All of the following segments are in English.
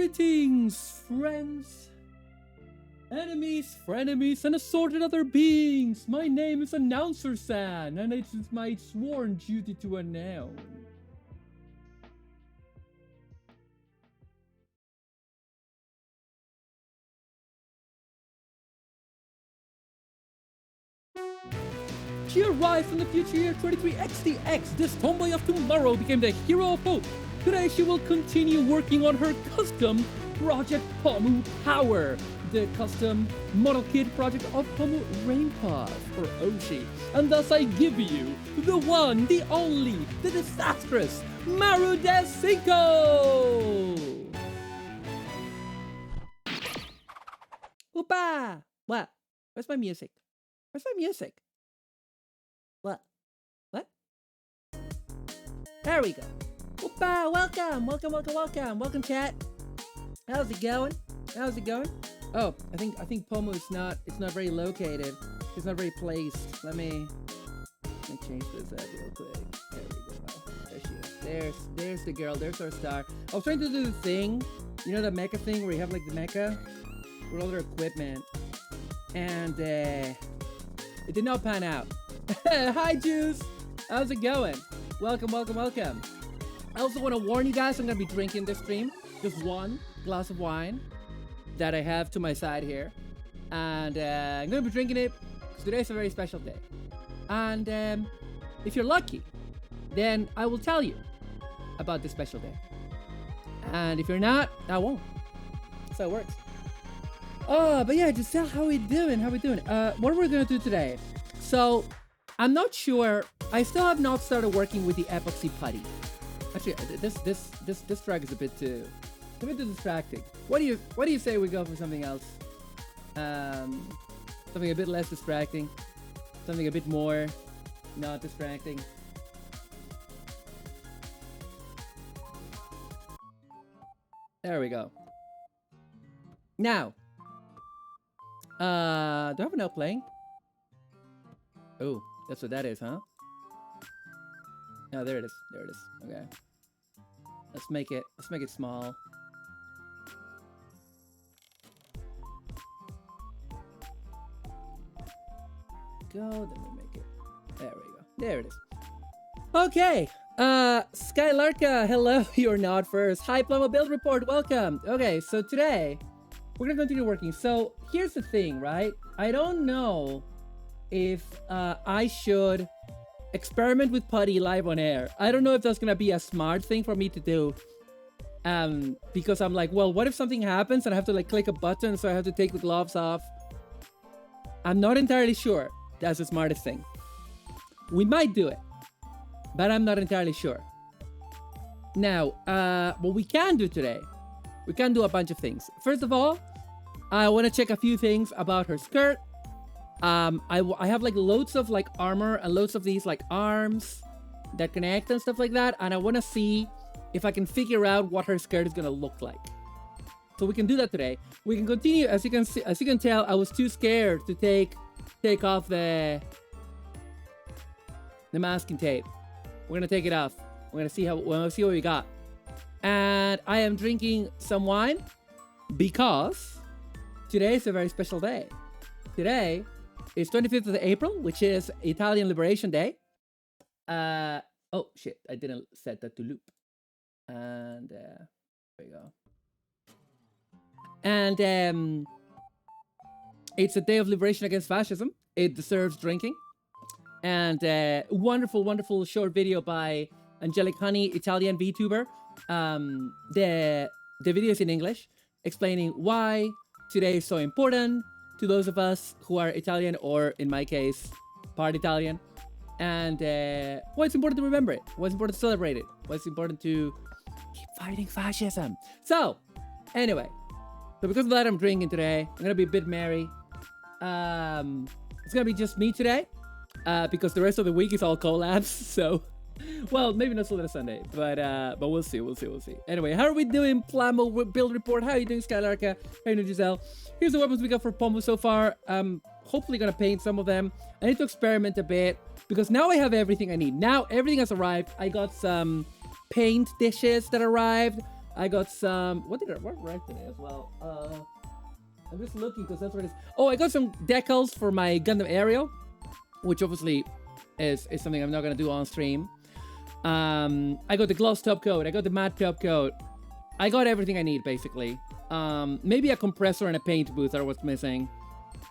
Greetings, friends, enemies, frenemies, and assorted other beings. My name is Announcer San, and it is my sworn duty to announce. She arrived from the future year 23XDX. This tomboy of tomorrow became the hero of hope. Today she will continue working on her custom Project Pomu Power, the custom model kit project of Pomu Rainpuff for Oshi. And thus I give you the one, the only, the disastrous Maru de Cinco! Opa! What? Where's my music? Where's my music? What? What? There we go. Opa, welcome, welcome, chat. How's it going? How's it going? Oh, I think Pomu is not. It's not very located. It's not very placed. Let me change this up real quick. There we go. There she is. There's the girl. There's our star. I was trying to do the thing, you know, the mecha thing where you have like the mecha with all their equipment, and it did not pan out. Hi, Juice. How's it going? Welcome. I also want to warn you guys, I'm going to be drinking this stream. Just one glass of wine that I have to my side here. And I'm going to be drinking it because today's a very special day. And if you're lucky, then I will tell you about this special day. And if you're not, I won't. That's how it works. Oh, but yeah, Giselle, how we doing? What are we going to do today? So, I'm not sure. I still have not started working with the epoxy putty. Actually, this track is a bit too distracting. What do you say we go for something else? Something a bit less distracting. Something a bit more not distracting. There we go. Now, do I have a note playing? Oh, that's what that is, huh? Oh, there it is. Okay. Let's make it small. Go, then we make it. There we go. There it is. Okay. Skylarka, hello. You're not first. Hi, Plumbo Build Report. Welcome. Okay, so today we're gonna continue working. So here's the thing, right? I don't know if I should experiment with putty live on air. I don't know if that's gonna be a smart thing for me to do. Because I'm like, well, what if something happens and I have to like click a button, so I have to take the gloves off? I'm not entirely sure that's the smartest thing. We might do it, but I'm not entirely sure. Now, what we can do today, we can do a bunch of things. First of all, I want to check a few things about her skirt. I have like loads of like armor and loads of these like arms that connect and stuff like that, and I want to see if I can figure out what her skirt is gonna look like. So we can do that today. We can continue. As you can tell, I was too scared to take off the masking tape. We're gonna take it off. We're gonna see what we got. And I am drinking some wine because today is a very special day. Today is 25th of April, which is Italian Liberation Day. Oh shit, I didn't set that to loop. And there we go. And it's a day of liberation against fascism. It deserves drinking. And wonderful short video by Angelic Honey, Italian VTuber. The video is in English, explaining why today is so important to those of us who are Italian, or in my case, part Italian. And why it's important to remember it, why it's important to celebrate it, why it's important to keep fighting fascism. So, anyway, so because of that, I'm drinking today. I'm gonna be a bit merry. It's gonna be just me today, because the rest of the week is all collabs. So, well, maybe not Saturday Sunday, but we'll see. Anyway, how are we doing? Plamo Build Report. How are you doing, Skylarka? How are you doing, Giselle? Here's the weapons we got for Pomu so far. Hopefully gonna paint some of them. I need to experiment a bit because now I have everything I need. Now everything has arrived. I got some paint dishes that arrived. I got some. What arrived today as well? I'm just looking because that's what it is. Oh, I got some decals for my Gundam Aerial, which obviously is something I'm not gonna do on stream. I got the gloss top coat. I got the matte top coat. I got everything I need basically. Maybe a compressor and a paint booth are what's missing.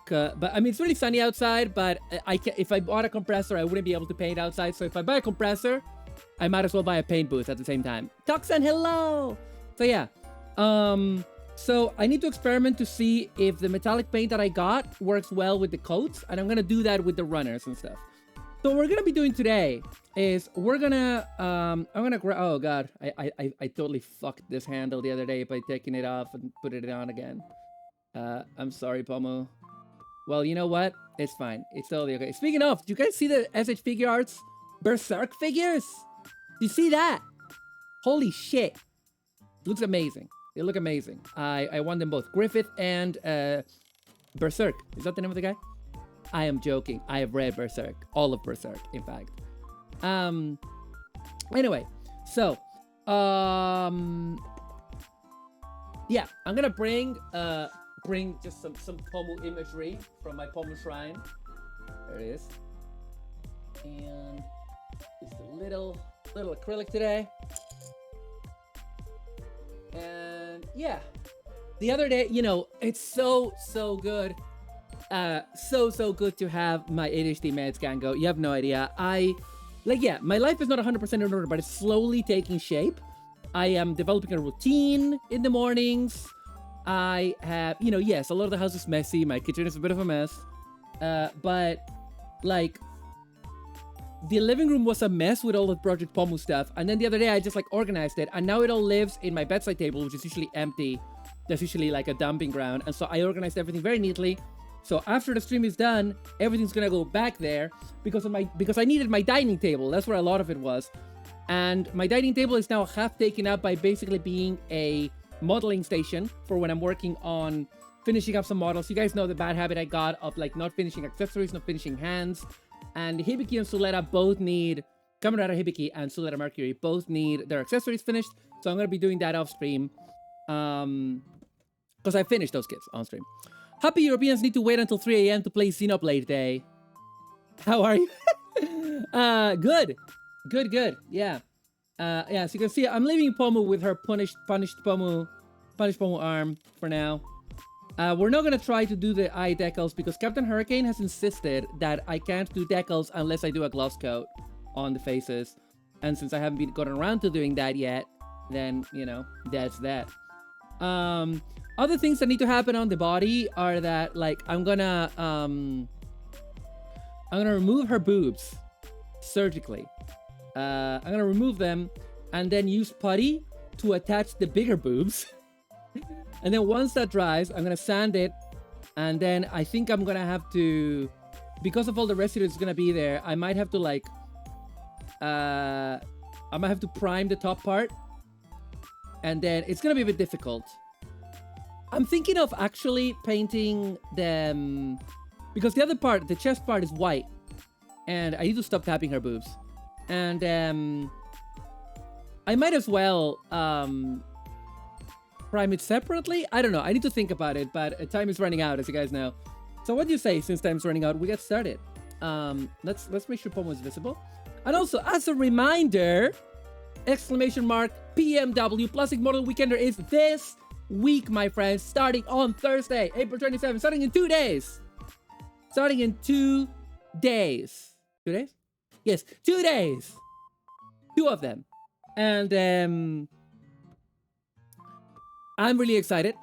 But I mean, it's really sunny outside. But if I bought a compressor, I wouldn't be able to paint outside. So if I buy a compressor, I might as well buy a paint booth at the same time. Toxin, hello. So yeah. So I need to experiment to see if the metallic paint that I got works well with the coats, and I'm gonna do that with the runners and stuff. So what we're gonna be doing today is we're gonna oh god, I totally fucked this handle the other day by taking it off and put it on again. I'm sorry, Pomu. Well, you know what? It's fine. It's totally okay. Speaking of, do you guys see the SH Figure Arts Berserk figures? Do you see that? Holy shit. Looks amazing. They look amazing. I want them both. Griffith and Berserk. Is that the name of the guy? I am joking. I have read Berserk. All of Berserk, in fact. Anyway, so yeah, I'm gonna bring just some Pomu imagery from my Pomu shrine. There it is. And just a little acrylic today. And yeah, the other day, you know, it's so good. So good to have my ADHD meds Gango. You have no idea. Yeah, my life is not 100% in order, but it's slowly taking shape. I am developing a routine in the mornings. I have, you know, yes, a lot of the house is messy. My kitchen is a bit of a mess. But like, the living room was a mess with all the Project Pomu stuff. And then the other day I just like organized it. And now it all lives in my bedside table, which is usually empty. There's usually like a dumping ground. And so I organized everything very neatly. So after the stream is done, everything's gonna go back there because I needed my dining table. That's where a lot of it was. And my dining table is now half taken up by basically being a modeling station for when I'm working on finishing up some models. You guys know the bad habit I got of like not finishing accessories, not finishing hands. And Hibiki and Suleta both need, Kamen Rider Hibiki and Suleta Mercury both need their accessories finished. So I'm going to be doing that off stream. Because I finished those kits on stream. Happy Europeans need to wait until 3 a.m. to play Xenoblade Day. How are you? Good. Yeah. Yeah, so you can see I'm leaving Pomu with her punished Pomu arm for now. We're not gonna try to do the eye decals because Captain Hurricane has insisted that I can't do decals unless I do a gloss coat on the faces. And since I haven't gotten around to doing that yet, then, you know, that's that. Other things that need to happen on the body are that, like, I'm gonna remove her boobs surgically. I'm gonna remove them and then use putty to attach the bigger boobs. And then once that dries, I'm gonna sand it, and then I think I'm gonna have to, because of all the residue that's gonna be there, I might have to like, I might have to prime the top part, and then it's gonna be a bit difficult. I'm thinking of actually painting them, because the other part, the chest part is white, and I need to stop tapping her boobs, and I might as well prime it separately? I don't know. I need to think about it, but time is running out, as you guys know. So what do you say, since time's running out, we get started. Let's make sure Pomu is visible. And also, as a reminder, exclamation mark PMW Plastic Model Weekender is this week, my friends, starting on Thursday, April 27th, starting in 2 days. Starting in 2 days. 2 days? Yes, 2 days. 2 of them. And I'm really excited.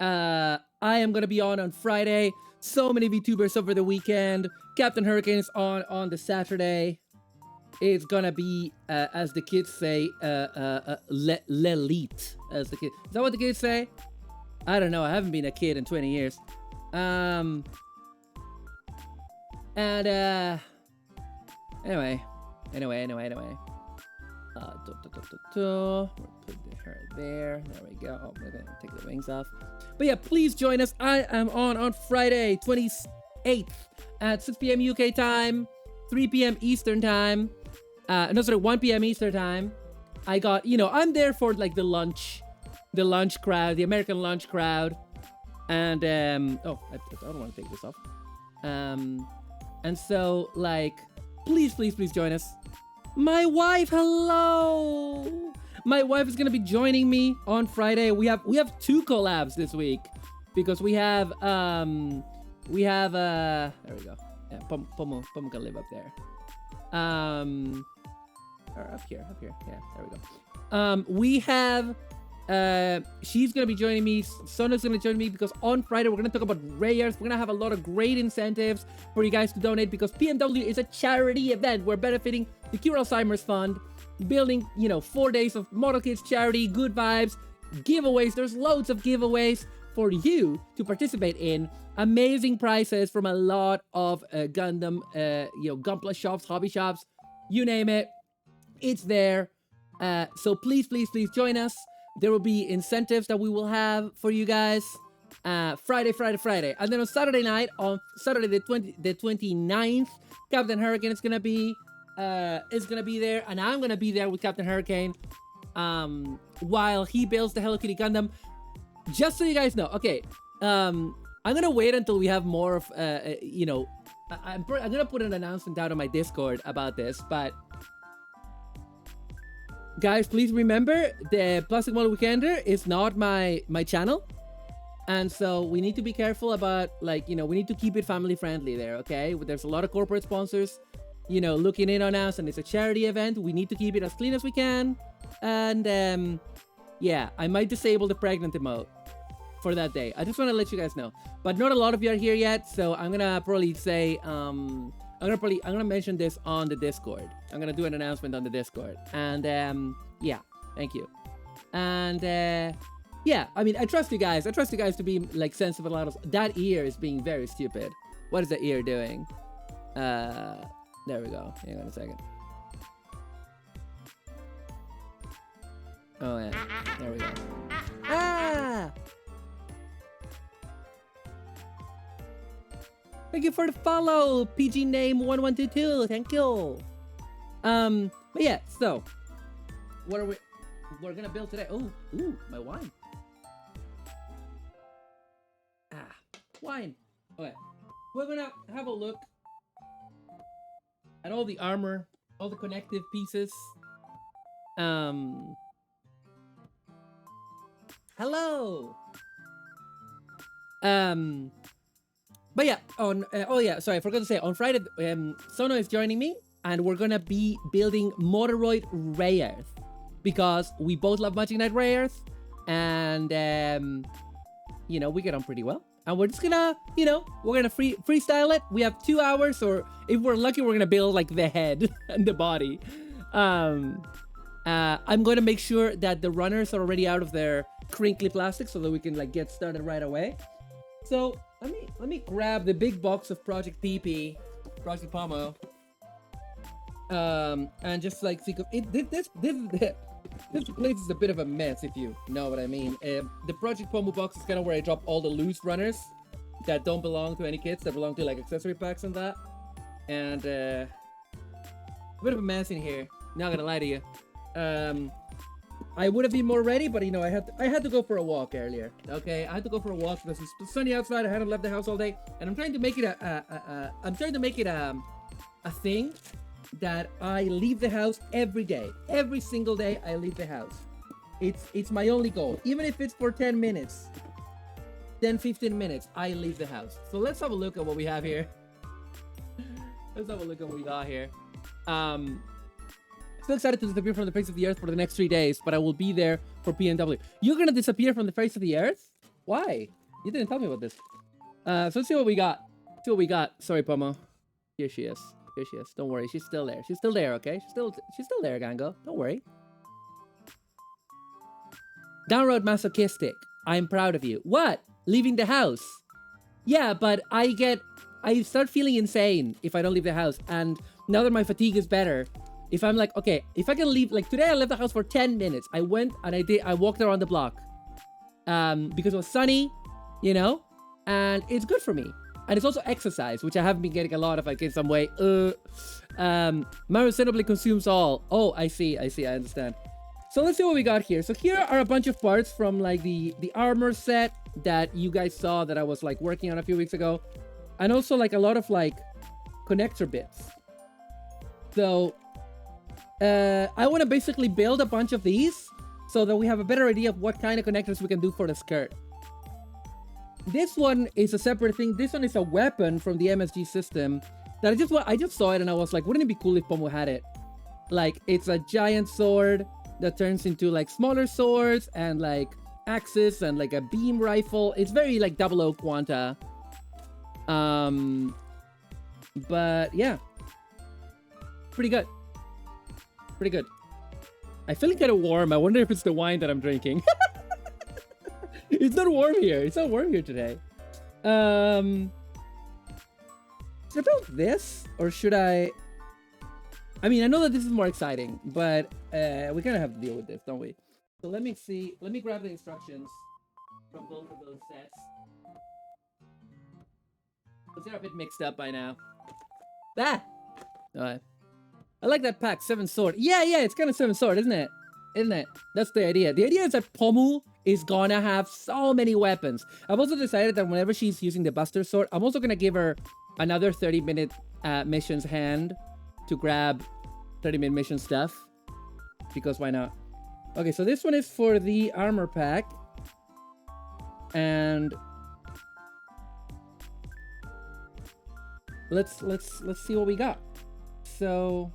I am gonna be on Friday. So many VTubers over the weekend. Captain Hurricane is on the Saturday. It's gonna be, as the kids say, l'elite. As the kids, is that what the kids say? I don't know. I haven't been a kid in 20 years. Anyway. We'll put her there. There we go. Oh, we're gonna take the wings off. But yeah, please join us. I am on Friday, 28th at 6 p.m. UK time, 3 p.m. Eastern time. No, sorry, 1 p.m. Eastern time. I got, you know, I'm there for like the lunch crowd, the American lunch crowd. And, oh, I don't want to take this off. And so, like, please join us. My wife, hello! My wife is gonna be joining me on Friday. We have 2 collabs this week because we have, there we go. Yeah, Pomu can live up there. Or up here. Yeah, there we go. We have, she's gonna be joining me. Sona's gonna join me because on Friday we're gonna talk about Rare Earth. We're gonna have a lot of great incentives for you guys to donate because PMW is a charity event. We're benefiting the Cure Alzheimer's Fund, building, you know, 4 days of Model Kids charity, good vibes, giveaways. There's loads of giveaways for you to participate in. Amazing prizes from a lot of Gundam, you know, Gunpla shops, hobby shops, you name it. It's there. So please join us. There will be incentives that we will have for you guys. Friday. And then on Saturday night, on Saturday the 29th, Captain Hurricane is gonna be there, and I'm gonna be there with Captain Hurricane while he builds the Hello Kitty Gundam. Just so you guys know, okay, I'm gonna wait until we have more of, you know, I'm gonna put an announcement out on my Discord about this, but guys, please remember the Plastic Model Weekender is not my channel, and so we need to be careful about, like, you know, we need to keep it family friendly there, okay? There's a lot of corporate sponsors, you know, looking in on us, and it's a charity event. We need to keep it as clean as we can, and yeah, I might disable the pregnant emote for that day. I just want to let you guys know, but not a lot of you are here yet, so I'm gonna probably say I'm gonna mention this on the Discord. I'm gonna do an announcement on the Discord, and yeah, thank you. And yeah, I mean, I trust you guys to be like sensible. That ear is being very stupid. What is the ear doing? There we go. Hang on a second. Oh yeah, there we go. Ah! Thank you for the follow, PG name 1122. Thank you. But yeah, so what are we're gonna build today? Oh, ooh, my wine. Wine. Okay, we're gonna have a look at all the armor, all the connective pieces. Hello. But yeah, oh yeah, sorry, I forgot to say, on Friday, Sono is joining me, and we're gonna be building Motoroid Rare Earth, because we both love Magic Knight Rare Earth, and, you know, we get on pretty well. And we're just gonna, you know, we're gonna freestyle it. We have 2 hours, or if we're lucky, we're gonna build, like, the head and the body. I'm gonna make sure that the runners are already out of their crinkly plastic so that we can, like, get started right away. So let me grab the big box of Project PP, Project Pomu, and just like think of it. This place is a bit of a mess, if you know what I mean. The Project Pomu box is kind of where I drop all the loose runners that don't belong to any kits, that belong to like accessory packs and that. And a bit of a mess in here. Not gonna lie to you. I would have been more ready, but you know, I had to go for a walk earlier. Okay, I had to go for a walk because it's sunny outside. I hadn't left the house all day, and I'm trying to make it a thing that I leave the house every day. Every single day, I leave the house. It's my only goal. Even if it's for 10 minutes, 15 minutes, I leave the house. So let's have a look at what we have here. Let's have a look at what we got here. So excited to disappear from the face of the earth for the next 3 days, but I will be there for PNW. You're gonna disappear from the face of the earth? Why? You didn't tell me about this. So let's see what we got. See what we got. Sorry, Pomu. Here she is. Here she is. Don't worry. She's still there. She's still there, okay? She's still there, Gango. Don't worry. Downright masochistic. I'm proud of you. What? Leaving the house? Yeah, but I start feeling insane if I don't leave the house. And now that my fatigue is better, if I'm like, okay, if I can leave, like today I left the house for 10 minutes. I went and I walked around the block. Because it was sunny, you know, and it's good for me. And it's also exercise, which I haven't been getting a lot of, like, in some way. Maru sensibly consumes all. Oh, I see, I understand. So let's see what we got here. So here are a bunch of parts from like the armor set that you guys saw that I was like working on a few weeks ago. And also like a lot of like connector bits. So I want to basically build a bunch of these so that we have a better idea of what kind of connectors we can do for the skirt. This one is a separate thing. This one is a weapon from the MSG system that I just saw it and I was like, wouldn't it be cool if Pomu had it? Like, it's a giant sword that turns into like smaller swords and like axes and like a beam rifle. It's very like 00 Quanta. But yeah, pretty good. Pretty good. I feel kind of warm. I wonder if it's the wine that I'm drinking. It's not warm here. It's not warm here today. Should I build this or should I? I mean, I know that this is more exciting, but we kind of have to deal with this, don't we? So let me see. Let me grab the instructions from both of those sets. Because they're a bit mixed up by now. Ah! Alright. I like that pack, 7 sword. Yeah, it's kind of 7 sword, isn't it? Isn't it? That's the idea. The idea is that Pomu is gonna have so many weapons. I've also decided that whenever she's using the Buster Sword, I'm also gonna give her another 30-minute missions hand to grab 30-minute mission stuff. Because why not? Okay, so this one is for the armor pack. And let's see what we got. So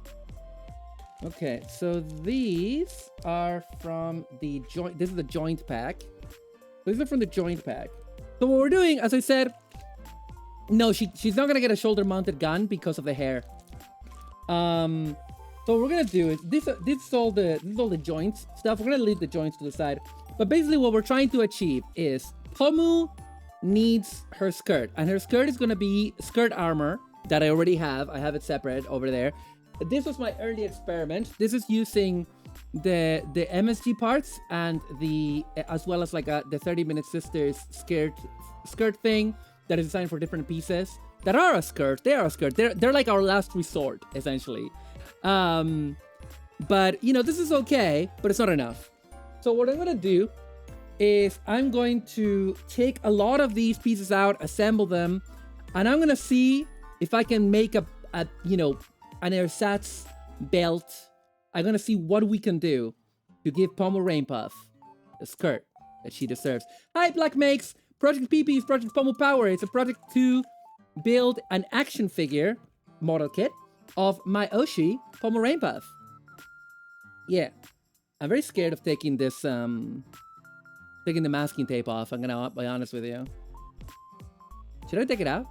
okay, so these are from the joint. This is the joint pack. These are from the joint pack. So what we're doing, as I said, no, she's not gonna get a shoulder-mounted gun because of the hair. So what we're gonna do is this is all the joints stuff. We're gonna leave the joints to the side. But basically, what we're trying to achieve is Pomu needs her skirt, and her skirt is gonna be skirt armor that I already have. I have it separate over there. This was my early experiment. This is using the MSG parts and as well as like the 30-minute sisters skirt thing that is designed for different pieces that are a skirt. They are a skirt. They're like our last resort essentially. But you know, this is okay, but it's not enough. So what I'm gonna do is I'm going to take a lot of these pieces out, assemble them, and I'm gonna see if I can make a you know, an ersatz belt. I'm gonna see what we can do to give Pomu Rainpuff the skirt that she deserves. Hi, Black Makes! Project PP is Project Pomu Power. It's a project to build an action figure model kit of my Oshi, Pomu Rainpuff. Yeah. I'm very scared of taking this, taking the masking tape off. I'm gonna be honest with you. Should I take it out?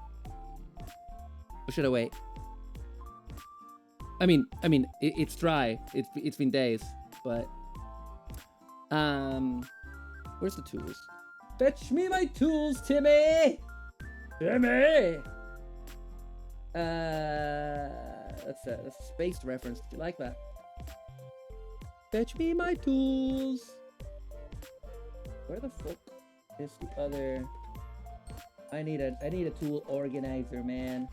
Or should I wait? I mean, it's dry. It's been days, but where's the tools? Fetch me my tools, Timmy. Timmy. That's a spaced reference. Do you like that? Fetch me my tools. Where the fuck is the other? I need a tool organizer, man.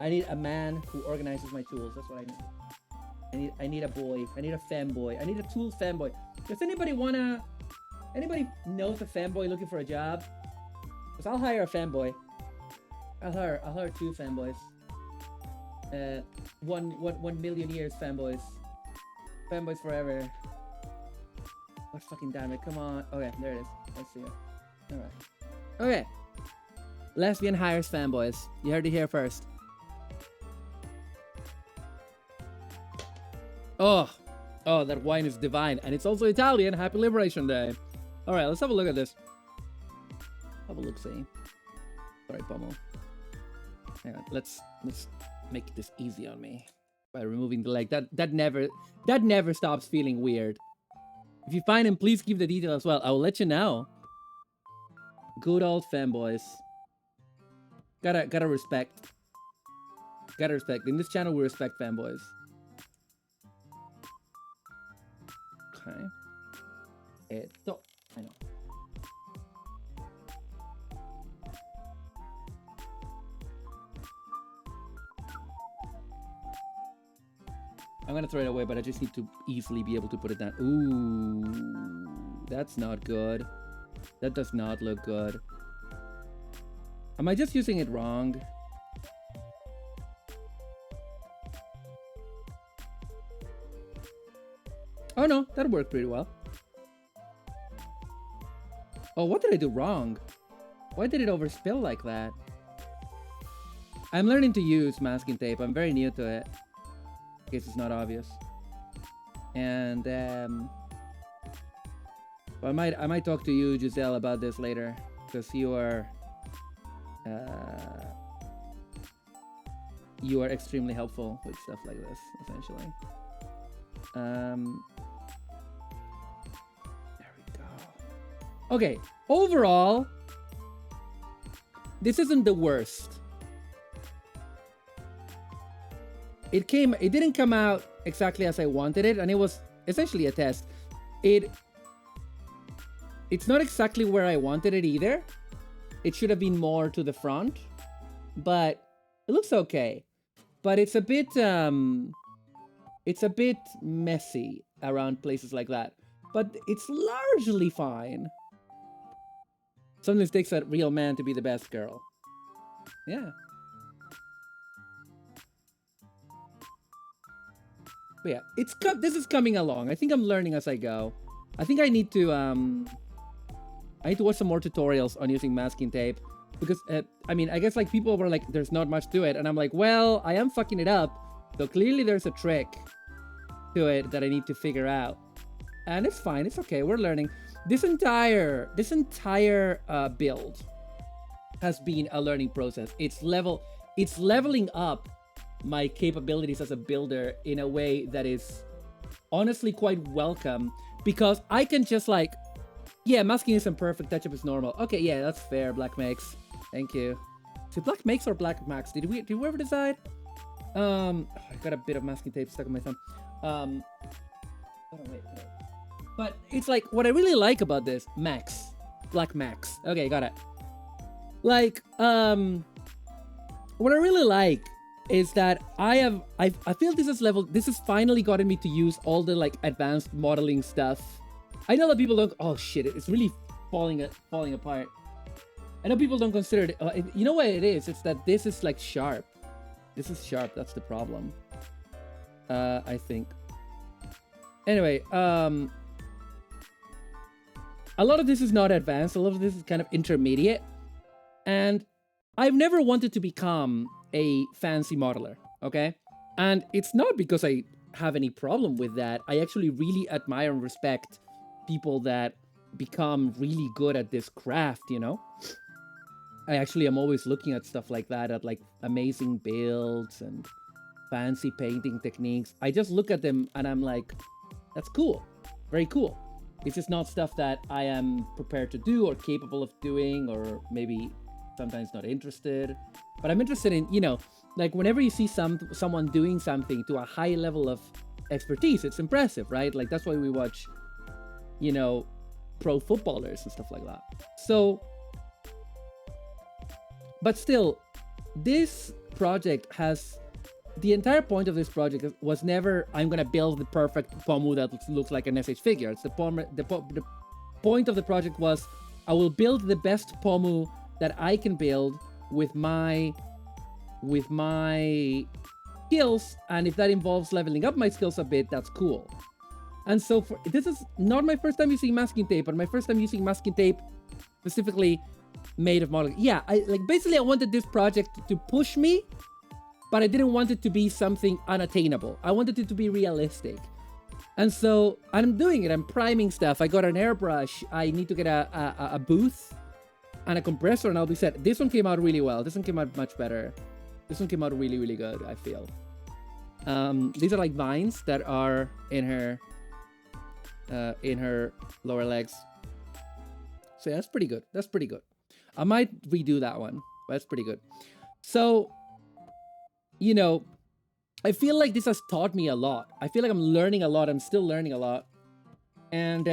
I need a man who organizes my tools. That's what I need. I need a boy. I need a femboy. I need a tool femboy. Does anybody knows a femboy looking for a job? Cause I'll hire a femboy. I'll hire 2 femboys. 1 million years femboys. Femboys forever. God fucking damn it! Come on. Okay, there it is. I see it. All right. Okay. Lesbian hires fanboys. You heard it here first. Oh, that wine is divine, and it's also Italian. Happy Liberation Day. All right, let's have a look at this. Have a look, see. Sorry, Pomu. Hang on, let's make this easy on me by removing the leg. That never stops feeling weird. If you find him, please give the detail as well. I will let you know. Good old fanboys. Gotta respect. Gotta respect. In this channel, we respect fanboys. Okay. I know. I'm gonna throw it away, but I just need to easily be able to put it down. Ooh, that's not good. That does not look good. Am I just using it wrong? Oh no, that worked pretty well. Oh, what did I do wrong? Why did it overspill like that? I'm learning to use masking tape. I'm very new to it. In case it's not obvious. And I might talk to you, Giselle, about this later, because you are extremely helpful with stuff like this, essentially. There we go. Okay, overall, this isn't the worst. It didn't come out exactly as I wanted it, and it was essentially a test. It's not exactly where I wanted it either. It should have been more to the front, but it looks okay. But it's a bit messy around places like that. But it's largely fine. Sometimes it takes a real man to be the best girl. Yeah. But yeah, this is coming along. I think I'm learning as I go. I think I need to watch some more tutorials on using masking tape, because I mean, I guess like people were like, there's not much to it, and I'm like, well, I am fucking it up, so clearly there's a trick to it that I need to figure out, and it's fine, it's okay, we're learning. This entire build has been a learning process. It's leveling up my capabilities as a builder in a way that is honestly quite welcome, because I can just like, yeah, masking isn't perfect, touch-up is normal. Okay, yeah, that's fair, Black Makes. Thank you. Is it Black Makes or Black Max? Did we ever decide? I got a bit of masking tape stuck on my thumb. Oh, wait. But it's like, what I really like about this, Max. Black Max. Okay, got it. Like, what I really like is that I feel this has finally gotten me to use all the like advanced modeling stuff. I know that people don't, oh shit, it's really falling apart. I know people don't consider it, you know what it is? It's that this is like sharp. This is sharp, that's the problem. I think. Anyway, a lot of this is not advanced, a lot of this is kind of intermediate. And I've never wanted to become a fancy modeler, okay? And it's not because I have any problem with that. I actually really admire and respect people that become really good at this craft, you know? I actually am always looking at stuff like that, at like amazing builds and fancy painting techniques. I just look at them and I'm like, that's cool, very cool. It's just not stuff that I am prepared to do or capable of doing, or maybe sometimes not interested. But I'm interested in, you know, like whenever you see someone doing something to a high level of expertise, it's impressive, right? Like that's why we watch, you know, pro footballers and stuff like that. So, but still, this project has, the entire point of this project was never, I'm gonna build the perfect Pomu that looks like an SH figure. It's the point of the project was, I will build the best Pomu that I can build with my skills, and if that involves leveling up my skills a bit, that's cool. And so this is not my first time using masking tape, but my first time using masking tape specifically made of modeling. Yeah, basically I wanted this project to push me, but I didn't want it to be something unattainable. I wanted it to be realistic. And so I'm doing it, I'm priming stuff. I got an airbrush, I need to get a booth and a compressor, and I'll be set. This one came out really well. This one came out much better. This one came out really, really good, I feel. These are like vines that are in her lower legs. So yeah, that's pretty good. That's pretty good. I might redo that one, but that's pretty good. So, you know, I feel like this has taught me a lot. I feel like I'm learning a lot. I'm still learning a lot. And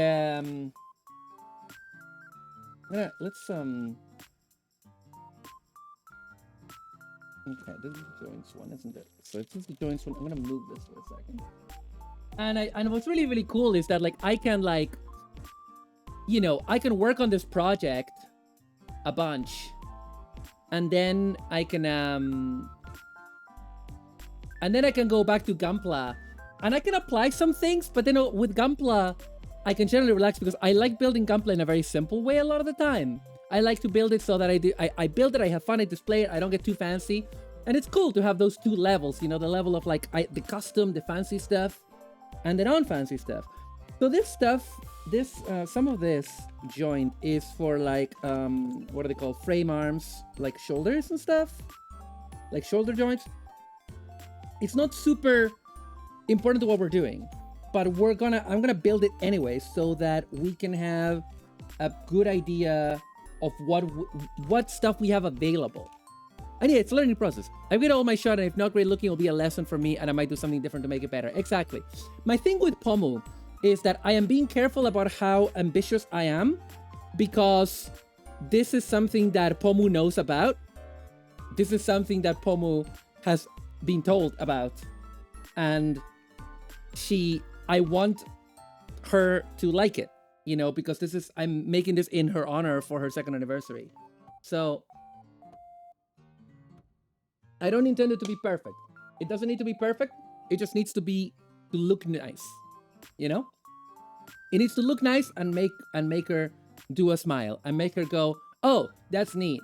let's Okay, this is the joints one, isn't it? So if this is the joints one, I'm gonna move this for a second. And what's really, really cool is that, like, I can, like, you know, I can work on this project a bunch, and then I can go back to Gunpla, and I can apply some things, but then with Gunpla, I can generally relax because I like building Gunpla in a very simple way a lot of the time. I like to build it so that I build it, I have fun, I display it, I don't get too fancy. And it's cool to have those two levels, you know, the level of like the custom, the fancy stuff, and the non-fancy stuff. So this stuff, some of this joint is for like, what are they called? Frame arms, like shoulders and stuff, like shoulder joints. It's not super important to what we're doing, but I'm gonna build it anyway so that we can have a good idea of what stuff we have available. And yeah, it's a learning process. I get all my shot, and if not great looking, it'll be a lesson for me, and I might do something different to make it better. Exactly. My thing with Pomu is that I am being careful about how ambitious I am, because this is something that Pomu knows about. This is something that Pomu has been told about, and I want her to like it, you know, because I'm making this in her honor for her 2nd anniversary. So I don't intend it to be perfect. It doesn't need to be perfect. It just needs to look nice, you know? It needs to look nice and make her do a smile and make her go, oh, that's neat.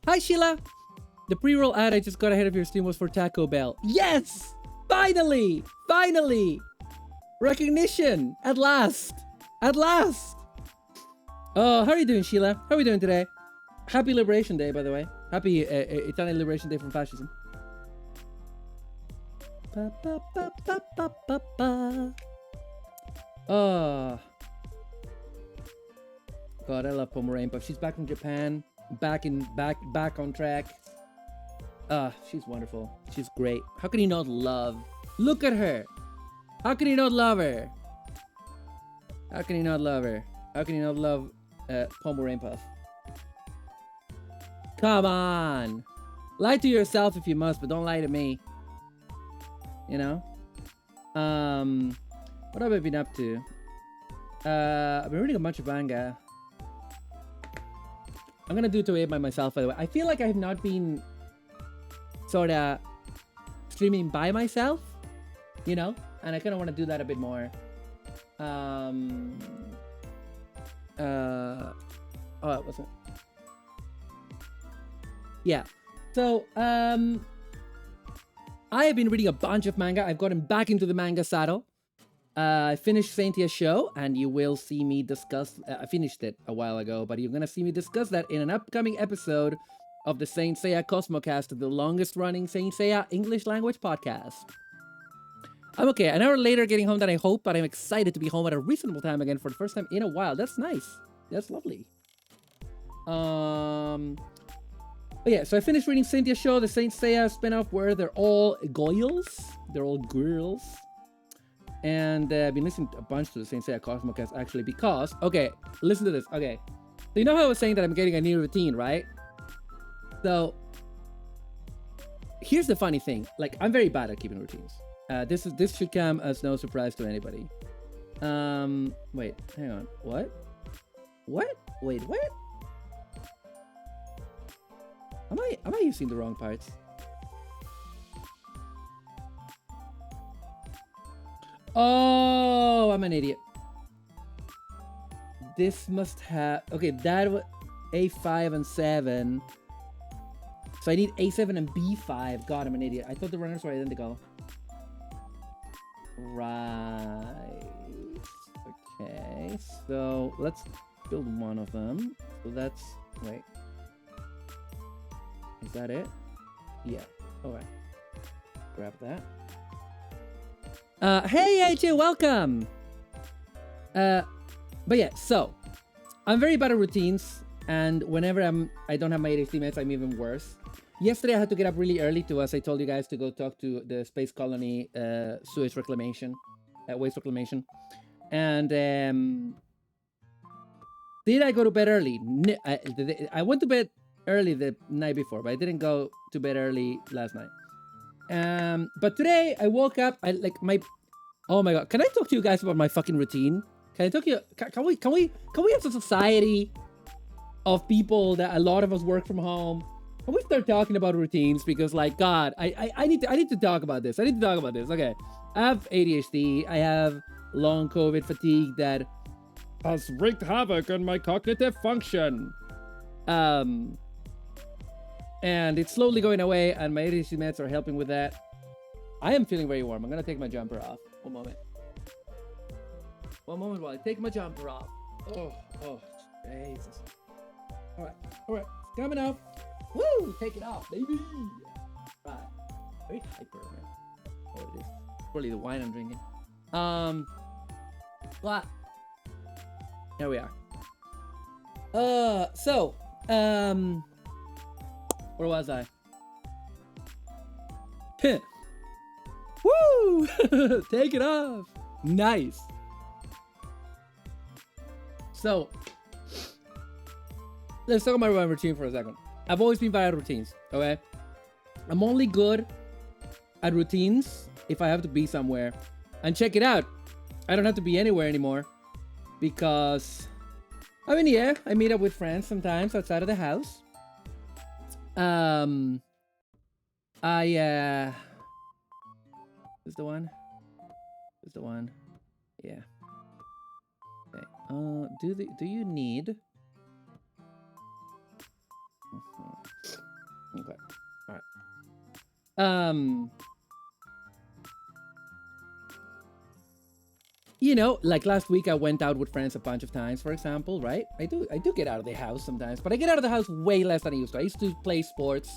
Hi, Sheila. The pre-roll ad I just got ahead of your stream was for Taco Bell. Yes! Finally! Finally! Recognition! At last! At last! Oh, how are you doing, Sheila? How are we doing today? Happy Liberation Day, by the way. Happy Italian Liberation Day from fascism. Oh. God, I love Pomu Rainpuff. She's back from Japan. Back on track. She's wonderful. She's great. How can you not love? Look at her. How can you not love her? How can you not love her? How can you not love Pomu Rainpuff? Come on. Lie to yourself if you must, but don't lie to me. You know? What have I been up to? I've been reading a bunch of manga. I'm gonna do it today by myself, by the way. I feel like I have not been sort of streaming by myself, you know? And I kind of want to do that a bit more. Oh, it wasn't. Yeah. So, I have been reading a bunch of manga. I've gotten back into the manga saddle. I finished Saintia Show, and you will see me discuss... I finished it a while ago, but you're going to see me discuss that in an upcoming episode of the Saint Seiya Cosmocast, the longest-running Saint Seiya English language podcast. I'm okay. An hour later getting home than I hoped, but I'm excited to be home at a reasonable time again for the first time in a while. That's nice. That's lovely. But yeah, so I finished reading Saintia Show, the Saint Seiya spinoff, where they're all goyles. They're all girls. And I've been listening a bunch to the Saint Seiya Cosmocast, actually, because... Okay, listen to this. Okay. So you know how I was saying that I'm getting a new routine, right? So, here's the funny thing. Like, I'm very bad at keeping routines. This should come as no surprise to anybody. Wait, hang on. What? What? Wait, what? Am I using the wrong parts? Oh, I'm an idiot. This must have... Okay, that was A5 and 7. So I need A7 and B5. God, I'm an idiot. I thought the runners were identical. Right. Okay, so let's build one of them. So that's... Wait. Is that it? Yeah. Alright. Grab that. Hey AJ, welcome! But yeah, so I'm very bad at routines, and whenever I don't have my 83 minutes, I'm even worse. Yesterday I had to get up really early to, as I told you guys, to go talk to the space colony sewage reclamation, waste reclamation. And did I go to bed early? I went to bed early the night before, but I didn't go to bed early last night. But today I woke up. I like my. Oh my god! Can I talk to you guys about my fucking routine? Can I talk to you? Can we as a society of people that a lot of us work from home? Can we start talking about routines? Because like God, I need to talk about this. I need to talk about this. Okay, I have ADHD. I have long COVID fatigue that has wreaked havoc on my cognitive function. And it's slowly going away, and my ADHD meds are helping with that. I am feeling very warm. I'm gonna take my jumper off. One moment. One moment while I take my jumper off. Oh, Jesus. All right, it's coming off. Woo, take it off, baby. Right, very hyper, man. Oh, it is. Probably the wine I'm drinking. What? Here we are. Where was I? Woo! Take it off. Nice. So, let's talk about my routine for a second. I've always been bad at routines, okay? I'm only good at routines if I have to be somewhere. And check it out. I don't have to be anywhere anymore because, I mean, yeah, I meet up with friends sometimes outside of the house. Is the one? Is the one? Yeah. Okay. Do you need? Okay. All right. You know, like last week I went out with friends a bunch of times, for example, right? I do get out of the house sometimes, but I get out of the house way less than I used to. I used to play sports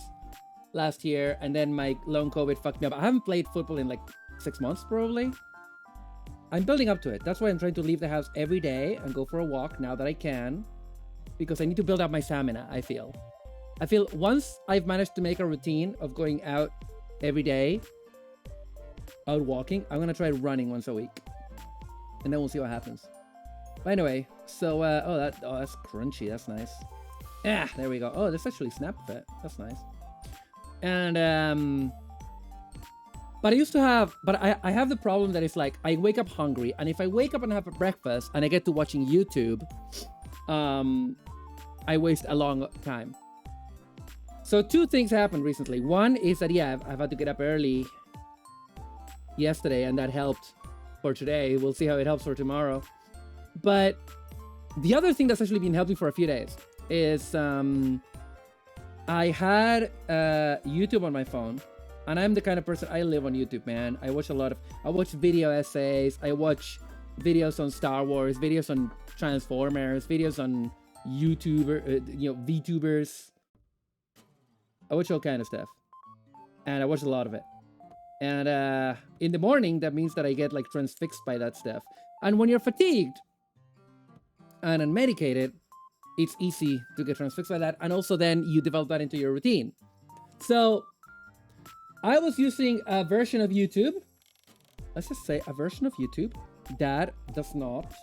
last year, and then my long COVID fucked me up. I haven't played football in like 6 months, probably. I'm building up to it. That's why I'm trying to leave the house every day and go for a walk now that I can, because I need to build up my stamina, I feel once I've managed to make a routine of going out every day, out walking, I'm gonna try running once a week. And then we'll see what happens. But anyway, so, that's crunchy. That's nice. Yeah, there we go. Oh, this actually snap fit. That's nice. And, but I have the problem that it's like, I wake up hungry. And if I wake up and have a breakfast and I get to watching YouTube, I waste a long time. So 2 things happened recently. One is that, yeah, I've had to get up early yesterday, and that helped for today. We'll see how it helps for tomorrow. But the other thing that's actually been helping for a few days is I had YouTube on my phone, and I'm the kind of person, I live on YouTube, man. I watch video essays, I watch videos on Star Wars, videos on Transformers, videos on VTubers. I watch all kind of stuff, and I watch a lot of it. And in the morning, that means that I get like transfixed by that stuff. And when you're fatigued and unmedicated, it's easy to get transfixed by that. And also then you develop that into your routine. So I was using a version of YouTube. Let's just say a version of YouTube that does not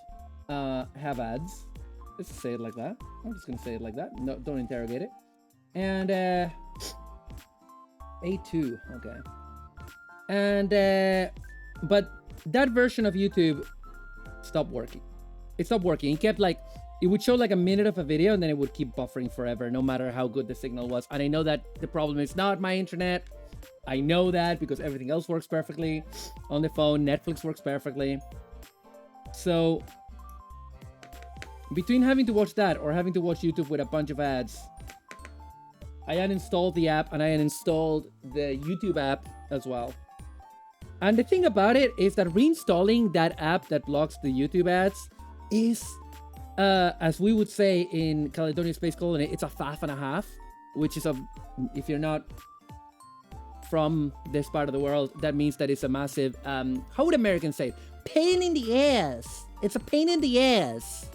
have ads. Let's just say it like that. I'm just going to say it like that. No, don't interrogate it. And A2. Okay. And but that version of YouTube stopped working. It stopped working. It kept like, it would show like a minute of a video and then it would keep buffering forever, no matter how good the signal was. And I know that the problem is not my internet. I know that because everything else works perfectly on the phone. Netflix works perfectly. So between having to watch that or having to watch YouTube with a bunch of ads, I uninstalled the app and I uninstalled the YouTube app as well. And the thing about it is that reinstalling that app that blocks the YouTube ads is, as we would say in Caledonia Space Colony, it's a faff and a half, which is if you're not from this part of the world, that means that it's a massive, how would Americans say it? Pain in the ass. It's a pain in the ass.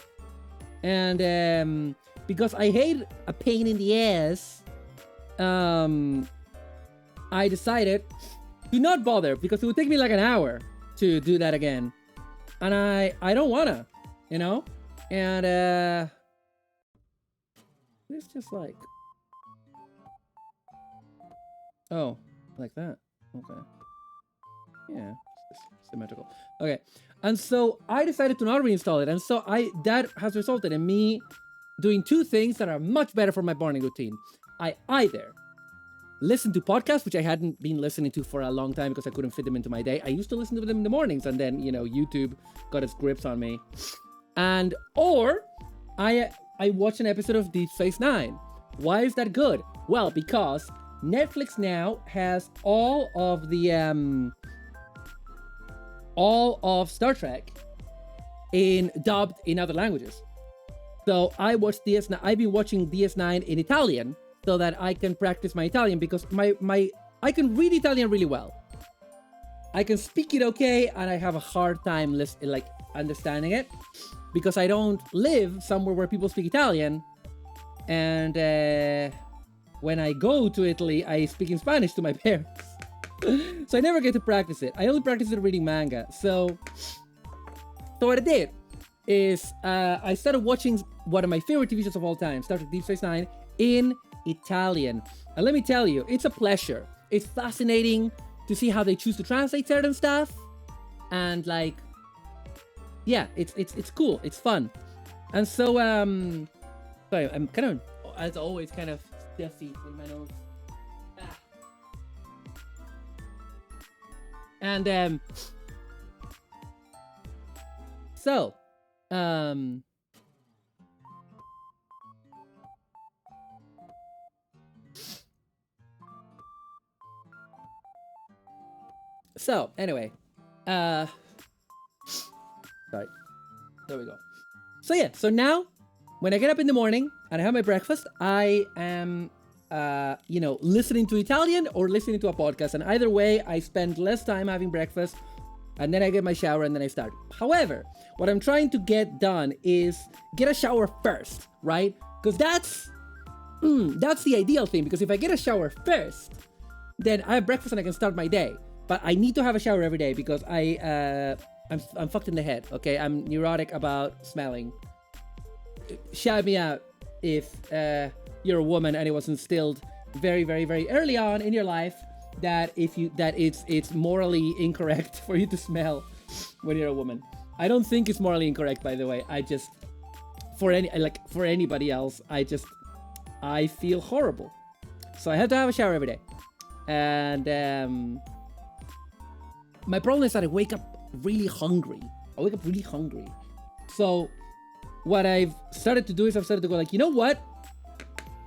And because I hate a pain in the ass, I decided to not bother because it would take me like an hour to do that again. And I don't wanna, you know? And it's just like, Oh, like that. Okay. Yeah, it's symmetrical. Okay, and so I decided to not reinstall it, and so that has resulted in me doing two things that are much better for my morning routine. I either listen to podcasts, which I hadn't been listening to for a long time because I couldn't fit them into my day. I used to listen to them in the mornings, and then YouTube got its grips on me. Or I watch an episode of Deep Space Nine. Why is that good? Well, because Netflix now has all of Star Trek dubbed in other languages. So I've been watching DS9 in Italian so that I can practice my Italian, because I can read Italian really well. I can speak it okay, and I have a hard time understanding it because I don't live somewhere where people speak Italian. And when I go to Italy, I speak in Spanish to my parents. So I never get to practice it. I only practice it reading manga. So what I did is I started watching one of my favorite TV shows of all time, Star Trek Deep Space Nine, in Italian. And let me tell you, it's a pleasure. It's fascinating to see how they choose to translate certain stuff. And yeah, it's cool. It's fun. And so, sorry, I'm kind of, as always, kind of stuffy in my nose. And so anyway, sorry, there we go. So yeah, so now when I get up in the morning and I have my breakfast, I am listening to Italian or listening to a podcast, and either way I spend less time having breakfast, and then I get my shower and then I start. However, what I'm trying to get done is get a shower first, right? Because that's the ideal thing, because if I get a shower first, then I have breakfast and I can start my day. But I need to have a shower every day because I'm fucked in the head, okay? I'm neurotic about smelling. Shout me out if you're a woman and it was instilled very, very, very early on in your life that it's morally incorrect for you to smell when you're a woman. I don't think it's morally incorrect, by the way. I just, for anybody else, I feel horrible. So I have to have a shower every day. And my problem is that I wake up really hungry. So what I've started to do is I've started to go you know what?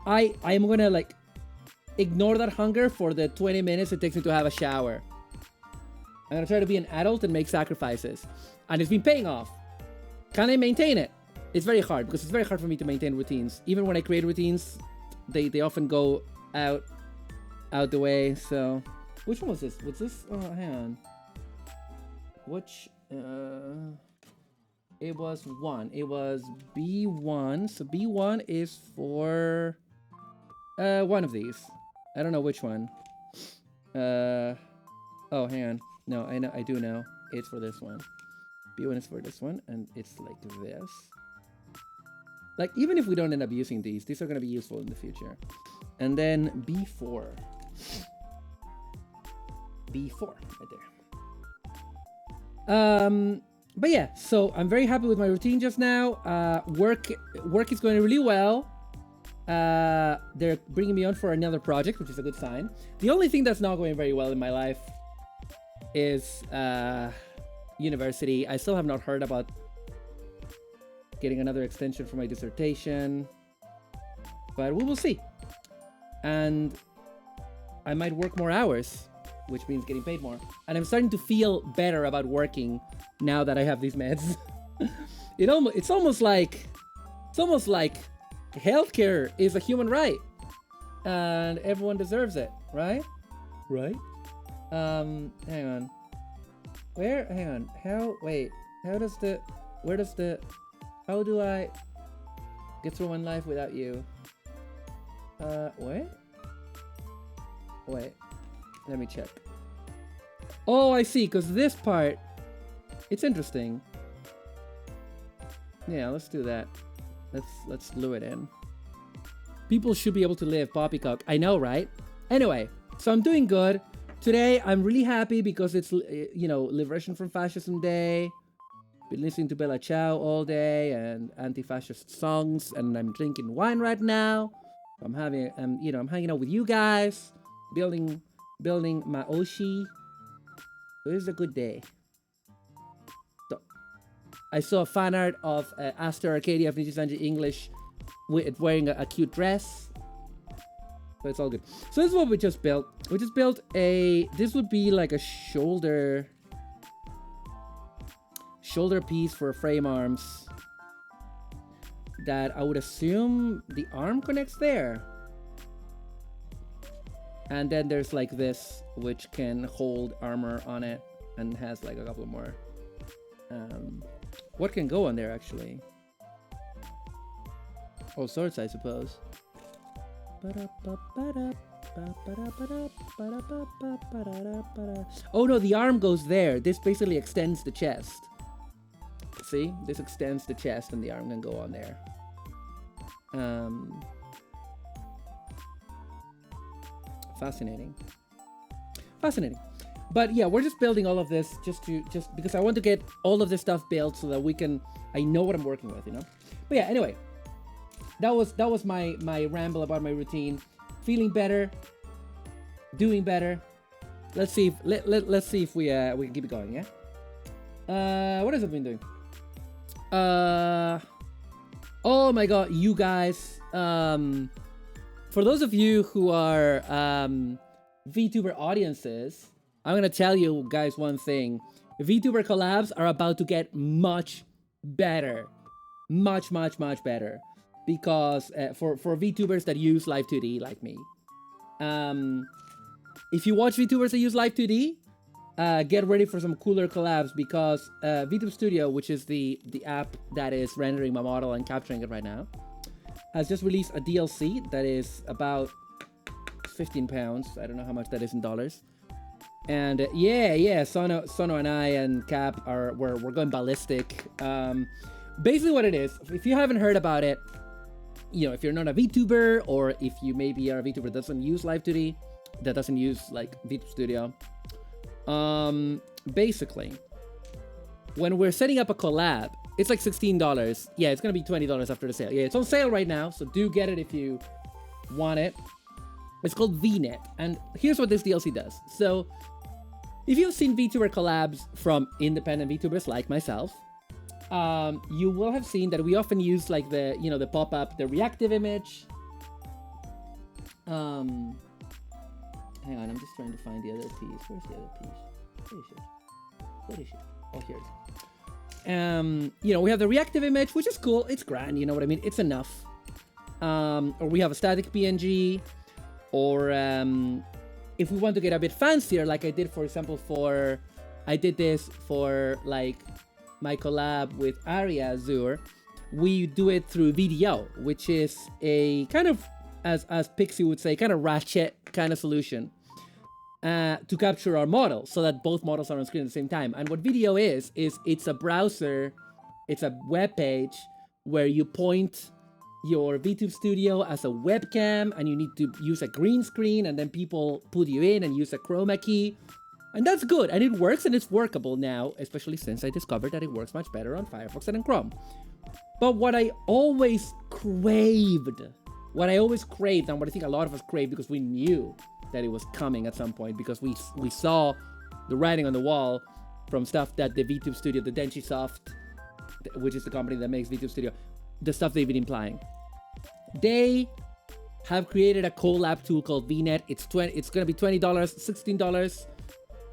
I am gonna ignore that hunger for the 20 minutes it takes me to have a shower. I'm gonna try to be an adult and make sacrifices. And it's been paying off. Can I maintain it? It's very hard, because it's very hard for me to maintain routines. Even when I create routines, they often go out the way. So which one was this? Was this? Oh, hang on. Which? It was one. It was B1. So B1 is for one of these. I don't know which one. Oh, hang on. No, I know. I do know. It's for this one. B1 is for this one, and it's like this. Even if we don't end up using these are going to be useful in the future. And then B4. B4 right there. But yeah, so I'm very happy with my routine just now. Work is going really well. They're bringing me on for another project, which is a good sign. The only thing that's not going very well in my life is university. I still have not heard about getting another extension for my dissertation, but we will see. And I might work more hours, which means getting paid more. And I'm starting to feel better about working now that I have these meds. It's almost like healthcare is a human right, and everyone deserves it, right? Right? Hang on. Hang on. How do I get through one life without you? Wait. Let me check. Oh, I see, because this part, it's interesting. Yeah, let's do that. Let's glue it in. People should be able to live, poppycock. I know, right? Anyway, So I'm doing good. Today, I'm really happy because it's, Liberation from Fascism Day. Been listening to Bella Ciao all day and anti-fascist songs, and I'm drinking wine right now. I'm hanging out with you guys, building my Oshi. It is a good day. So, I saw fan art of Aster Arcadia of Ninja Sanji English wearing a cute dress. But it's all good. So this is what we just built. We just built this would be like a shoulder piece for frame arms. That I would assume the arm connects there. And then there's like this, which can hold armor on it and has like a couple more. What can go on there actually? All sorts, I suppose. Oh no, the arm goes there. This basically extends the chest. See? This extends the chest and the arm can go on there. Fascinating. But yeah, we're just building all of this just because I want to get all of this stuff built so that I know what I'm working with, But yeah, anyway. That was my ramble about my routine. Feeling better, doing better. Let's see if we can keep it going, yeah? What has it been doing? Oh my god, you guys. For those of you who are VTuber audiences, I'm gonna tell you guys one thing. VTuber collabs are about to get much better. Much better. Because for VTubers that use Live 2D like me. If you watch VTubers that use Live 2D, get ready for some cooler collabs because VTube Studio, which is the app that is rendering my model and capturing it right now, has just released a DLC that is about 15 pounds. I don't know how much that is in dollars. And yeah, Sono and I and Cap we're going ballistic. Basically what it is, if you haven't heard about it, if you're not a VTuber, or if you maybe are a VTuber that doesn't use Live 2D, that doesn't use like VTube Studio, basically, when we're setting up a collab, it's like $16. Yeah, it's gonna be $20 after the sale. Yeah, it's on sale right now, so do get it if you want it. It's called VNet, and here's what this DLC does. So, if you've seen VTuber collabs from independent VTubers like myself, you will have seen that we often use like the pop-up, the reactive image. Hang on, I'm just trying to find the other piece. Where's the other piece? Where is it? Oh, here it is. We have the reactive image, which is cool. It's grand, you know what I mean? It's enough. Or we have a static PNG, or if we want to get a bit fancier, like I did, for example, I did this for like my collab with Aria Azure, we do it through VDO, which is a kind of, as Pixie would say, kind of ratchet kind of solution to capture our model so that both models are on screen at the same time. And what VDO is it's a browser, it's a web page where you point your VTube Studio as a webcam and you need to use a green screen, and then people put you in and use a chroma key. And that's good, and it works, and it's workable now, especially since I discovered that it works much better on Firefox than in Chrome. But what I always craved, and what I think a lot of us craved because we knew that it was coming at some point, because we saw the writing on the wall from stuff that the VTube Studio, the Denchisoft, which is the company that makes VTube Studio, the stuff they've been implying. They have created a collab tool called VNet. It's going to be $20, $16.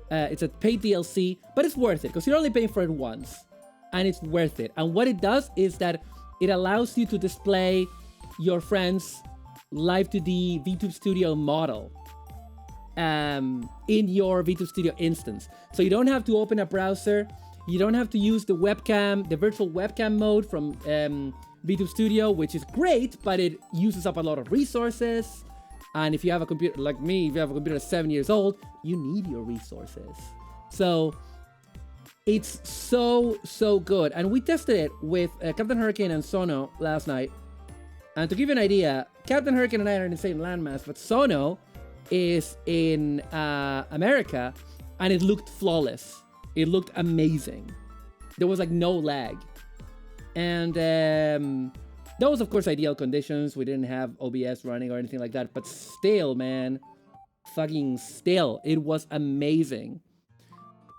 It's a paid DLC, but it's worth it because you're only paying for it once, and it's worth it. And what it does is that it allows you to display your friend's Live 2D VTube Studio model in your VTube Studio instance. So you don't have to open a browser. You don't have to use the webcam, the virtual webcam mode from VTube Studio, which is great, but it uses up a lot of resources. And if you have a computer like me, if you have a computer that's 7 years old, you need your resources. So it's so good. And we tested it with Captain Hurricane and Sono last night. And to give you an idea, Captain Hurricane and I are in the same landmass, but Sono is in America, and it looked flawless. It looked amazing. There was like no lag. And that was, of course, ideal conditions. We didn't have OBS running or anything like that. But still, man, fucking still, it was amazing.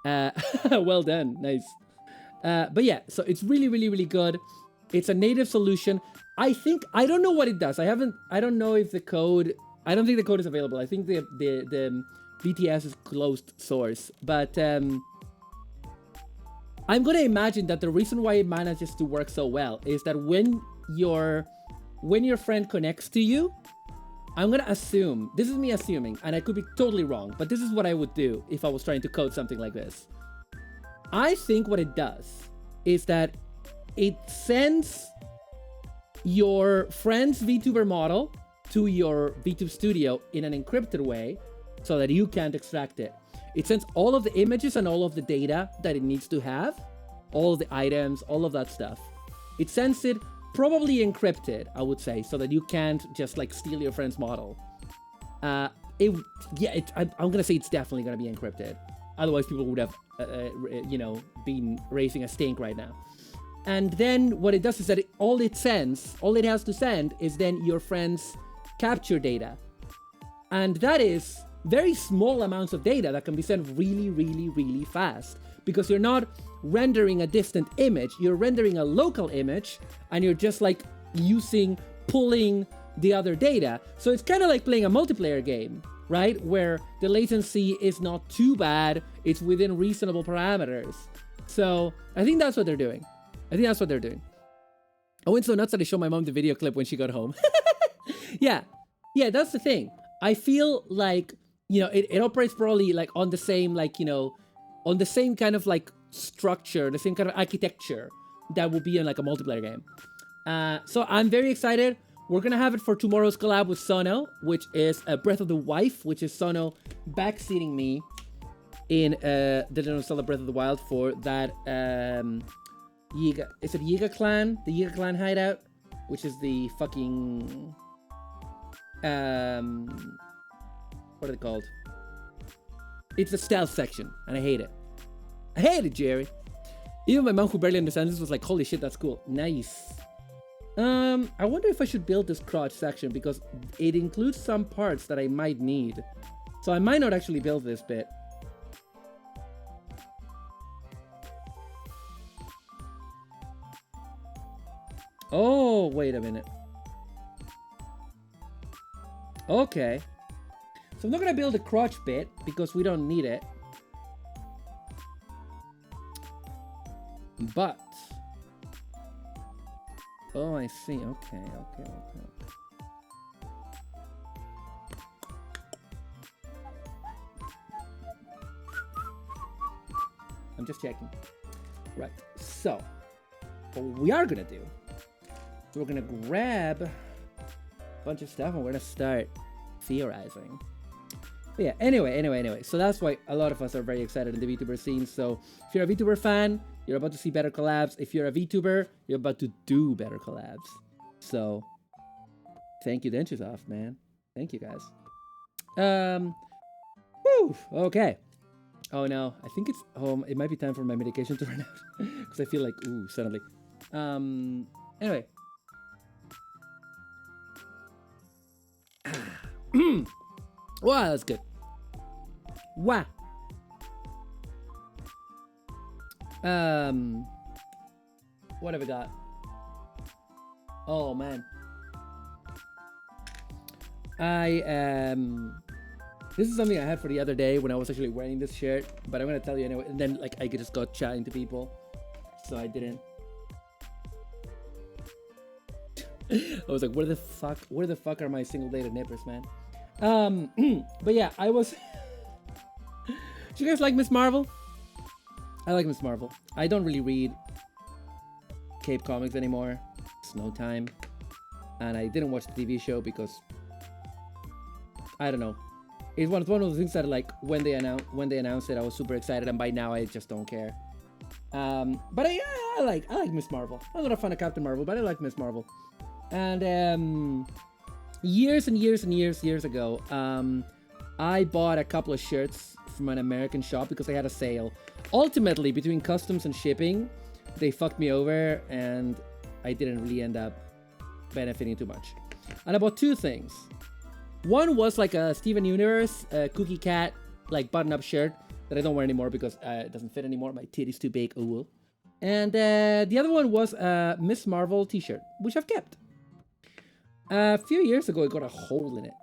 Well done. Nice. But yeah, so it's really, really, really good. It's a native solution. I don't know what it does. I don't know if the code, I don't think the code is available. I think the BTS is closed source. But I'm going to imagine that the reason why it manages to work so well is that when your friend connects to you, I'm going to assume, this is me assuming, and I could be totally wrong, but this is what I would do if I was trying to code something like this. I think what it does is that it sends your friend's VTuber model to your VTube studio in an encrypted way so that you can't extract it. It sends all of the images and all of the data that it needs to have, all of the items, all of that stuff. It sends it probably encrypted, I would say, so that you can't just like steal your friend's model. I'm gonna say it's definitely gonna be encrypted. Otherwise, people would have, been raising a stink right now. And then what it does is that all it has to send is then your friend's capture data. And that is very small amounts of data that can be sent really, really, really fast. Because you're not rendering a distant image, you're rendering a local image, and you're just like pulling the other data. So it's kind of like playing a multiplayer game, right? Where the latency is not too bad, it's within reasonable parameters. So I think that's what they're doing. I went so nuts that I showed my mom the video clip when she got home. Yeah, that's the thing. I feel like, it operates probably like on the same, on the same kind of like structure, the same kind of architecture that would be in like a multiplayer game. So I'm very excited. We're gonna have it for tomorrow's collab with Sono, which is Breath of the Wife, which is Sono backseating me in The Legend of Zelda Breath of the Wild for that Yiga Clan? The Yiga Clan hideout, which is the fucking what are they called? It's the stealth section, and I hate it. I hate it, Jerry. Even my mom, who barely understands this, was like, holy shit, that's cool. Nice. I wonder if I should build this crotch section, because it includes some parts that I might need. So I might not actually build this bit. Oh, wait a minute. Okay. So I'm not gonna build a crotch bit because we don't need it. But oh, I see. Okay. I'm just checking. Right. So what we are gonna do, so we're gonna grab a bunch of stuff and we're gonna start theorizing. But yeah, anyway, so that's why a lot of us are very excited in the VTuber scene. So if you're a VTuber fan, you're about to see better collabs. If you're a VTuber, you're about to do better collabs. So thank you, Denchusoft, man. Thank you, guys. Okay. Oh no, I think it's it might be time for my medication to run out because I feel like suddenly. Anyway. Wow, that's good. Wow. What have we got? Oh man. This is something I had for the other day when I was actually wearing this shirt, but I'm gonna tell you anyway. And then like I just got chatting to people, so I didn't. I was like, where the fuck are my single-bladed nippers, man? But yeah, I was. Do you guys like Miss Marvel? I like Miss Marvel. I don't really read Cape Comics anymore. It's no time, and I didn't watch the TV show because I don't know. It's one of those things that like when they announced it, I was super excited, and by now I just don't care. But I like Miss Marvel. I'm not a fan of Captain Marvel, but I like Miss Marvel. And years ago, I bought a couple of shirts from an American shop because they had a sale. Ultimately, between customs and shipping, they fucked me over and I didn't really end up benefiting too much. And I bought two things. One was like a Steven Universe Cookie Cat like button-up shirt that I don't wear anymore because it doesn't fit anymore. My titty's too big. Oh, and the other one was a Miss Marvel t-shirt, which I've kept. A few years ago, it got a hole in it.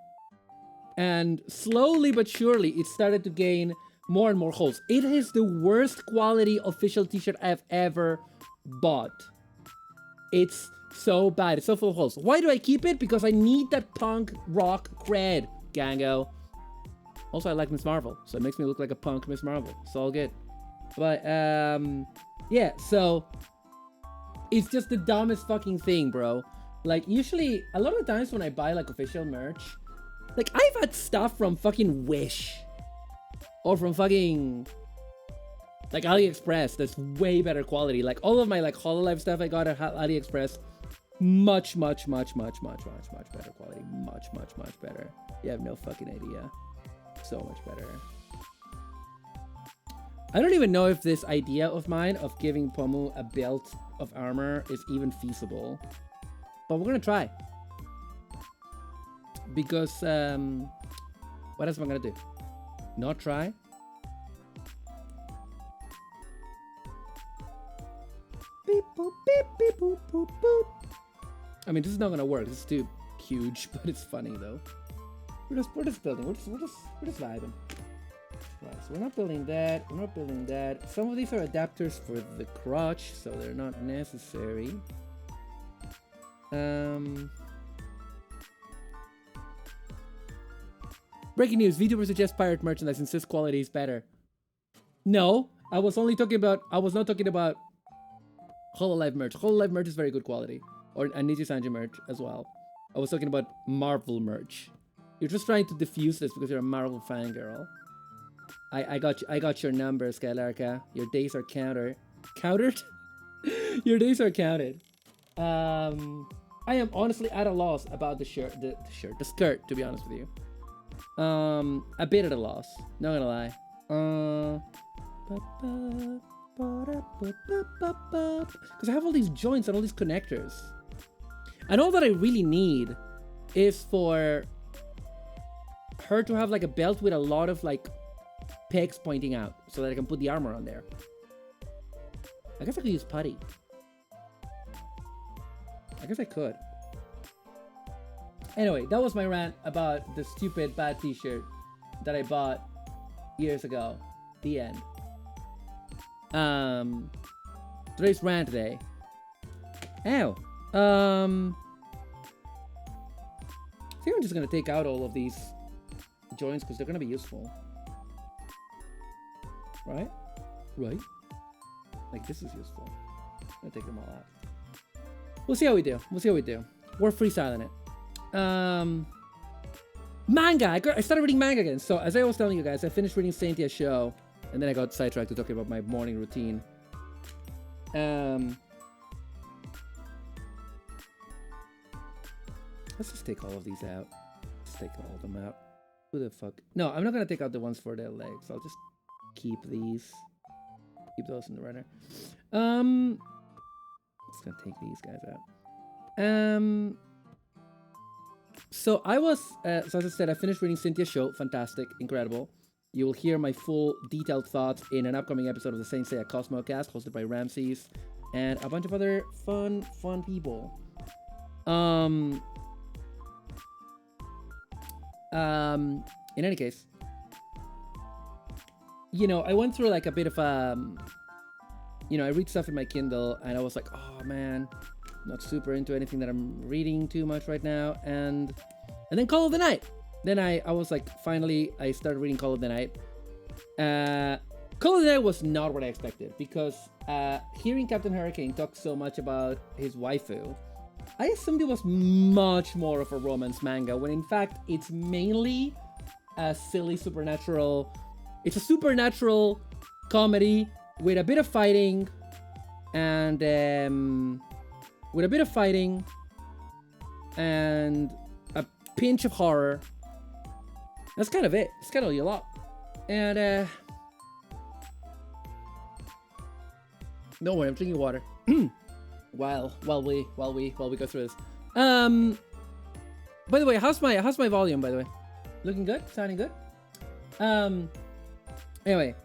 And slowly but surely, it started to gain more and more holes. It is the worst quality official t-shirt I've ever bought. It's so bad. It's so full of holes. Why do I keep it? Because I need that punk rock cred, Gango. Also, I like Miss Marvel, so it makes me look like a punk Miss Marvel. It's all good. But, yeah, so it's just the dumbest fucking thing, bro. Like, usually, a lot of the times when I buy, like, official merch, like, I've had stuff from fucking Wish. Or from fucking, like, AliExpress that's way better quality. Like, all of my, like, HoloLive stuff I got at AliExpress, much better quality. Much better. You have no fucking idea. So much better. I don't even know if this idea of mine of giving Pomu a belt of armor is even feasible. But we're gonna try. Because, what else am I gonna do? Not try? Beep, boop, beep, beep, boop, boop, boop. I mean, this is not gonna work. This is too huge, but it's funny though. We're just building. We're just vibing. Right, so we're not building that. We're not building that. Some of these are adapters for the crotch, so they're not necessary. Breaking news: VTuber suggests pirate merchandise, insists quality is better. No, I was not talking about HoloLive merch. HoloLive merch is very good quality, or Niji Sanji merch as well. I was talking about Marvel merch. You're just trying to diffuse this because you're a Marvel fangirl. I got your number, Skylarka. Your days are counted. Your days are counted. I am honestly at a loss about the skirt, to be honest with you. A bit at a loss. Not gonna lie. Because I have all these joints and all these connectors. And all that I really need is for her to have like a belt with a lot of like pegs pointing out so that I can put the armor on there. I guess I could use putty. I guess I could. Anyway, that was my rant about the stupid bad t-shirt that I bought years ago. The end. Today's rant day. Ow. I think I'm just gonna take out all of these joints because they're gonna be useful. Right? Right? Like this is useful. I'm gonna take them all out. We'll see how we do. We're freestyling it. Manga! I started reading manga again. So, as I was telling you guys, I finished reading Saintia Show, and then I got sidetracked to talking about my morning routine. Let's just take all of these out. Let's take all of them out. Who the fuck? No, I'm not gonna take out the ones for their legs. I'll just keep these. Keep those in the runner. Just gonna take these guys out. So I was, so as I said, I finished reading Cynthia's Show. Fantastic, incredible. You will hear my full detailed thoughts in an upcoming episode of the Saint Seiya Cosmocast, hosted by Ramses and a bunch of other fun people. In any case, you know, I went through like a bit of you know, I read stuff in my Kindle, and I was like, oh man, not super into anything that I'm reading too much right now, and then Call of the Night. Then I was like, finally, I started reading Call of the Night. Call of the Night was not what I expected, because hearing Captain Hurricane talk so much about his waifu, I assumed it was much more of a romance manga, when in fact, it's mainly a silly supernatural. It's a supernatural comedy with a bit of fighting, and and a pinch of horror, that's kind of it. It's kind of a lot. And don't worry, I'm drinking water while we go through this. By the way, how's my volume? By the way, looking good, sounding good. Anyway,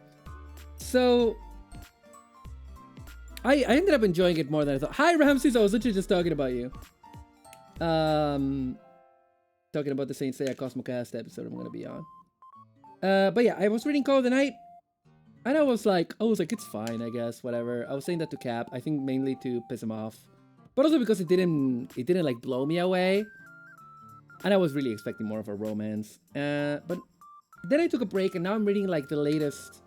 so I ended up enjoying it more than I thought. Hi, Ramses. I was literally just talking about you. Talking about the Saint Seiya Cosmocast episode I'm gonna be on. But yeah, I was reading Call of the Night, and I was like, it's fine, I guess, whatever. I was saying that to Cap, I think mainly to piss him off, but also because it didn't like blow me away, and I was really expecting more of a romance. But then I took a break, and now I'm reading like the latest.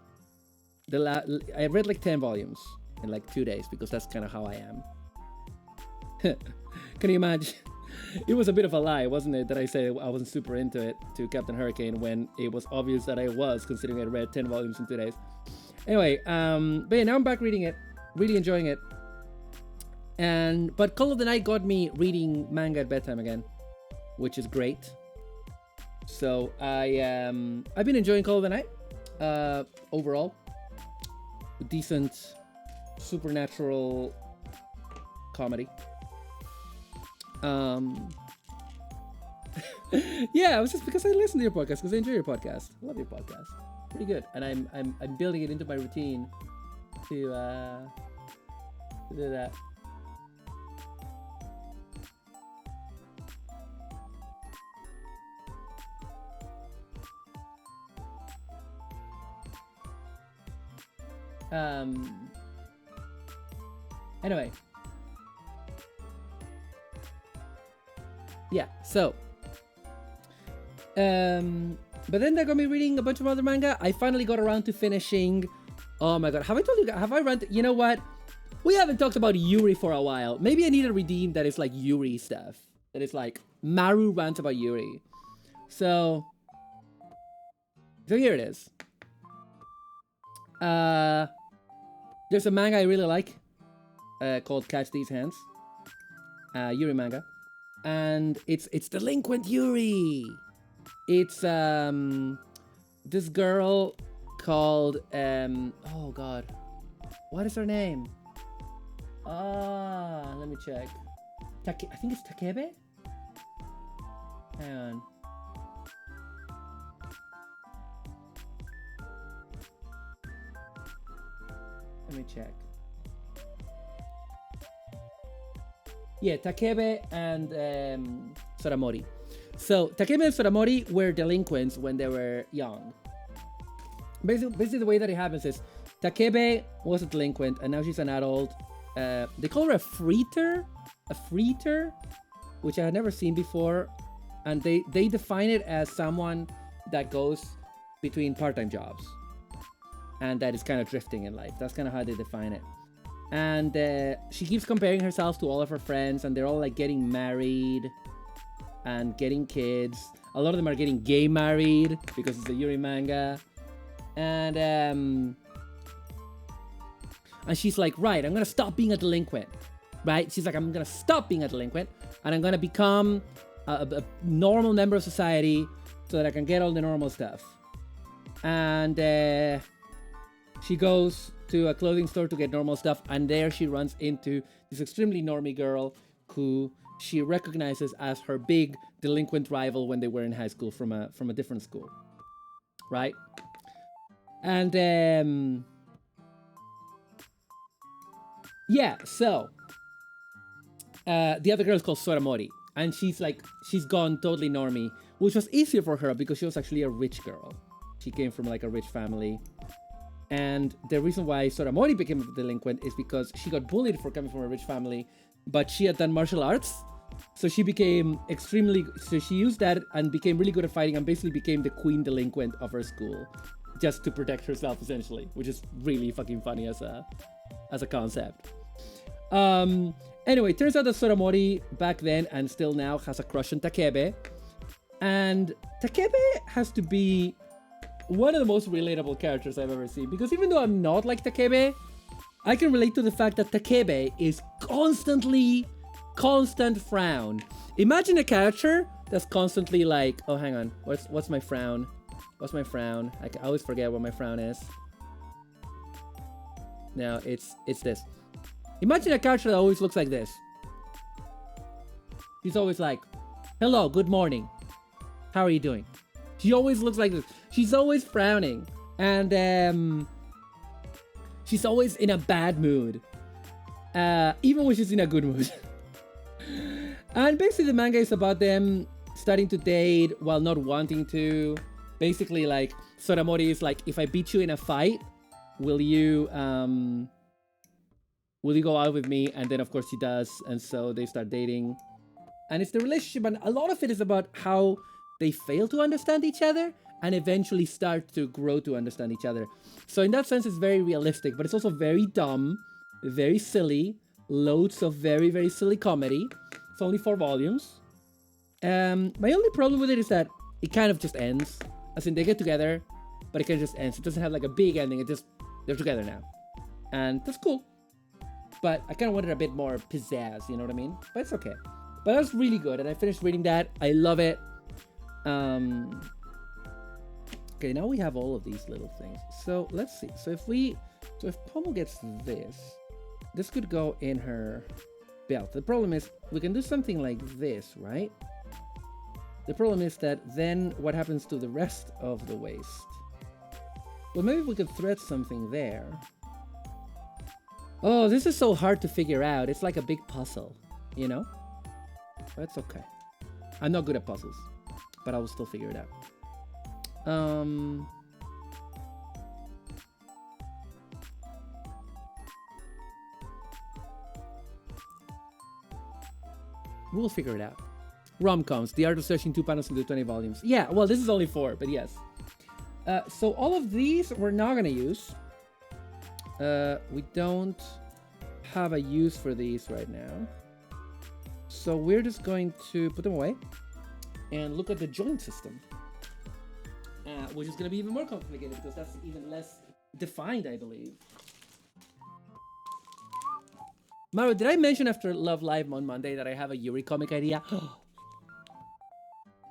I read like 10 volumes in like 2 days because that's kind of how I am. Can you imagine? It was a bit of a lie, wasn't it, that I said I wasn't super into it to Captain Hurricane when it was obvious that I was, considering I read 10 volumes in 2 days. Anyway, but yeah, now I'm back reading it, really enjoying it. But Call of the Night got me reading manga at bedtime again, which is great. So I've been enjoying Call of the Night overall. Decent supernatural comedy. Yeah, it was just because I listen to your podcast, because I enjoy your podcast. I love your podcast. Pretty good. And I'm building it into my routine to do that. Anyway. Yeah, so but then that got me reading a bunch of other manga. I finally got around to finishing. Oh my god, have I told you? Have I ranted? You know what? We haven't talked about Yuri for a while. Maybe I need to redeem that it's like Yuri stuff. That it's like Maru rants about Yuri. So here it is. There's a manga I really like called Catch These Hands. Yuri manga. And it's Delinquent Yuri. It's this girl called oh god, what is her name? Let me check. I think it's Takebe. Hang on. Let me check. Yeah, Takebe and Soramori. So Takebe and Soramori were delinquents when they were young. Basically the way that it happens is Takebe was a delinquent and now she's an adult. They call her a freeter, which I had never seen before. And they define it as someone that goes between part-time jobs and that is kind of drifting in life. That's kind of how they define it. And she keeps comparing herself to all of her friends, and they're all like getting married and getting kids. A lot of them are getting gay married because it's a Yuri manga. And she's like, right, I'm gonna stop being a delinquent. Right? She's like, I'm gonna stop being a delinquent and I'm gonna become a normal member of society so that I can get all the normal stuff. And she goes to a clothing store to get normal stuff, and there she runs into this extremely normie girl who she recognizes as her big delinquent rival when they were in high school from a different school, right? And yeah, so the other girl is called Soramori, and she's gone totally normie, which was easier for her because she was actually a rich girl. She came from like a rich family. And the reason why Soramori became a delinquent is because she got bullied for coming from a rich family, but she had done martial arts. So she became so she used that and became really good at fighting and basically became the queen delinquent of her school just to protect herself essentially, which is really fucking funny as a concept. Anyway, turns out that Soramori back then and still now has a crush on Takebe. And Takebe has to be one of the most relatable characters I've ever seen, because even though I'm not like Takebe, I can relate to the fact that Takebe is constant frown. Imagine a character that's constantly like, oh, hang on, what's my frown? What's my frown? I always forget what my frown is. No, it's this. Imagine a character that always looks like this. He's always like, hello, good morning. How are you doing? She always looks like this. She's always frowning. And she's always in a bad mood. Even when she's in a good mood. And basically the manga is about them starting to date while not wanting to. Basically, like, Soramori is like, if I beat you in a fight, will you go out with me? And then of course he does, and so they start dating. And it's the relationship, and a lot of it is about how they fail to understand each other and eventually start to grow to understand each other. So in that sense, it's very realistic, but it's also very dumb, very silly, loads of very, very silly comedy. It's only 4 volumes. My only problem with it is that it kind of just ends. As in, they get together, but it kind of just ends. It doesn't have like a big ending. It just, they're together now. And that's cool. But I kind of wanted a bit more pizzazz, you know what I mean? But it's okay. But that's really good, and I finished reading that. I love it. Okay, now we have all of these little things. So let's see. So if Pomu gets this could go in her belt. The problem is we can do something like this, right? The problem is that then what happens to the rest of the waist? Well, maybe we could thread something there. Oh, this is so hard to figure out. It's like a big puzzle, you know? That's okay. I'm not good at puzzles, but I will still figure it out. We'll figure it out. Rom-coms, the art of searching 2 panels into 20 volumes. Yeah, well, this is only 4, but yes. So all of these we're not gonna use. We don't have a use for these right now. So we're just going to put them away and look at the joint system. Which is gonna be even more complicated because that's even less defined, I believe. Maru, did I mention after Love Live on Monday that I have a Yuri comic idea?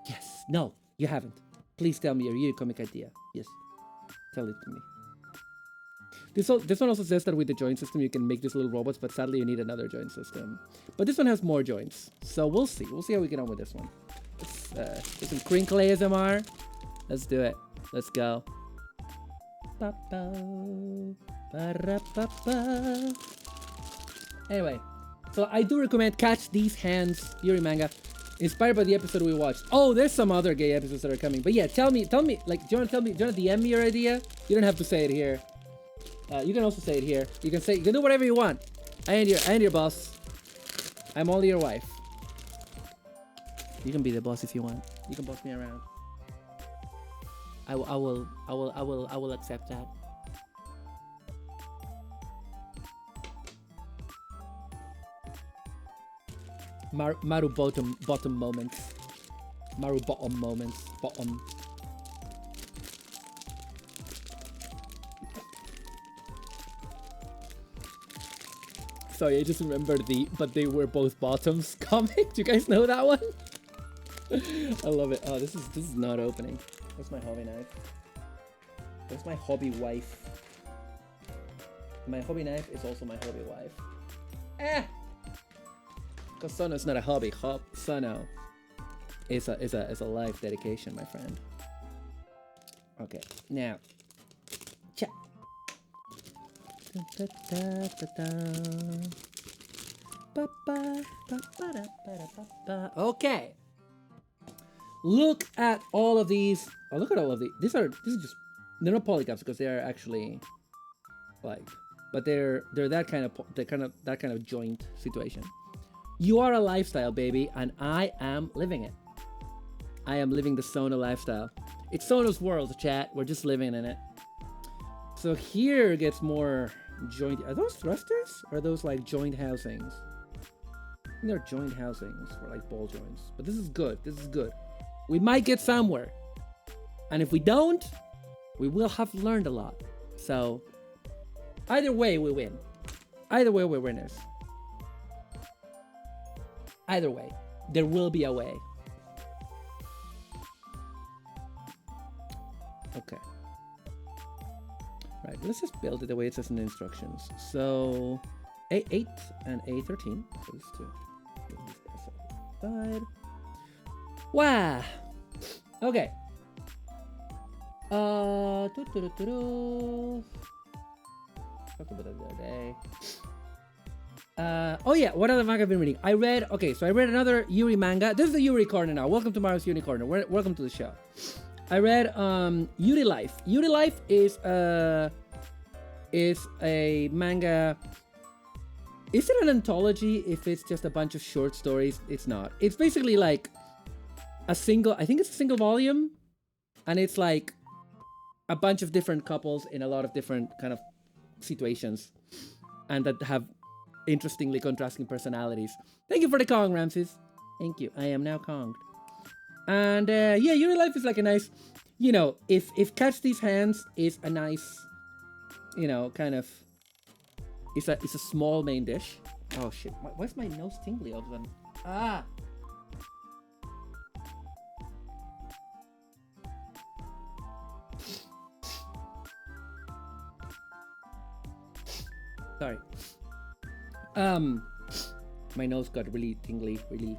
Yes. No, you haven't. Please tell me your Yuri comic idea. Yes. Tell it to me. This one also says that with the joint system you can make these little robots, but sadly you need another joint system. But this one has more joints. So we'll see. We'll see how we get on with this one. Let's do some crinkle ASMR. Let's do it. Let's go. Anyway, so I do recommend Catch These Hands Yuri manga, inspired by the episode we watched. Oh, there's some other gay episodes that are coming. But yeah, tell me, like, do you want to DM me your idea? You don't have to say it here. You can also say it here. You can do whatever you want. I ain't your boss. I'm only your wife. You can be the boss if you want. You can boss me around. I will accept that. Maru bottom moments. Maru bottom moments. Bottom. Sorry, I just remembered but they were both bottoms comic. Do you guys know that one? I love it. Oh, this is not opening. That's my hobby knife. That's my hobby wife. My hobby knife is also my hobby wife. Eh! Because Sono's not a hobby. Sono is a life dedication, my friend. Okay, now. Cha. Okay. Look at all of these. Oh, look at all of these. This is just, they're not polycaps because they are actually like, but they're that kind of joint situation. You are a lifestyle, baby, and I am living it. I am living the Sono lifestyle. It's Sono's world, chat. We're just living in it. So here gets more joint. Are those thrusters? Or are those like joint housings? I think they're joint housings for like ball joints. But this is good. This is good. We might get somewhere. And if we don't, we will have learned a lot. So either way, we win. Either way, we're winners. Either way, there will be a way. Okay. Right, let's just build it the way it says in the instructions. So, A8 and A13. Those two. Side. Wow. Okay. Talk about it the other day. Oh yeah, what other manga I've been reading? I read another Yuri manga. This is the Yuri corner now. Welcome to Maru's Yuri corner. Welcome to the show. I read Yuri Life. Yuri Life is a manga. Is it an anthology if it's just a bunch of short stories? It's not. It's basically like I think it's a single volume, and it's like a bunch of different couples in a lot of different kind of situations, and that have interestingly contrasting personalities. Thank you for the Kong, Ramses. Thank you. I am now Konged. And yeah, Yuri Life is like a nice, if Catch These Hands is a nice, kind of, it's a small main dish. Oh shit, why is my nose tingly all of a sudden? Ah! Sorry. My nose got really tingly, really.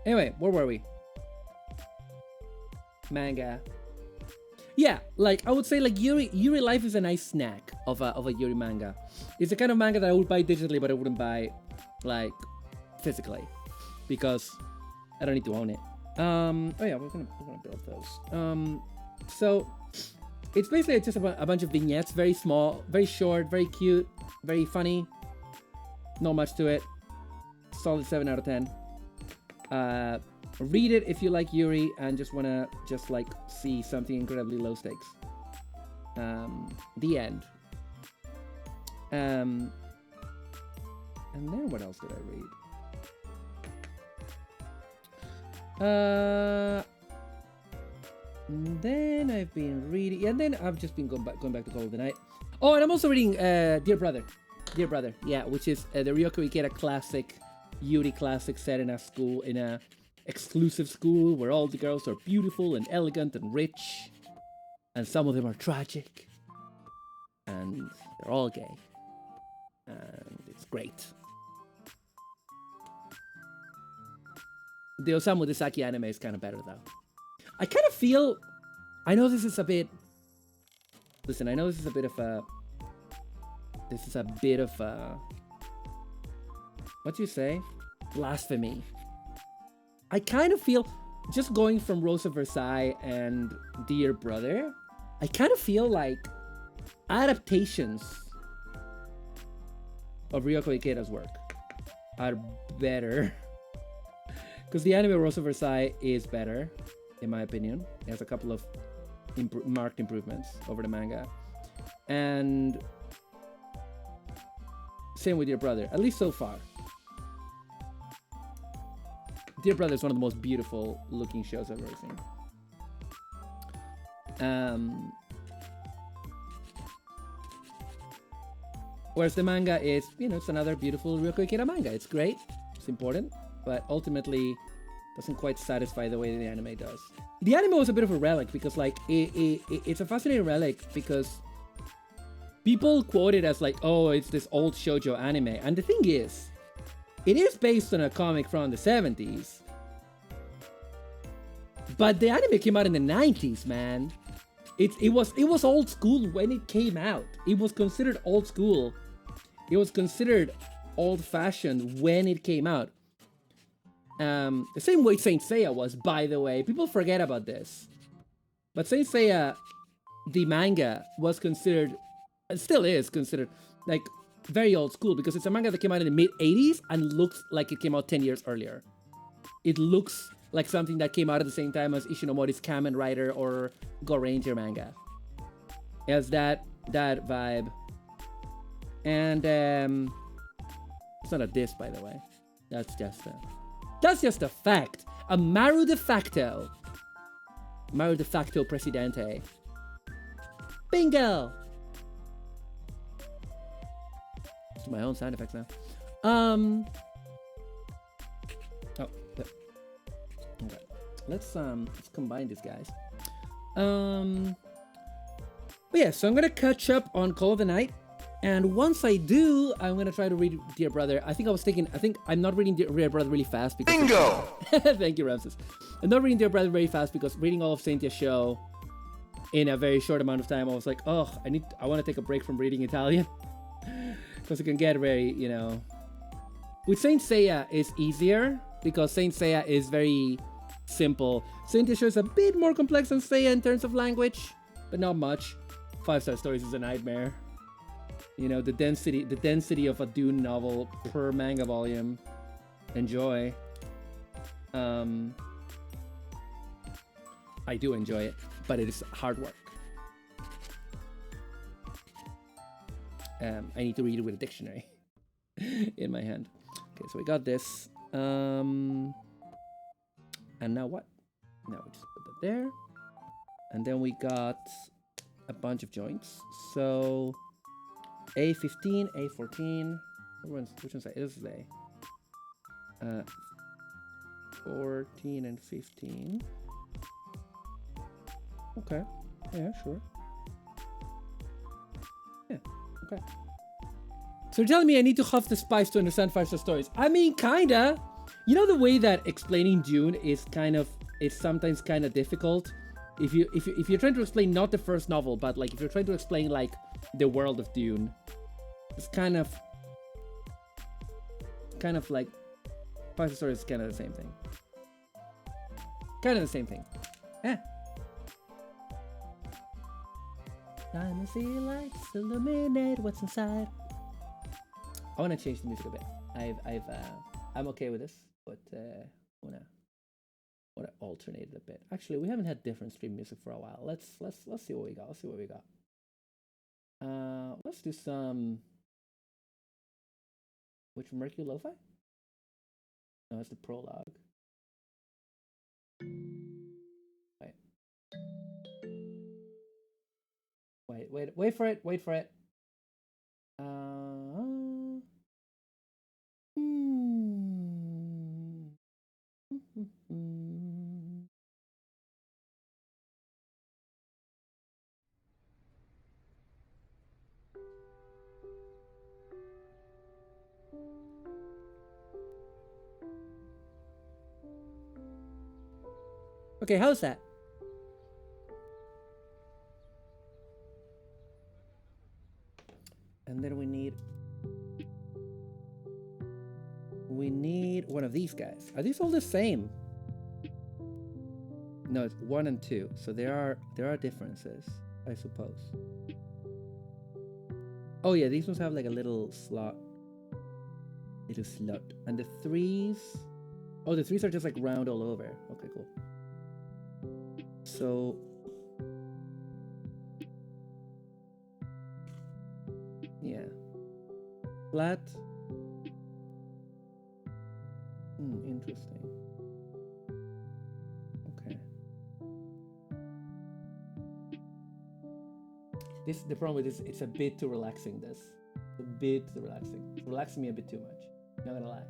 Anyway, where were we? Manga. Yeah, like I would say, like Yuri Life is a nice snack of a Yuri manga. It's the kind of manga that I would buy digitally, but I wouldn't buy like physically because I don't need to own it. Oh yeah, we're gonna build those. So it's basically just a bunch of vignettes, very small, very short, very cute, very funny. Not much to it. Solid 7 out of 10. Read it if you like Yuri and just wanna like see something incredibly low stakes. The end. And then what else did I read? And then I've been reading, and then I've just been going back to Call of the Night. Oh, and I'm also reading Dear Brother, yeah, which is the Ryoko Ikeda classic, Yuri classic set in a school, in a exclusive school where all the girls are beautiful and elegant and rich, and some of them are tragic, and they're all gay, and it's great. The Osamu Dezaki anime is kind of better though. I kind of feel, I know this is a bit, listen, I know this is a bit of a, what do you say? Blasphemy. I kind of feel, just going from Rose of Versailles and Dear Brother, I kind of feel like adaptations of Ryoko Ikeda's work are better. Because the anime Rose of Versailles is better, in my opinion. It has a couple of marked improvements over the manga. And same with Dear Brother, at least so far. Dear Brother is one of the most beautiful looking shows I've ever seen. Whereas the manga is, it's another beautiful Ryoko Ikeda manga. It's great, it's important, but ultimately doesn't quite satisfy the way the anime does. The anime was a bit of a relic because, like, it's a fascinating relic because people quote it as like, oh, it's this old shoujo anime. And the thing is, it is based on a comic from the 70s. But the anime came out in the 90s, man. It was old school when it came out. It was considered old school. It was considered old-fashioned when it came out. The same way Saint Seiya was, by the way. People forget about this. But Saint Seiya, the manga, was considered, still is considered, like, very old school because it's a manga that came out in the mid-80s and looks like it came out 10 years earlier. It looks like something that came out at the same time as Ishinomori's Kamen Rider or Go Ranger manga. It has that vibe. And it's not a diss, by the way. That's just a fact. A Maru de facto. Maru de facto presidente. Bingo! It's my own sound effects now. Okay. Let's combine these guys. But yeah, so I'm gonna catch up on Call of the Night, and once I do, I'm gonna try to read Dear Brother. I think I'm not reading Dear Brother really fast because Bingo! Thank you, Ramses. I'm not reading Dear Brother very fast because reading all of Saintia's show in a very short amount of time, I was like, oh, I want to take a break from reading Italian because it can get very, you know. With Saint Seiya, it's easier because Saint Seiya is very simple. Saintia show is a bit more complex than Seiya in terms of language, but not much. 5-star stories is a nightmare. You know, the density of a Dune novel per manga volume. Enjoy. I do enjoy it, but it is hard work. I need to read it with a dictionary in my hand. Okay, so we got this. And now what? Now we just put that there. And then we got a bunch of joints. So A15, A14. Which one's that? This is A. 14 and 15. Okay. Yeah, sure. Yeah, okay. So you're telling me I need to huff the spice to understand 5-star stories? I mean, kinda. You know the way that explaining Dune is sometimes kind of difficult? If you're trying to explain not the first novel, but like if you're trying to explain like the world of Dune, it's kind of like 5-star stories is kind of the same thing. Kind of the same thing. Eh. Time to see lights illuminate what's inside. I want to change the music a bit. I'm okay with this, but I wanna alternate it a bit. Actually, we haven't had different stream music for a while. Let's see what we got. Let's see what we got. Let's do some. Which Mercury Lo-Fi? No, it's the prologue. Wait for it. Wait for it. Okay, how's that? And then we need one of these guys. Are these all the same? No, it's 1 and 2. So there are differences, I suppose. Oh yeah, these ones have like a little slot. And the 3s. Oh, the 3s are just like round all over. Okay, cool. So yeah. Flat. Interesting. Okay. The problem with this, it's a bit too relaxing. It's a bit too relaxing. It's relaxing me a bit too much. Not gonna lie.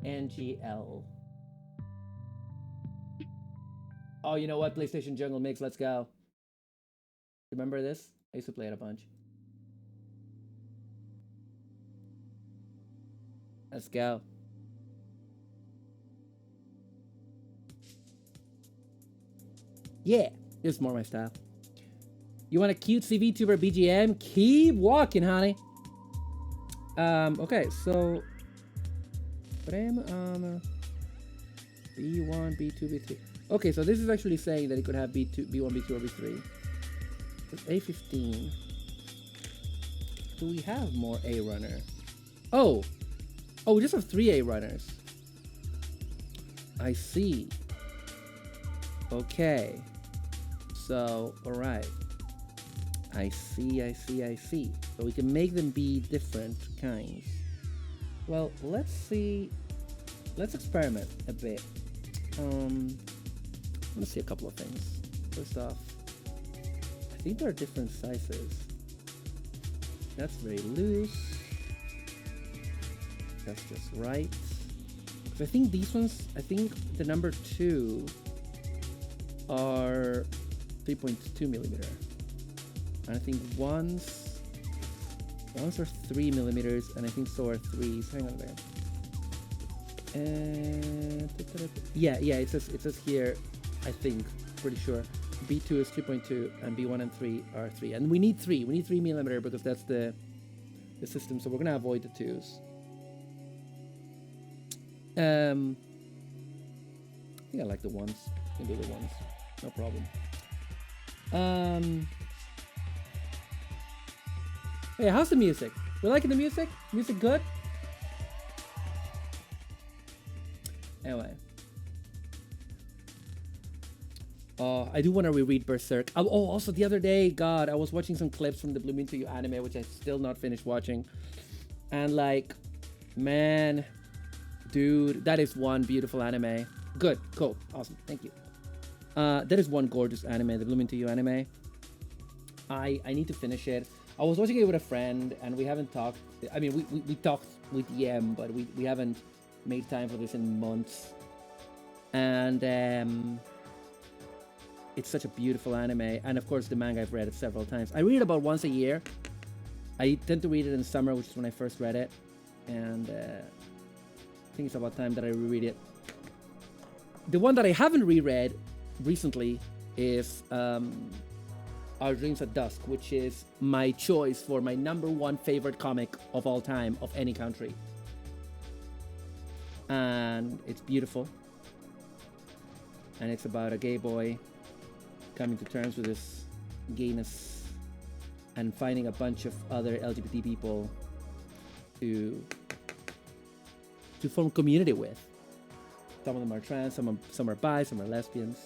NGL. Oh, you know what? PlayStation Jungle Mix. Let's go. Remember this? I used to play it a bunch. Let's go. Yeah, this is more my style. You want a cutesy VTuber BGM? Keep walking, honey. Okay, so frame B1, B2, B3. Okay, so this is actually saying that it could have B2, B1, B2, or B3. A15. Do we have more A runner? Oh, we just have 3 A runners. I see. Okay. So, alright. I see. So we can make them be different kinds. Well, let's see. Let's experiment a bit. Let's see a couple of things. First off, I think there are different sizes. That's very loose. That's just right. So I think these ones, I think the number 2 are 3.2 millimeter. And I think ones are 3 millimeters, and I think so are 3s. Hang on there. And yeah, it says here, I think, pretty sure. B2 is 3.2, and B1 and 3 are 3. And we need 3. We need 3 millimeter because that's the system. So we're gonna avoid the 2s. I think I like the 1s. I can do the 1s. No problem. Hey, how's the music? We liking the music? Music good? Anyway. I do want to reread Berserk. Oh, also the other day, God, I was watching some clips from the Bloom Into You anime, which I still not finished watching. And like, man, dude, that is one beautiful anime. Good, cool, awesome, thank you. That is one gorgeous anime, the Bloom Into You anime. I need to finish it. I was watching it with a friend, and we haven't talked. I mean, we talked with Yem, but we haven't made time for this in months. And it's such a beautiful anime, and of course the manga I've read it several times. I read it about once a year. I tend to read it in summer, which is when I first read it, and I think it's about time that I reread it. The one that I haven't reread recently is Our Dreams at Dusk, which is my choice for my #1 favorite comic of all time, of any country. And it's beautiful. And it's about a gay boy coming to terms with his gayness and finding a bunch of other LGBT people to form community with. Some of them are trans, some are bi, some are lesbians.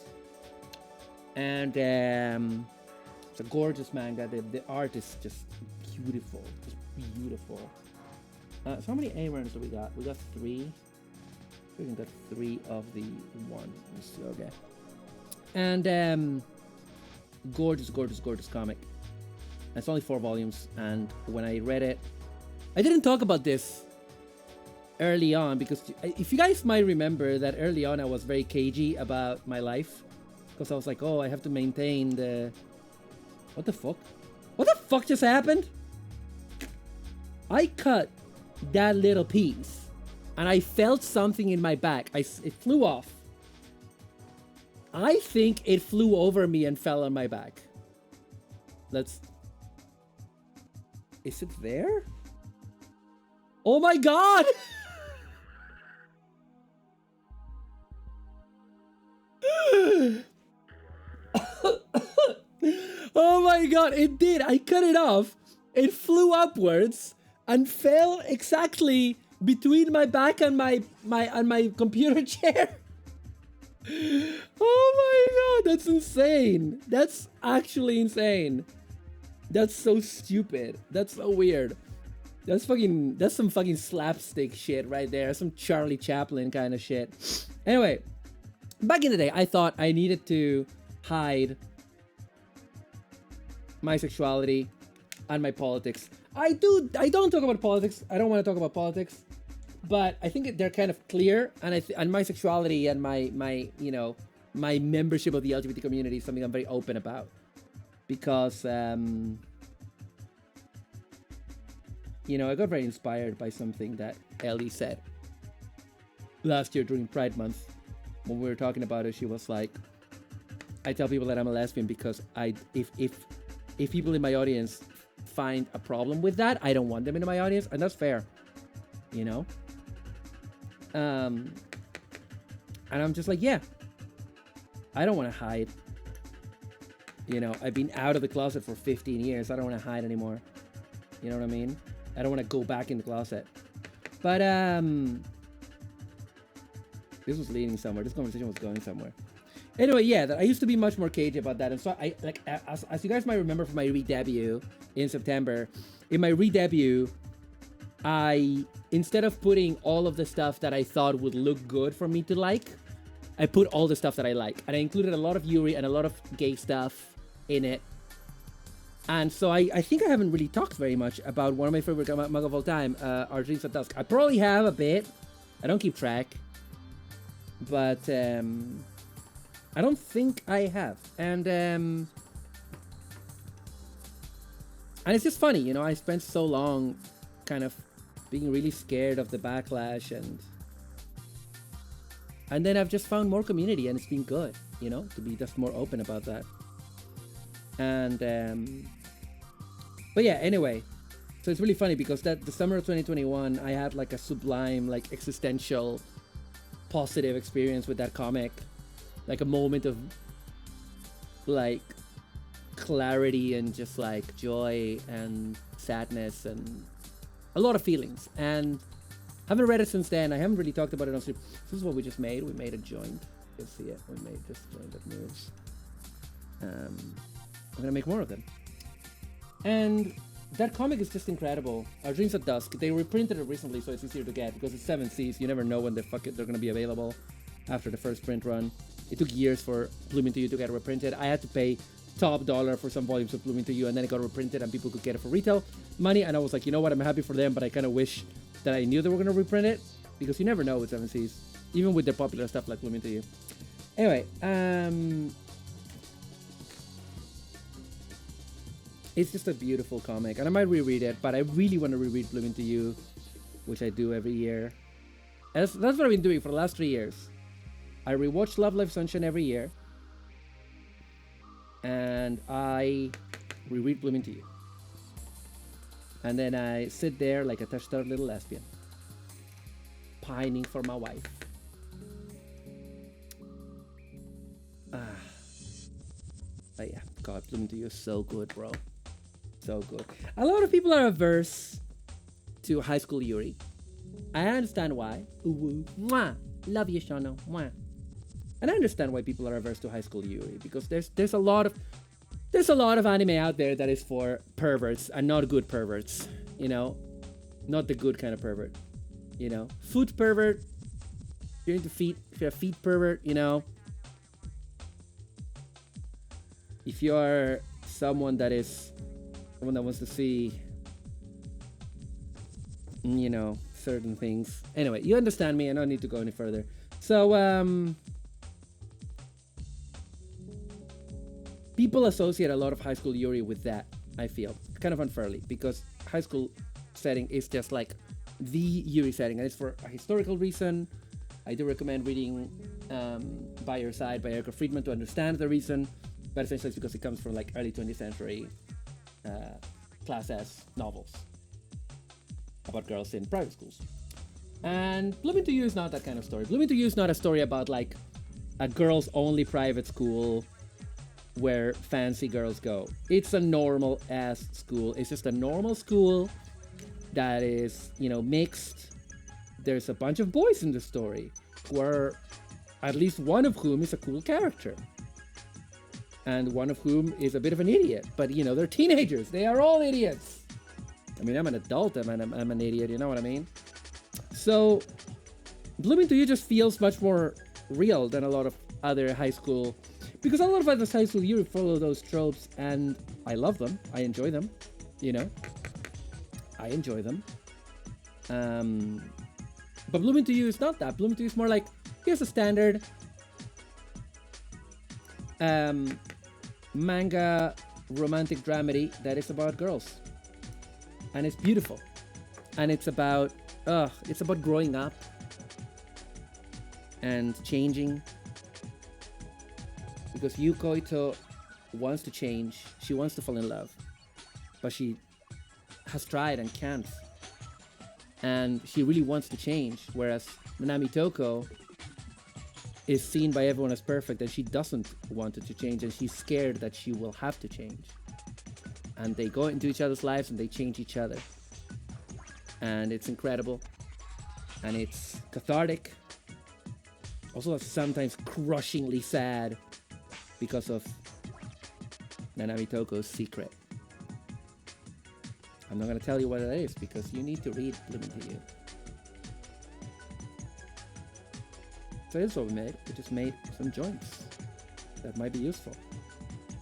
And it's a gorgeous manga. The art is just beautiful, So how many A runs do we got? We got 3. We got 3 of the 1. Okay. And gorgeous comic. It's only 4 volumes, and when I read it, I didn't talk about this early on because if you guys might remember that early on I was very cagey about my life because I was like, oh, I have to maintain the... What the fuck? What the fuck just happened? I cut that little piece and I felt something in my back. It flew off. I think it flew over me and fell on my back. Is it there? Oh my god! Oh my god, it did. I cut it off. It flew upwards and fell exactly between my back and my computer chair. Oh my god, that's insane. That's actually insane. That's so stupid. That's so weird. That's some fucking slapstick shit right there. Some Charlie Chaplin kind of shit. Anyway, back in the day, I thought I needed to hide my sexuality and my politics. I don't talk about politics. I don't want to talk about politics, but I think they're kind of clear. And my sexuality and my membership of the LGBT community is something I'm very open about because I got very inspired by something that Ellie said last year during Pride Month. When we were talking about it, she was like, I tell people that I'm a lesbian because if people in my audience find a problem with that, I don't want them in my audience, and that's fair, and I'm just like, yeah, I don't want to hide. I've been out of the closet for 15 years. I don't want to hide anymore. You know what I mean? I don't want to go back in the closet. But this was leading somewhere. This conversation was going somewhere. Anyway, yeah, that I used to be much more cagey about that, and so I like as you guys might remember from my re-debut in September. In my re-debut, I, instead of putting all of the stuff that I thought would look good for me to like, I put all the stuff that I like, and I included a lot of Yuri and a lot of gay stuff in it. And so I think I haven't really talked very much about one of my favorite manga of all time, Our Dreams at Dusk. I probably have a bit. I don't keep track. But I don't think I have. And it's just funny, you know, I spent so long kind of being really scared of the backlash, and then I've just found more community, and it's been good, you know, to be just more open about that. And but yeah, anyway, so it's really funny because that the summer of 2021, I had like a sublime, like existential, positive experience with that comic, like a moment of like clarity and just like joy and sadness and a lot of feelings. And haven't read it since then. I haven't really talked about it on stream. This is what we just made. We made a joint. You can see it. We made this joint that moves. I'm gonna make more of them. And that comic is just incredible. Our Dreams at Dusk. They reprinted it recently, so it's easier to get because it's 7 Cs. You never know when they're gonna be available after the first print run. It took years for Blooming to You to get reprinted. I had to pay top dollar for some volumes of Blooming to You, and then it got reprinted and people could get it for retail money. And I was like, you know what? I'm happy for them, but I kind of wish that I knew they were gonna reprint it because you never know with 7 Cs, even with their popular stuff like Blooming to You. Anyway, it's just a beautiful comic, and I might reread it, but I really want to reread Blooming to You, which I do every year. And that's what I've been doing for the last 3 years. I rewatch Love Life Sunshine every year, and I reread Blooming to You. And then I sit there like a touched out little lesbian, pining for my wife. But yeah, God, Blooming to You is so good, bro. So good. A lot of people are averse to High School Yuri. I understand why. Ooh, mwah. Love you, Shano. Mwah. And I understand why people are averse to High School Yuri because there's a lot of anime out there that is for perverts and not good perverts. You know, not the good kind of pervert. You know, foot pervert. If you're into feet, if you're a feet pervert, you know. If you're someone that wants to see, you know, certain things. Anyway, you understand me. I don't need to go any further. So, people associate a lot of High School Yuri with that, I feel. Kind of unfairly, because high school setting is just like the Yuri setting, and it's for a historical reason. I do recommend reading By Your Side by Erica Friedman to understand the reason, but essentially it's because it comes from like early 20th century Class S novels about girls in private schools. And Blooming to You is not that kind of story. Blooming to You is not a story about like a girls only private school where fancy girls go. It's a normal ass school. It's just a normal school that is, you know, mixed. There's a bunch of boys in the story where at least one of whom is a cool character. And one of whom is a bit of an idiot. But, you know, they're teenagers. They are all idiots. I mean, I'm an adult. I'm an idiot. You know what I mean? So, Blooming to You just feels much more real than a lot of other high school. Because a lot of other high school, you follow those tropes. And I love them. I enjoy them. You know? I enjoy them. But Blooming to You is not that. Blooming to You is more like, here's a standard manga romantic dramedy that is about girls, and it's beautiful, and it's about growing up and changing, because Yuko Ito wants to change. She wants to fall in love, but she has tried and can't, and she really wants to change, whereas Nanami Toko is seen by everyone as perfect, and she doesn't want it to change, and she's scared that she will have to change. And they go into each other's lives and they change each other. And it's incredible. And it's cathartic. Also sometimes crushingly sad because of Nanami Toko's secret. I'm not going to tell you what it is because you need to read Blooming to You. So that's what we made. We just made some joints that might be useful.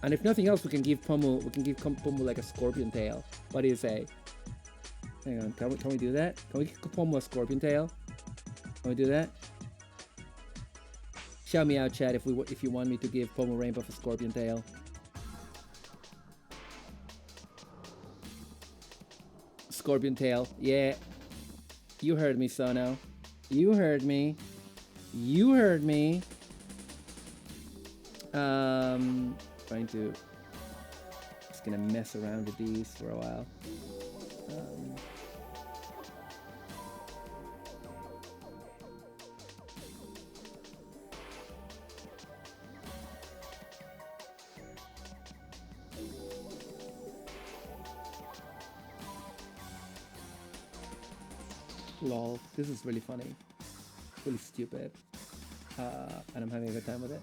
And if nothing else, we can give Pomu like a scorpion tail. What do you say? Hang on, can we do that? Can we give Pomu a scorpion tail? Can we do that? Shout me out, chat, if you want me to give Pomu Rainpuff a scorpion tail. Scorpion tail, yeah. You heard me, Sono. You heard me. You heard me. Trying to... Just gonna mess around with these for a while. Lol, this is really funny. Really stupid. And I'm having a good time with it.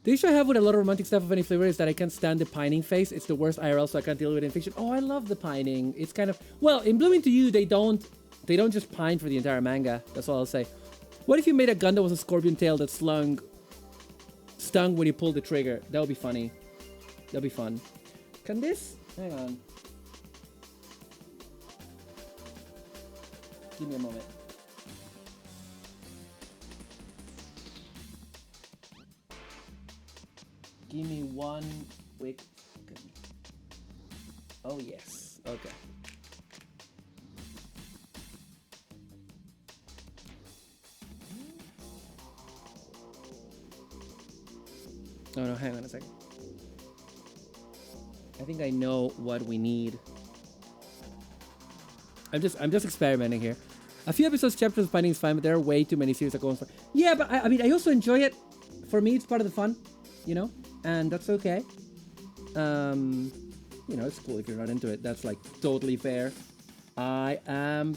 The issue I have with a lot of romantic stuff of any flavor is that I can't stand the pining face. It's the worst IRL, so I can't deal with it in fiction. Oh, I love the pining. It's kind of... Well, in Blooming to You, they don't just pine for the entire manga. That's all I'll say. What if you made a gun that was a scorpion tail that stung when you pulled the trigger? That would be funny. That'd be fun. Can this... Hang on. Give me a moment. Give me one quick second. Oh, yes. Okay. Oh, no, hang on a second. I think I know what we need. I'm just experimenting here. A few episodes, chapters of finding is fine, but there are way too many series that go on for... Yeah, but I mean, I also enjoy it. For me, it's part of the fun, you know? And that's okay. You know, it's cool if you're not into it. That's, like, totally fair. I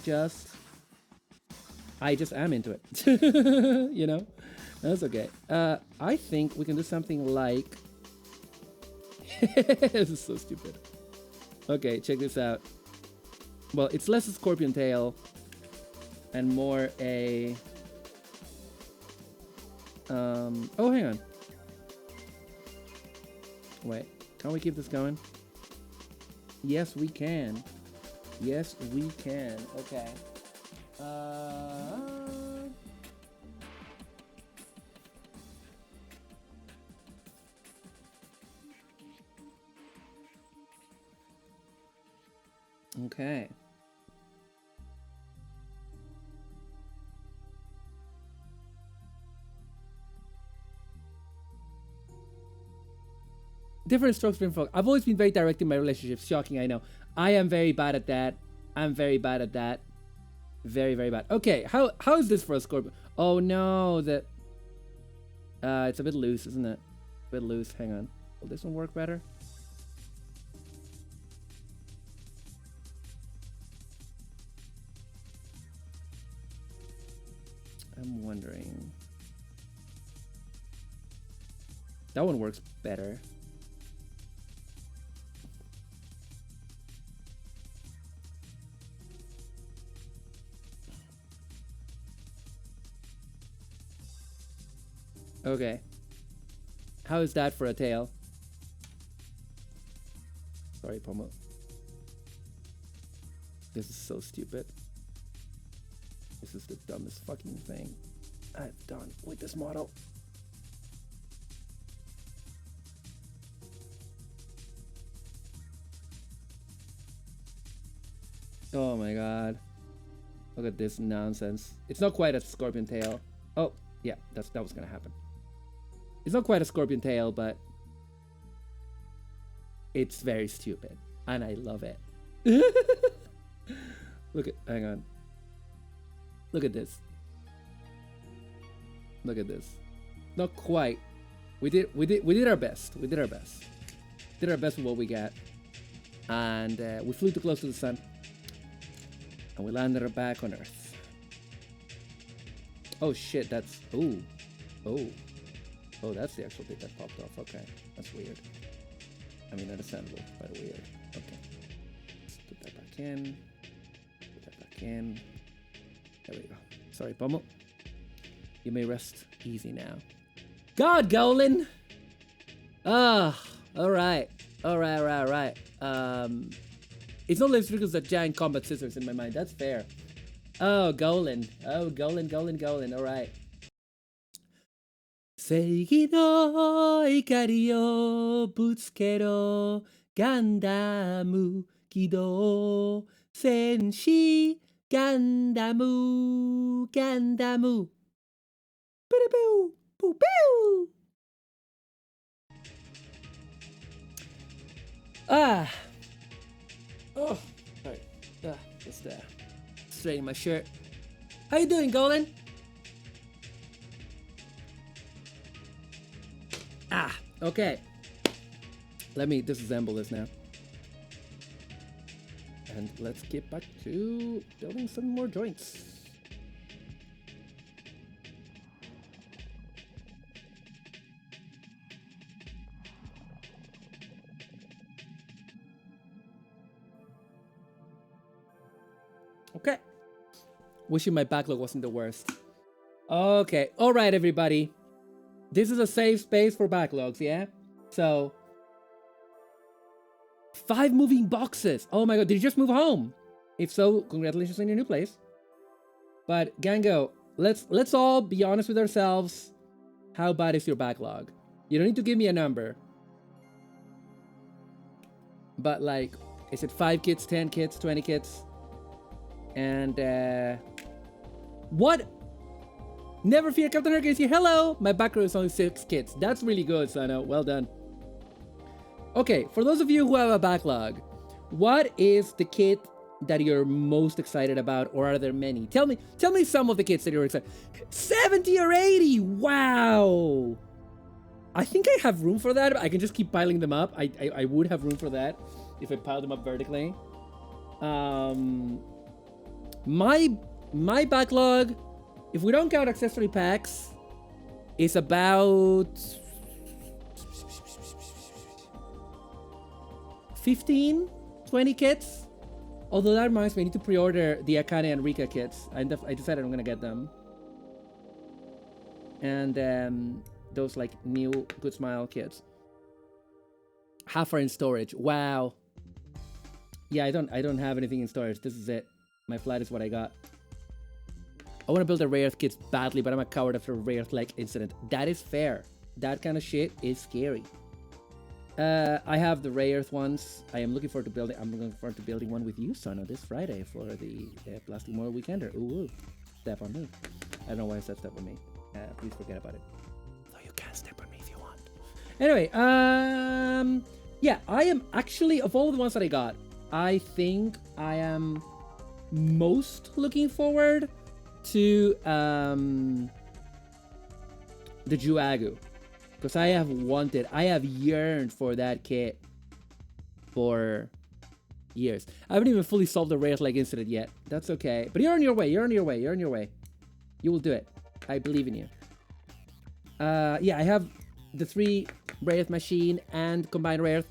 just am into it. You know? That's okay. I think we can do something like... This is so stupid. Okay, check this out. Well, it's less a scorpion tail and more a... Oh, hang on. Wait, can't we keep this going? Yes, we can. Yes, we can. Okay. Okay. Different strokes for folk. I've always been very direct in my relationships. Shocking, I know. I am very bad at that. I'm very bad at that. Very, very bad. Okay, how is this for a scorpion? Oh no, it's a bit loose, isn't it? A bit loose. Hang on. Will this one work better? I'm wondering. That one works better. Okay. How is that for a tail? Sorry, Pomu. This is so stupid. This is the dumbest fucking thing I've done with this model. Oh my god. Look at this nonsense. It's not quite a scorpion tail. Oh, yeah, that was gonna happen. It's not quite a scorpion tail, but it's very stupid. And I love it. Hang on. Look at this. Look at this. Not quite. We did our best. We did our best. Did our best with what we got. And we flew too close to the sun. And we landed back on Earth. Oh shit, that's... Ooh. Oh. Oh, that's the actual bit that popped off. Okay. That's weird. I mean, understandable, but weird. Okay. Let's put that back in. Put that back in. There we go. Sorry, Pomu. You may rest easy now. God, Golan! Ah, alright. Alright. It's not less because that giant combat scissors in my mind. That's fair. Oh, Golan. Oh, Golan. Alright. 正義の怒りをぶつけろガンダム起動戦士ガンダムプルプープープーOh, alright. Just straighten my shirt. How you doing, Golden? Okay. Let me disassemble this now. And let's get back to building some more joints. Okay. Wishing my backlog wasn't the worst. Okay. All right, everybody. This is a safe space for backlogs, yeah? So, 5 moving boxes. Oh my god, did you just move home? If so, congratulations on your new place. But Gango, let's all be honest with ourselves. How bad is your backlog? You don't need to give me a number. But like, is it 5 kits, 10 kits, 20 kits? And what? Never fear, Captain Hurricane here. Hello! My backlog is only 6 kits. That's really good, Sano. Well done. Okay, for those of you who have a backlog, what is the kit that you're most excited about, or are there many? Tell me some of the kits that you're excited. 70 or 80! Wow! I think I have room for that. I can just keep piling them up. I would have room for that if I piled them up vertically. My backlog, if we don't count accessory packs, is about 15, 20 kits. Although that reminds me, I need to pre-order the Akane and Rika kits. I decided I'm gonna get them. And those like new Good Smile kits. Half are in storage. Wow. Yeah, I don't have anything in storage. This is it. My flat is what I got. I want to build a Rare Earth kits badly, but I'm a coward after a Rare Earth like incident. That is fair. That kind of shit is scary. I have the Rare Earth ones. I am looking forward to building. I'm looking forward to building one with you, Sono, this Friday for the Plastic More Weekender. Ooh, step on me. I don't know why I said step on me. Please forget about it. Though you can step on me if you want. Anyway, yeah, I am actually, of all the ones that I got, I think I am most looking forward to the Juagu, because I have yearned for that kit for years. I haven't even fully solved the Rare Leg incident yet. That's okay, but you're on your way. You're on your way. You will do it. I believe in you. Yeah, I have the 3 Rare Machine and Combined Rare.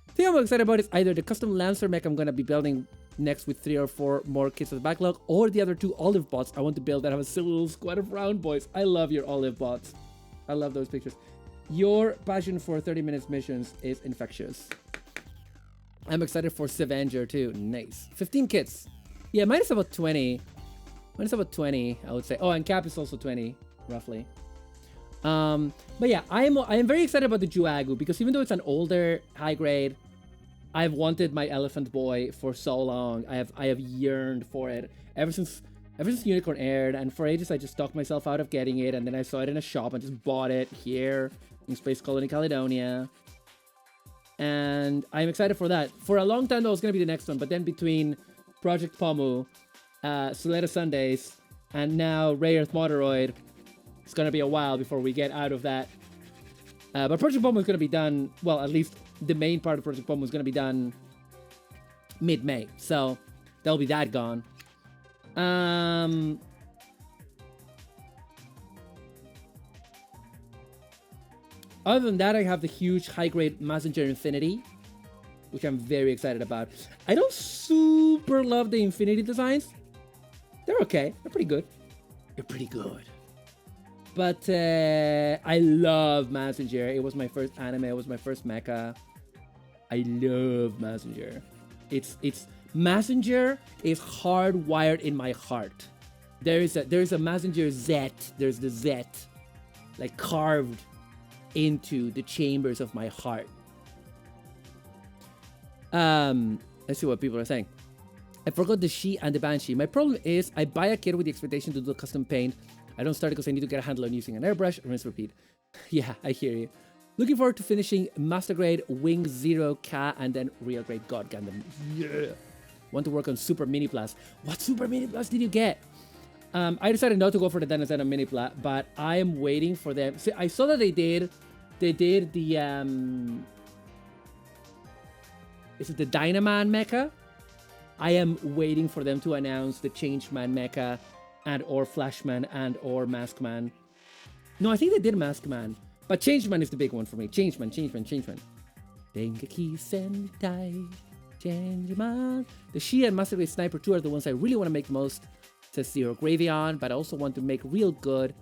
The thing I'm excited about is either the custom Lancer mech I'm gonna be building next with 3 or 4 more kits of the backlog, or the other 2 olive bots I want to build that have a silly little squad of round boys. I love your olive bots. I love those pictures. Your passion for 30 minutes missions is infectious. I'm excited for Scavenger too. Nice. 15 kits. Yeah, mine is about 20. Mine is about 20, I would say. Oh, and Cap is also 20, roughly. But yeah, I am very excited about the Juagu, because even though it's an older high grade, I've wanted my elephant boy for so long. I have yearned for it ever since Unicorn aired, and for ages I just talked myself out of getting it, and then I saw it in a shop and just bought it here in Space Colony Caledonia. And I'm excited for that. For a long time that was gonna be the next one, but then between Project Pomu, Soleta Sundays, and now Rare Earth Moderoid, it's gonna be a while before we get out of that. But Project Pomu is gonna be done, well, at least the main part of Project Pomu is gonna be done mid-May, so there'll be that gone. Other than that, I have the huge high-grade Messenger Infinity, which I'm very excited about. I don't super love the Infinity designs. They're okay. They're pretty good. They're pretty good. But I love Messenger. It was my first anime. It was my first mecha. I love Messenger. It's Messenger is hardwired in my heart. There's a Messenger Z. There's the Z. like carved into the chambers of my heart. Let's see what people are saying. I forgot the she and the banshee. My problem is I buy a kit with the expectation to do custom paint. I don't start because I need to get a handle on using an airbrush. Rinse, repeat. Yeah, I hear you. Looking forward to finishing Master Grade Wing Zero K and then Real Grade God Gundam. Yeah. Want to work on Super Mini Plus. What Super Mini Plus did you get? I decided not to go for the Denazena Mini Plus, but I am waiting for them. See, I saw that they did the is it the Dynaman mecha? I am waiting for them to announce the Changeman mecha and or Flashman and or Maskman. No, I think they did Maskman. But Changeman is the big one for me. Changeman. Dengeki Sentai. Changeman. The Shi and Master Grade Sniper 2 are the ones I really want to make most to Zero Gravy on, but I also want to make real good.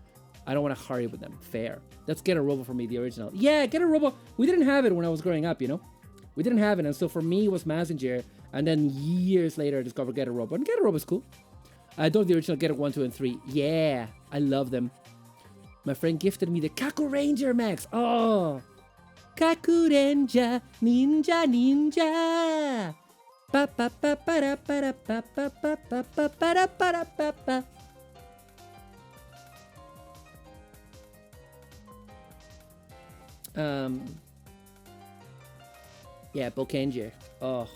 I don't want to hurry with them. Fair. Let's get a Robo for me, the original. Yeah, get a Robo. We didn't have it when I was growing up, you know? We didn't have it, and so for me, it was Messenger. And then years later, I discovered Get a Robo. And Get a Robo is cool. I don't the original Get a 1, 2, and 3. Yeah, I love them. My friend gifted me the Kaku Ranger Max. Oh. Kaku Ranger, ninja. Pa pa pa para para pa pa pa pa pa para para pa pa. Yeah, Bokenger. Oh.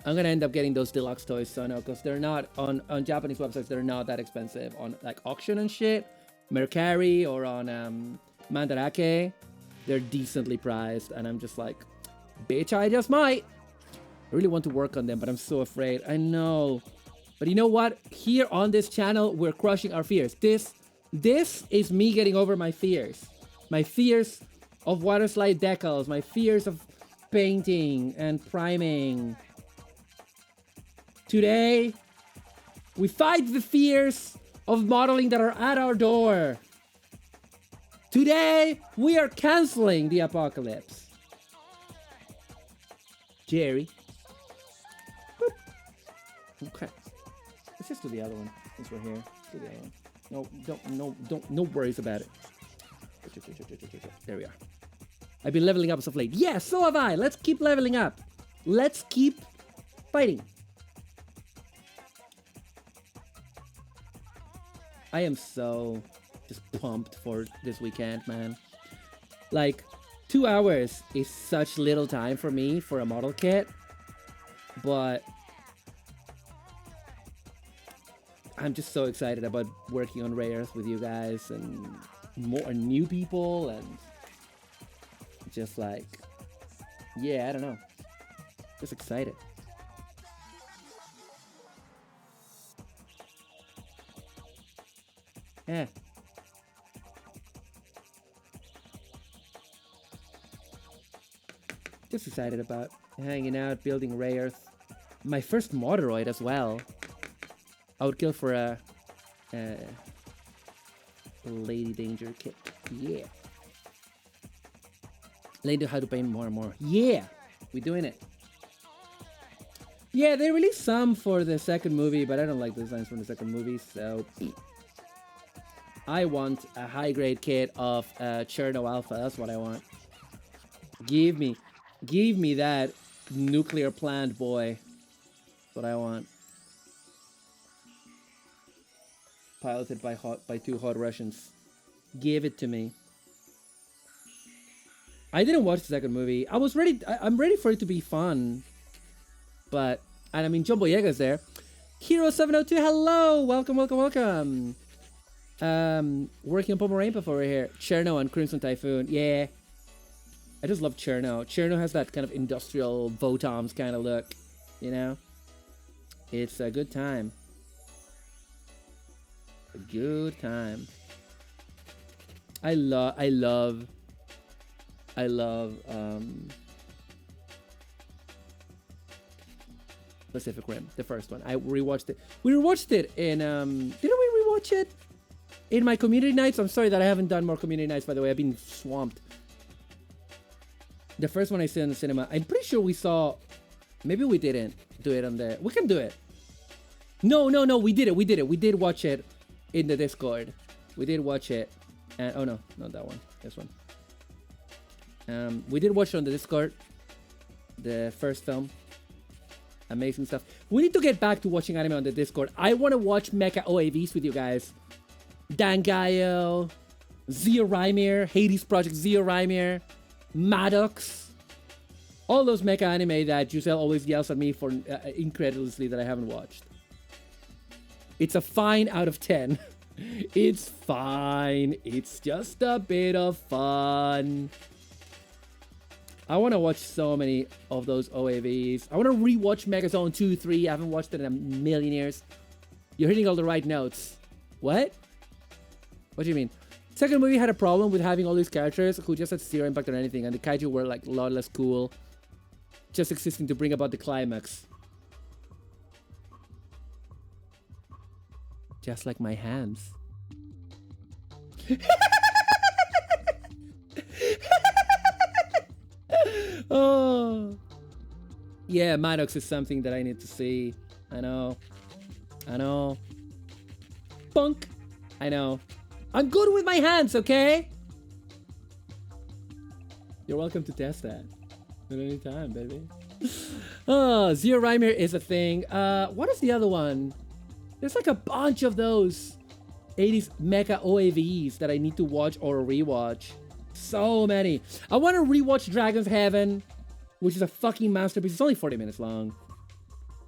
I'm gonna end up getting those deluxe toys, so no, because they're not on Japanese websites. They're not that expensive on like auction and shit, Mercari or on Mandarake. They're decently priced, and I'm just like, bitch, I just might. I really want to work on them, but I'm so afraid. I know, but you know what? Here on this channel, we're crushing our fears. This is me getting over my fears of water slide decals, my fears of painting and priming. Today, we fight the fears of modeling that are at our door. Today, we are canceling the apocalypse. Jerry. Boop. Okay. Let's just do the other one since we're here. Let's do the other one. No worries about it. There we are. I've been leveling up as of late. Yeah, so have I. Let's keep leveling up. Let's keep fighting. I am so just pumped for this weekend, man. Like, 2 hours is such little time for me for a model kit, but I'm just so excited about working on Rare Earth with you guys and more new people and just like, yeah, I don't know. Just excited. Yeah. Just excited about hanging out, building Rare Earth. My first Motoroid as well. I would kill for a Lady Danger kit. Yeah. Learn how to paint more and more. Yeah. We're doing it. Yeah, they released some for the second movie, but I don't like the designs from the second movie, so I want a high-grade kit of Cherno Alpha. That's what I want. Give me that nuclear plant, boy. That's what I want. Piloted by two hot Russians. Give it to me. I didn't watch the second movie. I'm ready for it to be fun. But, and I mean, John Boyega's there. Hero702, hello! Welcome. Working on Pomu Rainpuff over here. Cherno and Crimson Typhoon. Yeah. I just love Cherno. Cherno has that kind of industrial Votoms kind of look. You know? It's a good time. A good time. I love Pacific Rim, the first one. I rewatched it. We rewatched it in didn't we rewatch it in my community nights? I'm sorry that I haven't done more community nights, by the way. I've been swamped. The first one I saw in the cinema, I'm pretty sure we saw, maybe we didn't do it on the, we can do it. No, we did it. We did watch it in the Discord. We did watch it. And oh no, not that one. This one. We did watch it on the Discord. The first film. Amazing stuff. We need to get back to watching anime on the Discord. I want to watch mecha OAVs with you guys. Dangayo, Zio Rymir, Hades Project Zio Rymir, Maddox. All those mecha anime that Giselle always yells at me for incredulously that I haven't watched. It's a fine out of 10. It's fine. It's just a bit of fun. I want to watch so many of those OAVs. I want to rewatch Megazone 2, 3. I haven't watched it in a million years. You're hitting all the right notes. What? What do you mean? Second movie had a problem with having all these characters who just had zero impact on anything, and the kaiju were like a lot less cool, just existing to bring about the climax. Just like my hands. Oh. Yeah, Maddox is something that I need to see. I know. I know. Punk. I know. I'm good with my hands, okay? You're welcome to test that at any time, baby. Oh, Zero Rymir is a thing. What is the other one? There's like a bunch of those 80s mecha OAVs that I need to watch or rewatch. So many. I want to rewatch Dragon's Heaven, which is a fucking masterpiece. It's only 40 minutes long.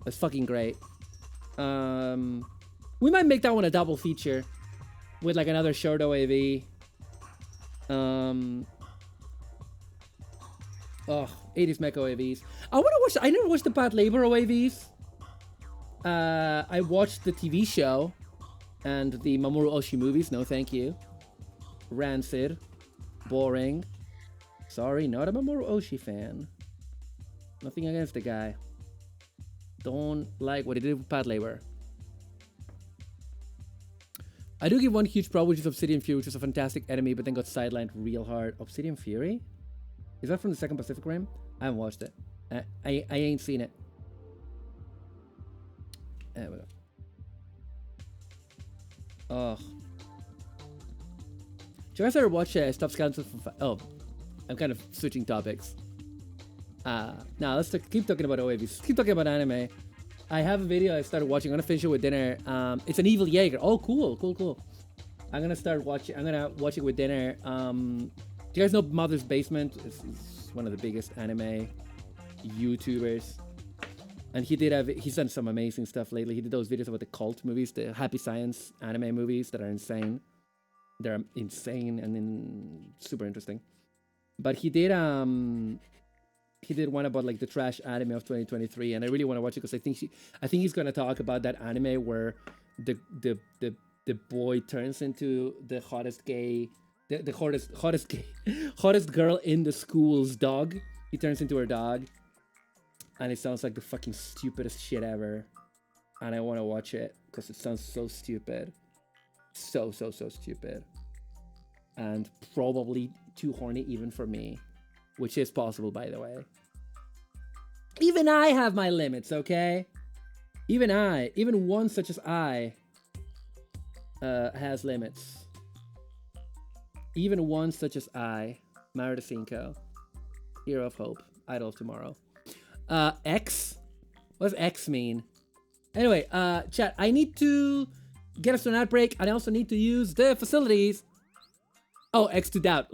That's fucking great. We might make that one a double feature with like another short OAV. Oh, 80s mecha OAVs. I want to watch. I never watched the Bad Labor OAVs. I watched the TV show and the Mamoru Oshii movies. No, thank you. Rancid. Boring. Sorry, not a Mamoru Oshii fan. Nothing against the guy. Don't like what he did with Bad Labor. I do give one huge pro, which is Obsidian Fury, which is a fantastic enemy, but then got sidelined real hard. Obsidian Fury? Is that from the second Pacific Rim? I haven't watched it. I ain't seen it. There we go. Oh. Did you guys ever watch Stop Skeleton from... Oh, I'm kind of switching topics. Now let's keep talking about OAVs. Let's keep talking about anime. I have a video I started watching. I'm gonna finish it with dinner. It's an Evil Jaeger. Oh, cool, cool, cool. I'm gonna start watching. I'm gonna watch it with dinner. Do you guys know Mother's Basement? It's one of the biggest anime YouTubers, and he's done some amazing stuff lately. He did those videos about the cult movies, the Happy Science anime movies that are insane. They're insane and super interesting. But he did one about like the trash anime of 2023, and I really want to watch it because I think he's gonna talk about that anime where the boy turns into the hottest gay, the hottest girl in the school's dog. He turns into her dog, and it sounds like the fucking stupidest shit ever. And I want to watch it because it sounds so stupid, so stupid, and probably too horny even for me. Which is possible, by the way. Even I have my limits, okay? Even one such as I, has limits. Even one such as I, Maru de Cinco, Hero of Hope, Idol of Tomorrow. X? What does X mean? Anyway, chat, I need to get us to an ad break, and I also need to use the facilities. Oh, X to doubt.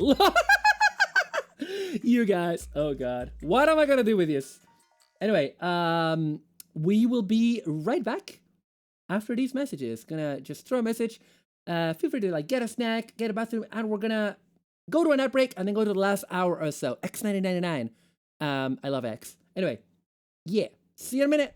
You guys, oh god, what am I gonna do with this? Anyway, we will be right back after these messages. Gonna just throw a message. Feel free to like get a snack, get a bathroom, and we're gonna go to an ad break and then go to the last hour or so. X1999. I love X. Anyway, yeah. See you in a minute.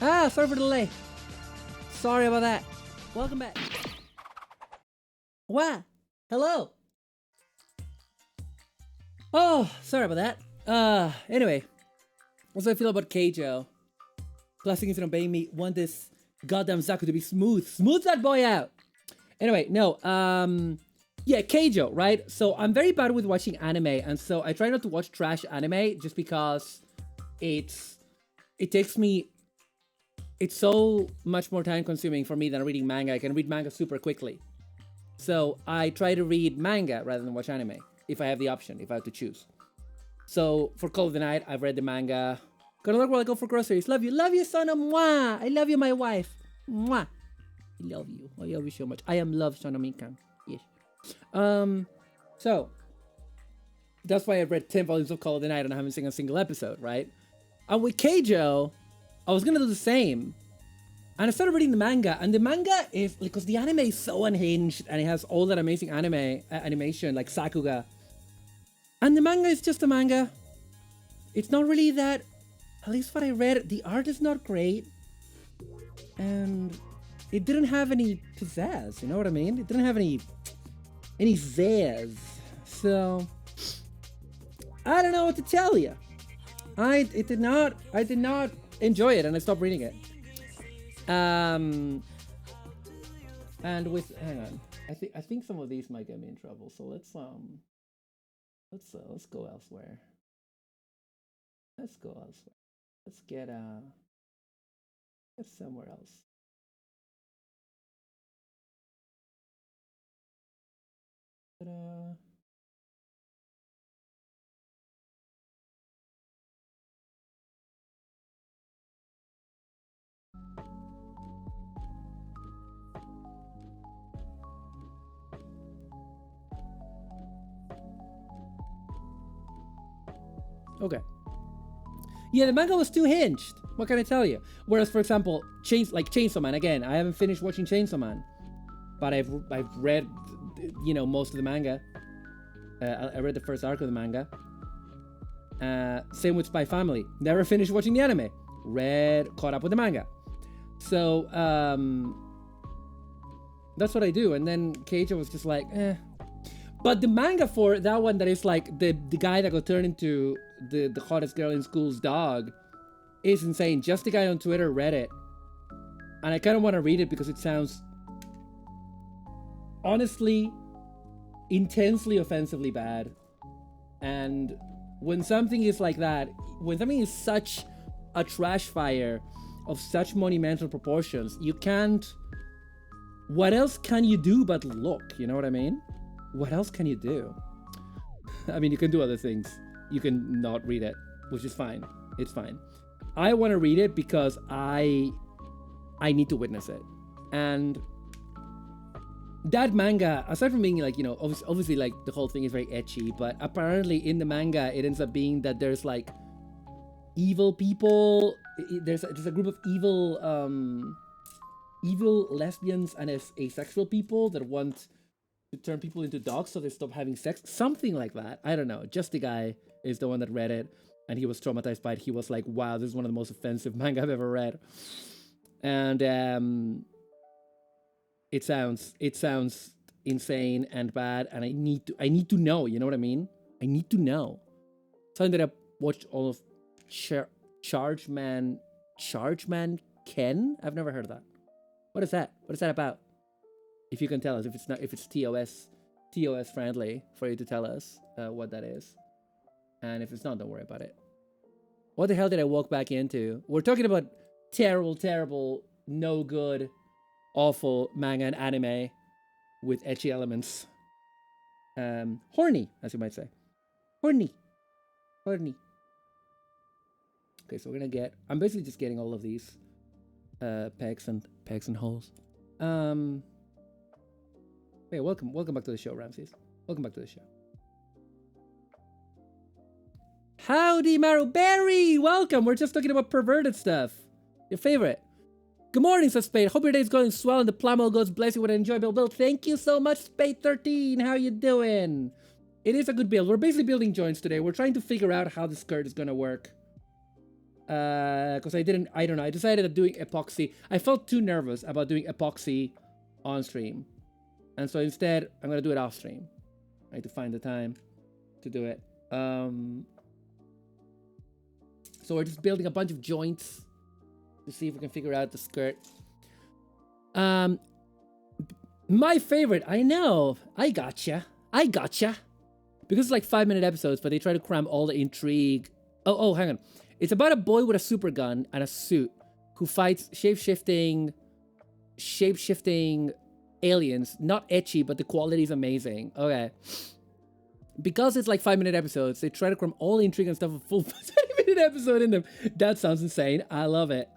Ah, sorry for the delay. Sorry about that. Welcome back. What? Hello. Oh, sorry about that. Anyway. What's how I feel about Keijo. Classic instead of obeying me. Want this goddamn Zaku to be smooth. Smooth that boy out. Anyway, no. Yeah, Keijo, right? So I'm very bad with watching anime, and so I try not to watch trash anime just because it takes me. It's so much more time consuming for me than reading manga. I can read manga super quickly. So I try to read manga rather than watch anime, if I have the option, if I have to choose. So for Call of the Night, I've read the manga. Gonna look while I go for groceries. Love you, son of moi. I love you, my wife. Mwah. I love you so much. I am love, son of Mikan. Yes. So that's why I've read 10 volumes of Call of the Night and I haven't seen a single episode, right? And with Keijo, I was gonna do the same. And I started reading the manga, and the manga is, because the anime is so unhinged, and it has all that amazing animation, like Sakuga. And the manga is just a manga. It's not really that, at least what I read, the art is not great. And it didn't have any pizzazz, you know what I mean? It didn't have any zazz. So, I don't know what to tell you. I did not enjoy it, and I stopped reading it. And with, hang on, I think some of these might get me in trouble. So let's go elsewhere. Let's get somewhere else. Okay. Yeah, the manga was too hinged. What can I tell you? Whereas, for example, Chainsaw Man. Again, I haven't finished watching Chainsaw Man, but I've read, most of the manga. I read the first arc of the manga. Same with Spy Family. Never finished watching the anime. Caught up with the manga. So that's what I do. And then Keijo was just like, eh. But the manga for that one, that is like the guy that got turned into the hottest girl in school's dog, is insane. Just the guy on Twitter read it, and I kind of want to read it because it sounds honestly intensely offensively bad. And when something is like that, when something is such a trash fire of such monumental proportions, you can't, what else can you do but look? You know what I mean? What else can you do? I mean, you can do other things. You can not read it, which is fine. It's fine. I want to read it because I need to witness it. And that manga, aside from being like, obviously like the whole thing is very ecchi, but apparently in the manga, it ends up being that there's like evil people. There's a group of evil lesbians and asexual people that want to turn people into dogs so they stop having sex. Something like that. I don't know. Just the guy is the one that read it, and he was traumatized by it. He was like, wow, this is one of the most offensive manga I've ever read. And it sounds insane and bad, and I need to know, you know what I mean? I need to know. Something that I watched all of Chargeman Ken? I've never heard of that. What is that? What is that about? If you can tell us, if it's TOS friendly for you to tell us what that is. And if it's not, don't worry about it. What the hell did I walk back into? We're talking about terrible, no good, awful manga and anime with ecchi elements. Horny, as you might say. Horny. Okay, so we're gonna I'm basically just getting all of these pegs and holes. Hey, welcome back to the show, Ramses. Welcome back to the show. Howdy, Maru Berry! Welcome! We're just talking about perverted stuff. Your favorite. Good morning, says Spade. Hope your day's going swell and the plumel goes bless you with an enjoyable build. Thank you so much, Spade13. How you doing? It is a good build. We're basically building joints today. We're trying to figure out how the skirt is gonna work. Because I don't know, I decided that doing epoxy, I felt too nervous about doing epoxy on stream. And so instead, I'm going to do it off stream. I need to find the time to do it. So we're just building a bunch of joints to see if we can figure out the skirt. My favorite, I know, I gotcha. Because it's like 5-minute episodes, but they try to cram all the intrigue. Oh, hang on. It's about a boy with a super gun and a suit who fights shape-shifting aliens. Not etchy, but the quality is amazing. Okay. Because it's like 5-minute episodes, they try to cram all the intrigue and stuff a full 30-minute episode in them. That sounds insane. I love it.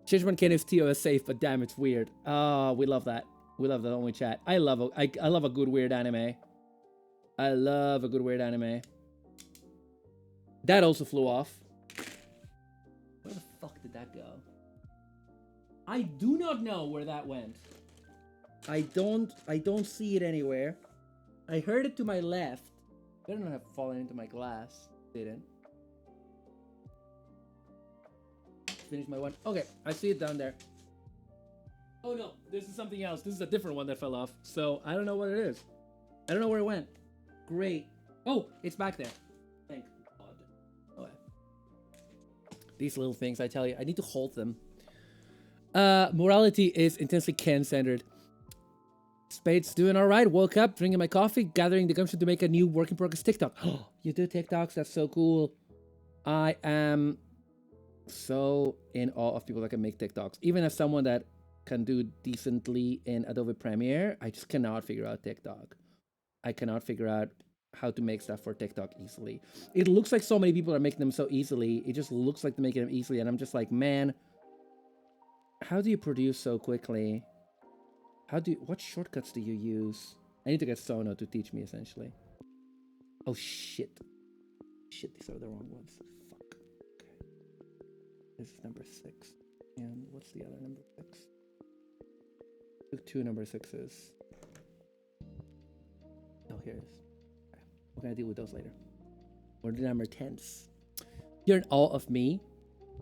Shishman Ken is TOS safe, but damn, it's weird. Oh, we love that. We love that when we chat. I love a good weird anime. That also flew off. Where the fuck did that go? I do not know where that went. I don't see it anywhere. I heard it to my left. Better not have fallen into my glass. Didn't. Finish my one. Okay, I see it down there. Oh no, this is something else. This is a different one that fell off. So I don't know what it is. I don't know where it went. Great. Oh, it's back there. Thank God. Okay. These little things, I tell you, I need to hold them. Morality is intensely Ken-centered. Spade's doing all right. Woke up, drinking my coffee, gathering the gumption to make a new work in progress TikTok. Oh, you do TikToks? That's so cool. I am so in awe of people that can make TikToks. Even as someone that can do decently in Adobe Premiere, I just cannot figure out TikTok. I cannot figure out how to make stuff for TikTok easily. It looks like so many people are making them so easily. It just looks like they're making them easily, and I'm just like, man, how do you produce so quickly? What shortcuts do you use? I need to get Sono to teach me, essentially. Oh, shit. Shit, these are the wrong ones. Fuck. Okay. This is number 6. And what's the other number 6? Took 2 number 6s. Oh, here it is. Okay. We're gonna deal with those later. Or the number 10s. You're in awe of me?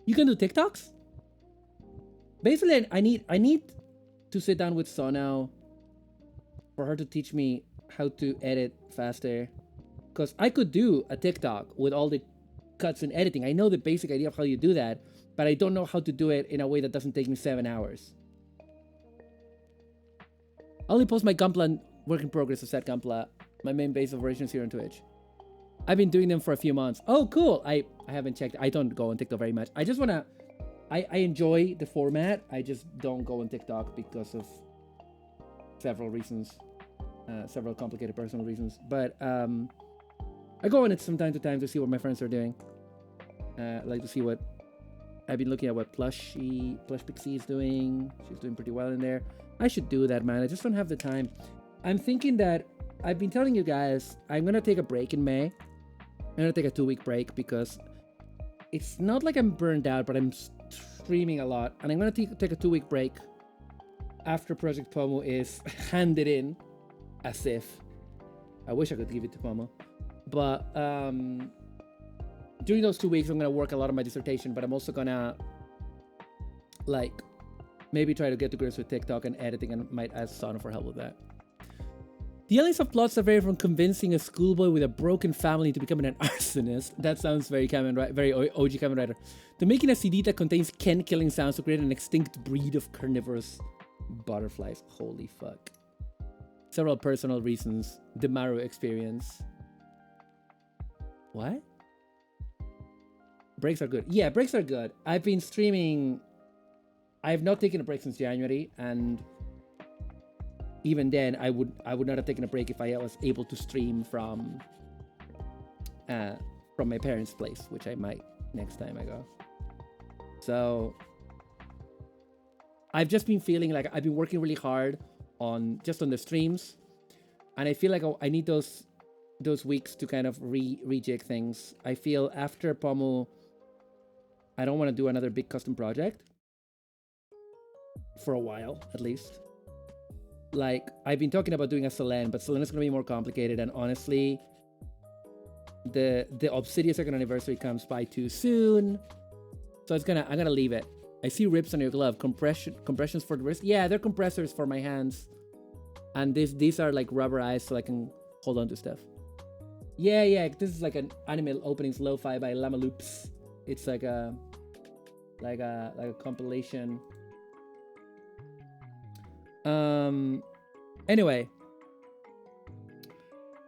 You can do TikToks? Basically, I need to sit down with Sono for her to teach me how to edit faster. Because I could do a TikTok with all the cuts and editing. I know the basic idea of how you do that, but I don't know how to do it in a way that doesn't take me 7 hours. I only post my Gunpla work in progress of set Gunpla, my main base of operations here on Twitch. I've been doing them for a few months. Oh, cool. I haven't checked. I don't go on TikTok very much. I just want to... I enjoy the format. I just don't go on TikTok because of several reasons. Several complicated personal reasons. But I go on it from time to time to see what my friends are doing. Like to see what... I've been looking at what Plush Pixie is doing. She's doing pretty well in there. I should do that, man. I just don't have the time. I'm thinking that... I've been telling you guys, I'm going to take a break in May. I'm going to take a 2-week break because it's not like I'm burned out, but I'm streaming a lot. And I'm going to take a 2-week break after Project Pomu is handed in, as if. I wish I could give it to Pomu. But during those 2 weeks, I'm going to work a lot on my dissertation, but I'm also going to, like, maybe try to get to grips with TikTok and editing, and might ask Sana for help with that. The aliens of plots that vary from convincing a schoolboy with a broken family to becoming an arsonist. That sounds very very OG Kamen Rider. To making a CD that contains Ken killing sounds to create an extinct breed of carnivorous butterflies. Holy fuck. Several personal reasons. The Maru experience. What? Breaks are good. Yeah, breaks are good. I've been streaming. I have not taken a break since January, and even then, I would not have taken a break if I was able to stream from my parents' place, which I might next time I go. So I've just been feeling like I've been working really hard on the streams, and I feel like I need those weeks to kind of rejig things. I feel after Pomu, I don't want to do another big custom project for a while, at least. Like, I've been talking about doing a Selene, but Selene is going to be more complicated, and honestly, the Obsidian second anniversary comes by too soon. So I'm gonna leave it. I see rips on your glove. Compressions for the wrist. Yeah, they're compressors for my hands. And these are like rubberized so I can hold on to stuff. Yeah, this is like an anime openings lo-fi by Llama Loops. It's like a compilation. Anyway.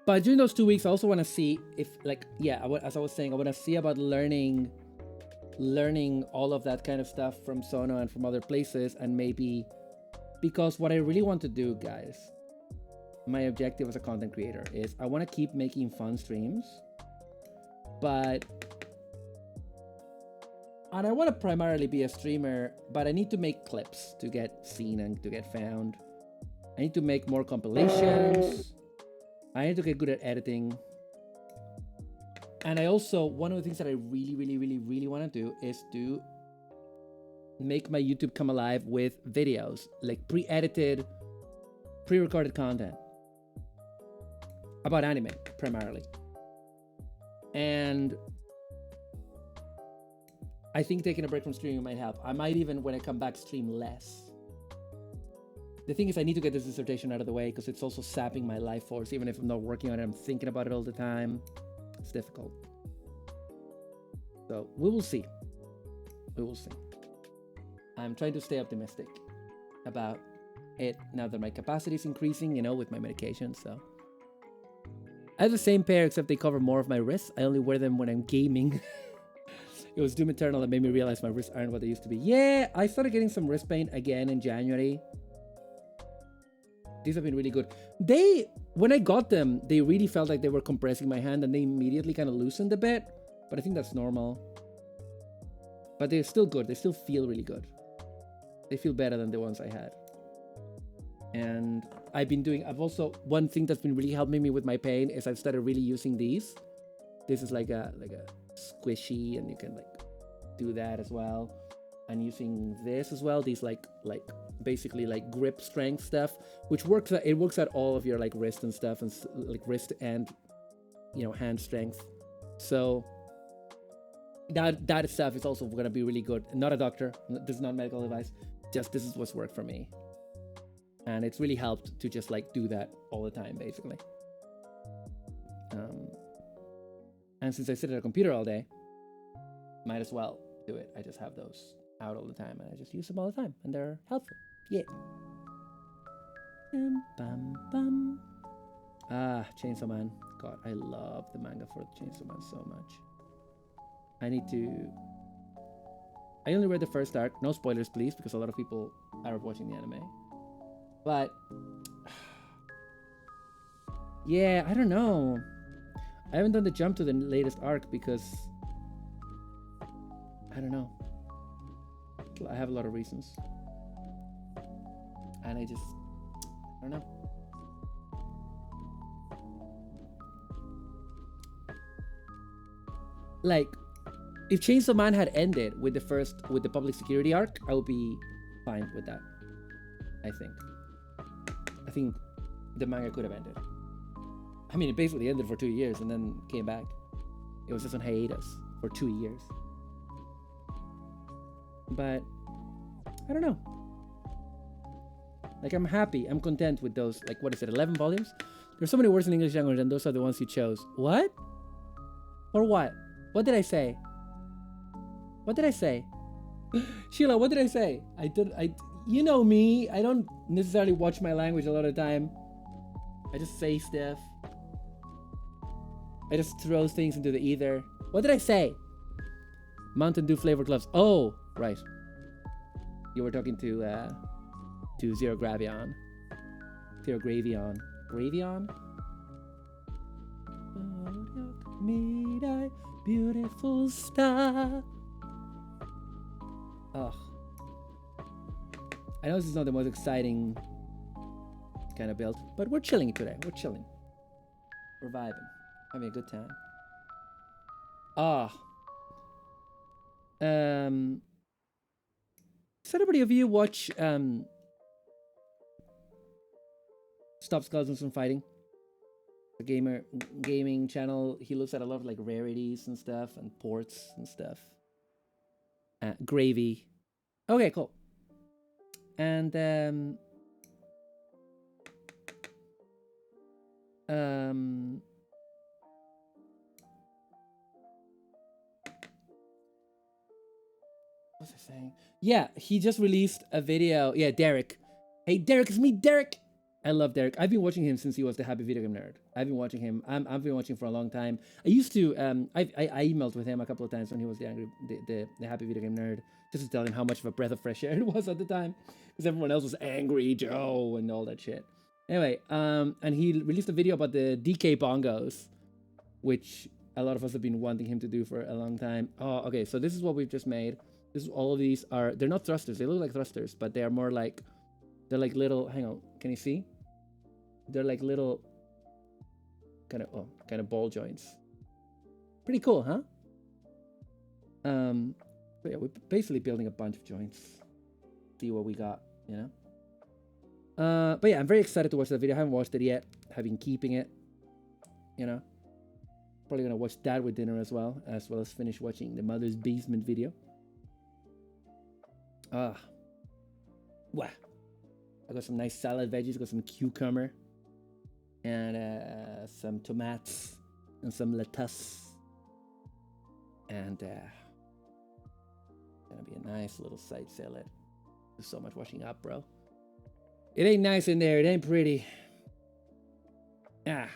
But during those 2 weeks, I also want to see if, like, yeah, as I was saying, I want to see about learning all of that kind of stuff from Sono and from other places, and maybe, because what I really want to do, guys, my objective as a content creator is I want to keep making fun streams, and I want to primarily be a streamer, but I need to make clips to get seen and to get found. I need to make more compilations. I need to get good at editing. And I also, one of the things that I really want to do is to make my YouTube come alive with videos, like pre-edited, pre-recorded content about anime, primarily. And I think taking a break from streaming might help. I might even, when I come back, stream less. The thing is, I need to get this dissertation out of the way because it's also sapping my life force. Even if I'm not working on it, I'm thinking about it all the time. It's difficult. So we will see. We will see. I'm trying to stay optimistic about it now that my capacity is increasing, you know, with my medication. So I have the same pair, except they cover more of my wrists. I only wear them when I'm gaming. It was Doom Eternal that made me realize my wrists aren't what they used to be. Yeah, I started getting some wrist pain again in January. These have been really good. When I got them, they really felt like they were compressing my hand, and they immediately kind of loosened a bit. But I think that's normal. But they're still good. They still feel really good. They feel better than the ones I had. And I've also, one thing that's been really helping me with my pain is I've started really using these. This is like a squishy, and you can like do that as well. And using this as well, these like basically like grip strength stuff, which works at all of your like wrist and stuff, and like wrist and, you know, hand strength. So that stuff is also going to be really good. Not a doctor, this is not medical advice, just this is what's worked for me, and it's really helped to just like do that all the time, basically. And since I sit at a computer all day, might as well do it. I just have those out all the time, and I just use them all the time, and they're helpful. Yeah. Bum. Chainsaw Man. God, I love the manga for Chainsaw Man so much. I only read the first arc. No spoilers, please, because a lot of people are watching the anime. But yeah, I don't know. I haven't done the jump to the latest arc because I don't know. I have a lot of reasons. And I don't know. Like, if Chainsaw Man had ended with the public security arc, I would be fine with that. I think the manga could have ended. I mean, it basically ended for 2 years and then came back. It was just on hiatus for 2 years. But I don't know. Like, I'm happy. I'm content with those. Like, what is it? 11 volumes? There's so many words in English language, and those are the ones you chose. What? Or what? What did I say? What did I say? Sheila, what did I say? You know me. I don't necessarily watch my language a lot of the time. I just say stuff. I just throw things into the ether. What did I say? Mountain Dew flavored gloves. Oh, right. You were talking to Zero Gravion. Zero Gravion. Gravion? Beautiful star. Ugh. I know this is not the most exciting kind of build, but we're chilling today. We're chilling. We're vibing. Having a good time. Does anybody of you watch Stop Skeletons from Fighting? a gaming channel. He looks at a lot of like rarities and stuff and ports and stuff. Gravy. Okay, cool. And what's I saying? Yeah, he just released a video. Yeah, Derek. Hey, Derek, it's me, Derek. I love Derek. I've been watching him since he was the Happy Video Game Nerd. I've been watching him. I've been watching for a long time. I used to. I emailed with him a couple of times when he was the Happy Video Game Nerd, just to tell him how much of a breath of fresh air it was at the time, because everyone else was angry Joe and all that shit. Anyway, and he released a video about the DK bongos, which a lot of us have been wanting him to do for a long time. Oh, okay. So this is what we've just made. This is all of these are. They're not thrusters. They look like thrusters, but they are more like. They're like little. Hang on. Can you see? They're like little kind of ball joints. Pretty cool, huh? But yeah, we're basically building a bunch of joints. See what we got, you know? But yeah, I'm very excited to watch that video. I haven't watched it yet. I've been keeping it, you know? Probably gonna watch that with dinner as well as finish watching the Mother's Basement video. Wow. I got some nice salad veggies, got some cucumber. And some tomatoes and some lettuce, and gonna be a nice little side salad. There's so much washing up, bro. It ain't nice in there. It ain't pretty. It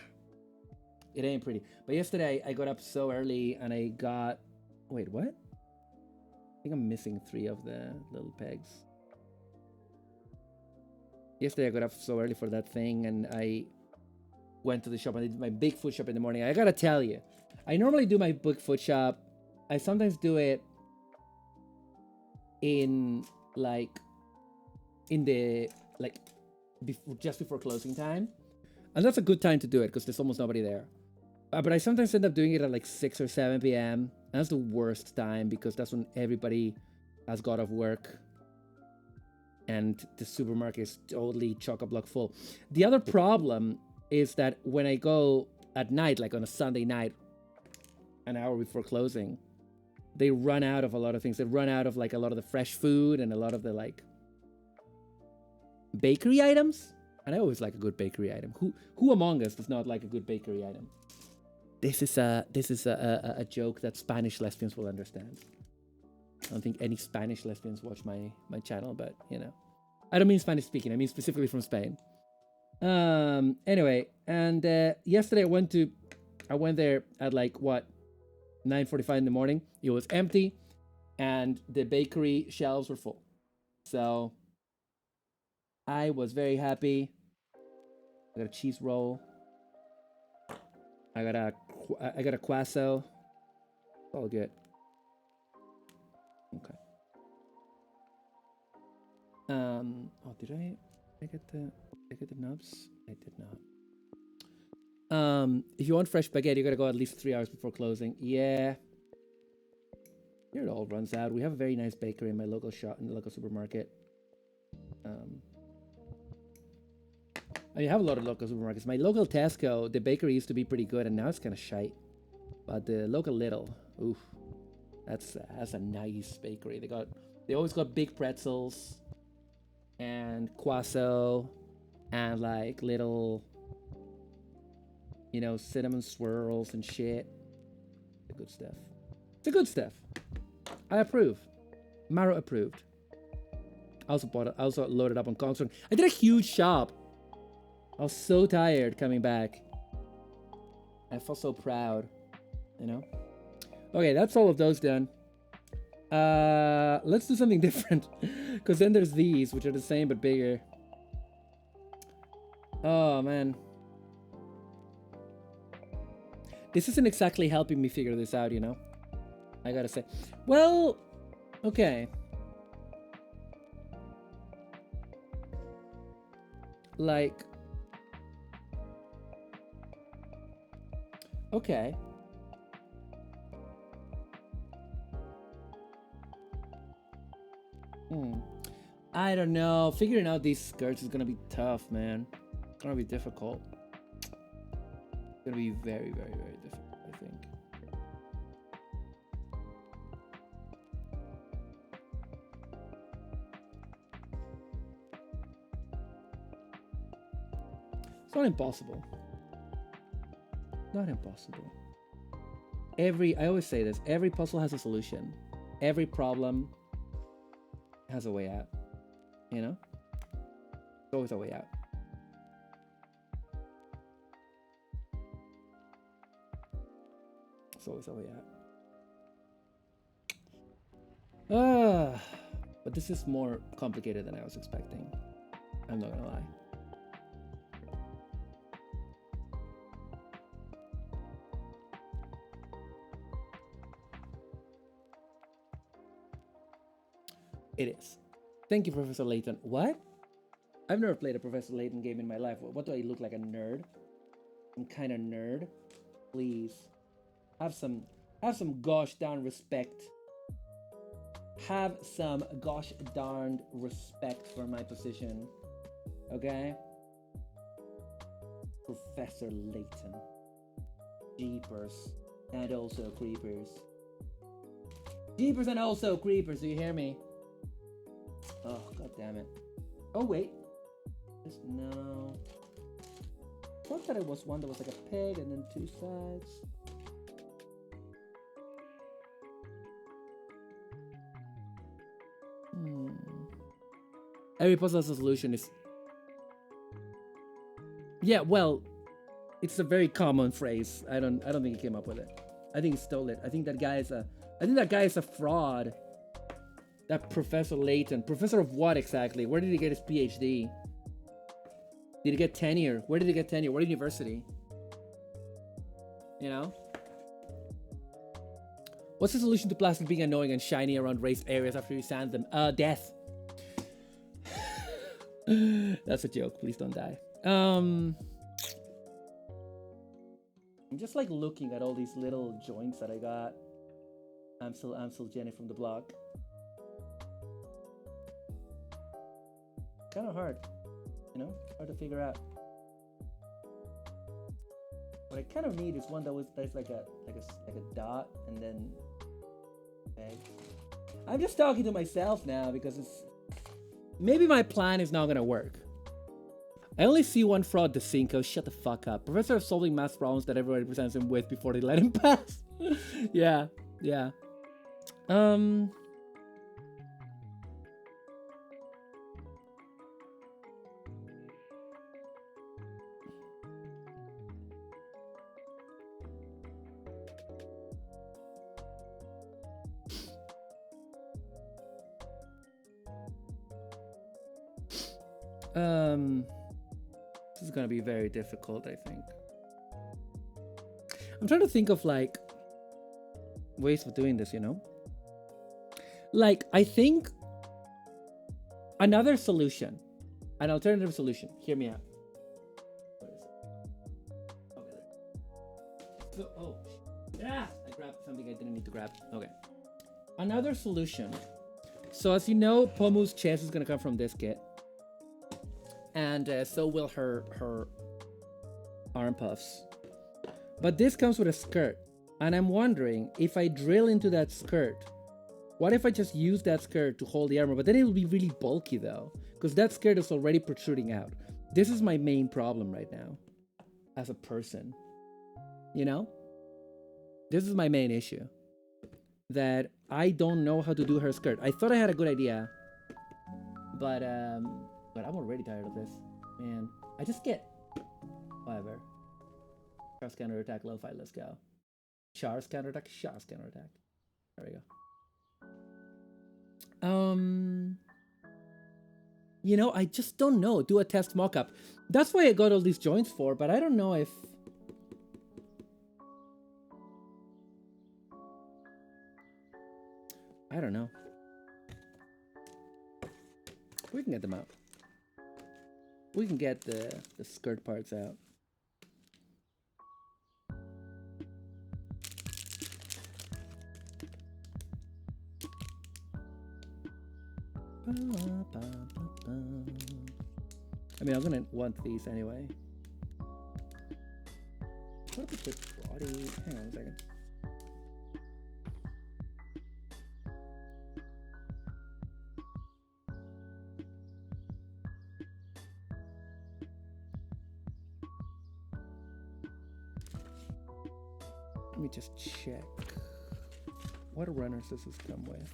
ain't pretty. But yesterday I got up so early and I got. Wait, what? I think I'm missing 3 of the little pegs. Yesterday I got up so early for that thing, and I went to the shop and I did my Bigfoot shop in the morning. I gotta tell you, I normally do my Bigfoot shop. I sometimes do it in just before closing time, and that's a good time to do it because there's almost nobody there. But I sometimes end up doing it at like 6 or 7 p.m. and that's the worst time because that's when everybody has got off work and the supermarket is totally chock-a-block full. The other problem is that when I go at night, like on a Sunday night, an hour before closing, they run out of a lot of things. They run out of like a lot of the fresh food and a lot of the like bakery items. And I always like a good bakery item. Who among us does not like a good bakery item? This is a joke that Spanish lesbians will understand. I don't think any Spanish lesbians watch my channel, but you know, I don't mean Spanish speaking. I mean specifically from Spain. Anyway, and yesterday I went there at like 9:45 in the morning. It was empty and the bakery shelves were full. So I was very happy. I got a cheese roll. I got a queso. All good. Okay. Oh, did I get the nubs? I did not. If you want fresh baguette, you gotta go at least 3 hours before closing. Yeah. Here it all runs out. We have a very nice bakery in my local shop, in the local supermarket. I have a lot of local supermarkets. My local Tesco, the bakery used to be pretty good, and now it's kind of shite. But the local Lidl, oof, that's a nice bakery. They always got big pretzels and queso and like little, you know, cinnamon swirls and shit. The good stuff. The good stuff. I approve. Maru approved. I also loaded up on Kongstrong. I did a huge shop. I was so tired coming back. I felt so proud, you know? Okay, that's all of those done. Let's do something different. Because then there's these, which are the same but bigger. Oh, man. This isn't exactly helping me figure this out, you know? I gotta say. Well, okay. Like... Okay. I don't know. Figuring out these skirts is gonna be tough, man. It's gonna be difficult. It's gonna be very, very, very difficult, I think. It's not impossible. Not impossible. I always say this, every puzzle has a solution. Every problem has a way out. You know? There's always a way out. There's always a way out. But this is more complicated than I was expecting. I'm not gonna lie. It is. Thank you, Professor Layton. What? I've never played a Professor Layton game in my life. What do I look like, a nerd? I'm kind of nerd. Please. Have some gosh darn respect. Have some gosh darned respect for my position. Okay? Professor Layton. Jeepers. And also creepers. Jeepers and also creepers, do you hear me? Oh, god damn it. Oh, wait. No. I thought that it was one that was like a pig and then two sides. Every puzzle has a solution is... Yeah, well, it's a very common phrase. I don't think he came up with it. I think he stole it. I think that guy is a fraud. That Professor Layton. Professor of what exactly? Where did he get his PhD? Did he get tenure? Where did he get tenure? What university? You know? What's the solution to plastic being annoying and shiny around raised areas after you sand them? Death. That's a joke. Please don't die. I'm just like looking at all these little joints that I got. I'm still Jenny from the block. Kind of hard, you know, hard to figure out. What I kind of need is one that's like a dot and then okay. I'm just talking to myself now because it's maybe my plan is not gonna work. I only see one fraud, the Cinco. Shut the fuck up. Professor of solving math problems that everybody presents him with before they let him pass. Yeah. This is gonna be very difficult, I think. I'm trying to think of like ways of doing this, you know? Like, I think another solution, an alternative solution, hear me out. What is it? Okay, there. So, oh, yeah, I grabbed something I didn't need to grab. Okay. Another solution. So as you know, Pomu's chest is gonna come from this kit. And so will her arm puffs. But this comes with a skirt. And I'm wondering if I drill into that skirt, what if I just use that skirt to hold the armor? But then it will be really bulky though, because that skirt is already protruding out. This is my main problem right now as a person, you know? This is my main issue, that I don't know how to do her skirt. I thought I had a good idea, but I'm already tired of this, man. I just get whatever. Char's counterattack, low fight, let's go. Char's counterattack, Char's counterattack. There we go. You know, I just don't know. Do a test mockup. That's why I got all these joints for, but I don't know if... I don't know. We can get them out. We can get the skirt parts out. I mean, I'm gonna want these anyway. What about the body? Hang on a second. Let me just check. What runners does this come with?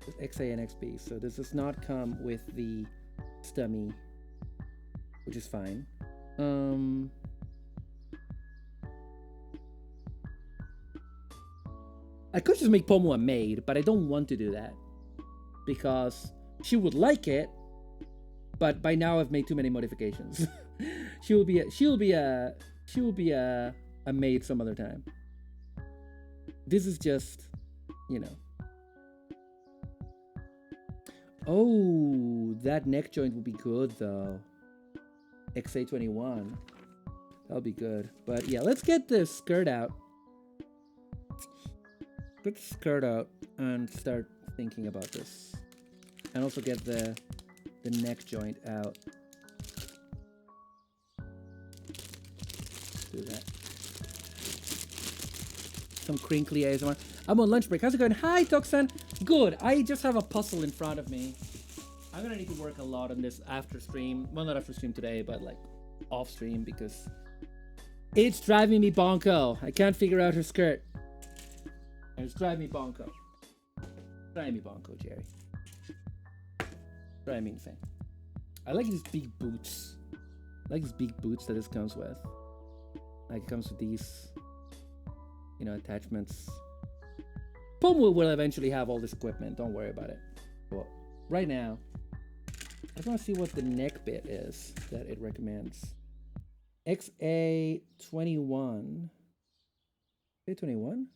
It's XA and XB, so this does not come with the stummy, which is fine. I could just make Pomu a maid, but I don't want to do that because she would like it, but by now I've made too many modifications. she will be a maid some other time. This is just, you know. Oh, that neck joint would be good though. XA21. That'll be good. But yeah, let's get the skirt out. Get the skirt out and start thinking about this. And also get the neck joint out. Do that. Some crinkly ASMR. I'm on lunch break. How's it going? Hi, Toxan. Good. I just have a puzzle in front of me. I'm gonna need to work a lot on this after stream. Well, not after stream today, but like off stream because it's driving me bonko. I can't figure out her skirt. It's driving me bonko. Driving me bonko, Jerry. Driving me insane. I like these big boots. I like these big boots that this comes with. Like it comes with these, you know, attachments. Pomu will eventually have all this equipment. Don't worry about it. But right now, I just want to see what the neck bit is that it recommends. XA21. XA21?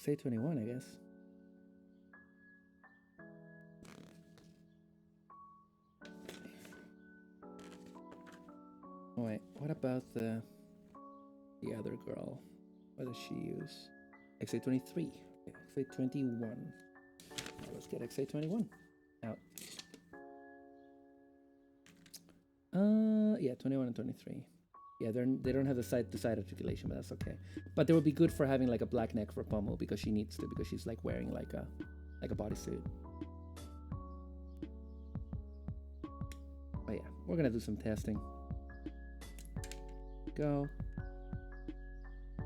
XA21, I guess. Oh wait, what about the other girl? What does she use? XA23. XA21. Now let's get XA21 out. Yeah, 21 and 23. Yeah, they don't have the side-to-side articulation, but that's okay. But they would be good for having like a black neck for Pomu because she needs to, because she's like wearing like a bodysuit. But yeah, we're gonna do some testing. Go.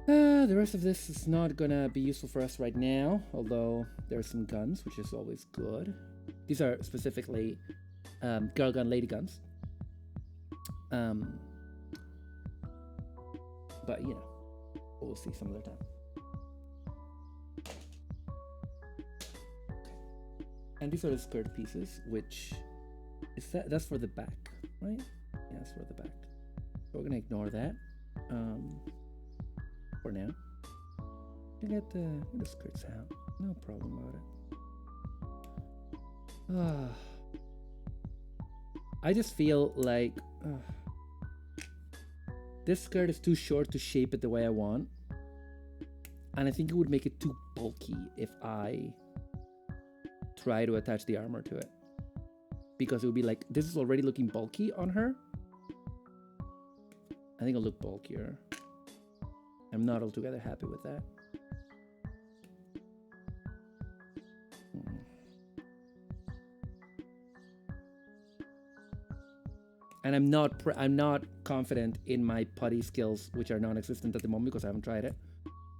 The rest of this is not gonna be useful for us right now, although there are some guns, which is always good. These are specifically girl gun, lady guns. But you know, we'll see some other time. And these are the skirt pieces, which is that's for the back, right? Yeah, that's for the back. So we're gonna ignore that for now. Get the skirts out. No problem about it. I just feel like this skirt is too short to shape it the way I want. And I think it would make it too bulky if I try to attach the armor to it. Because it would be like, this is already looking bulky on her. I think it'll look bulkier. I'm not altogether happy with that. And I'm not confident in my putty skills, which are non-existent at the moment because I haven't tried it,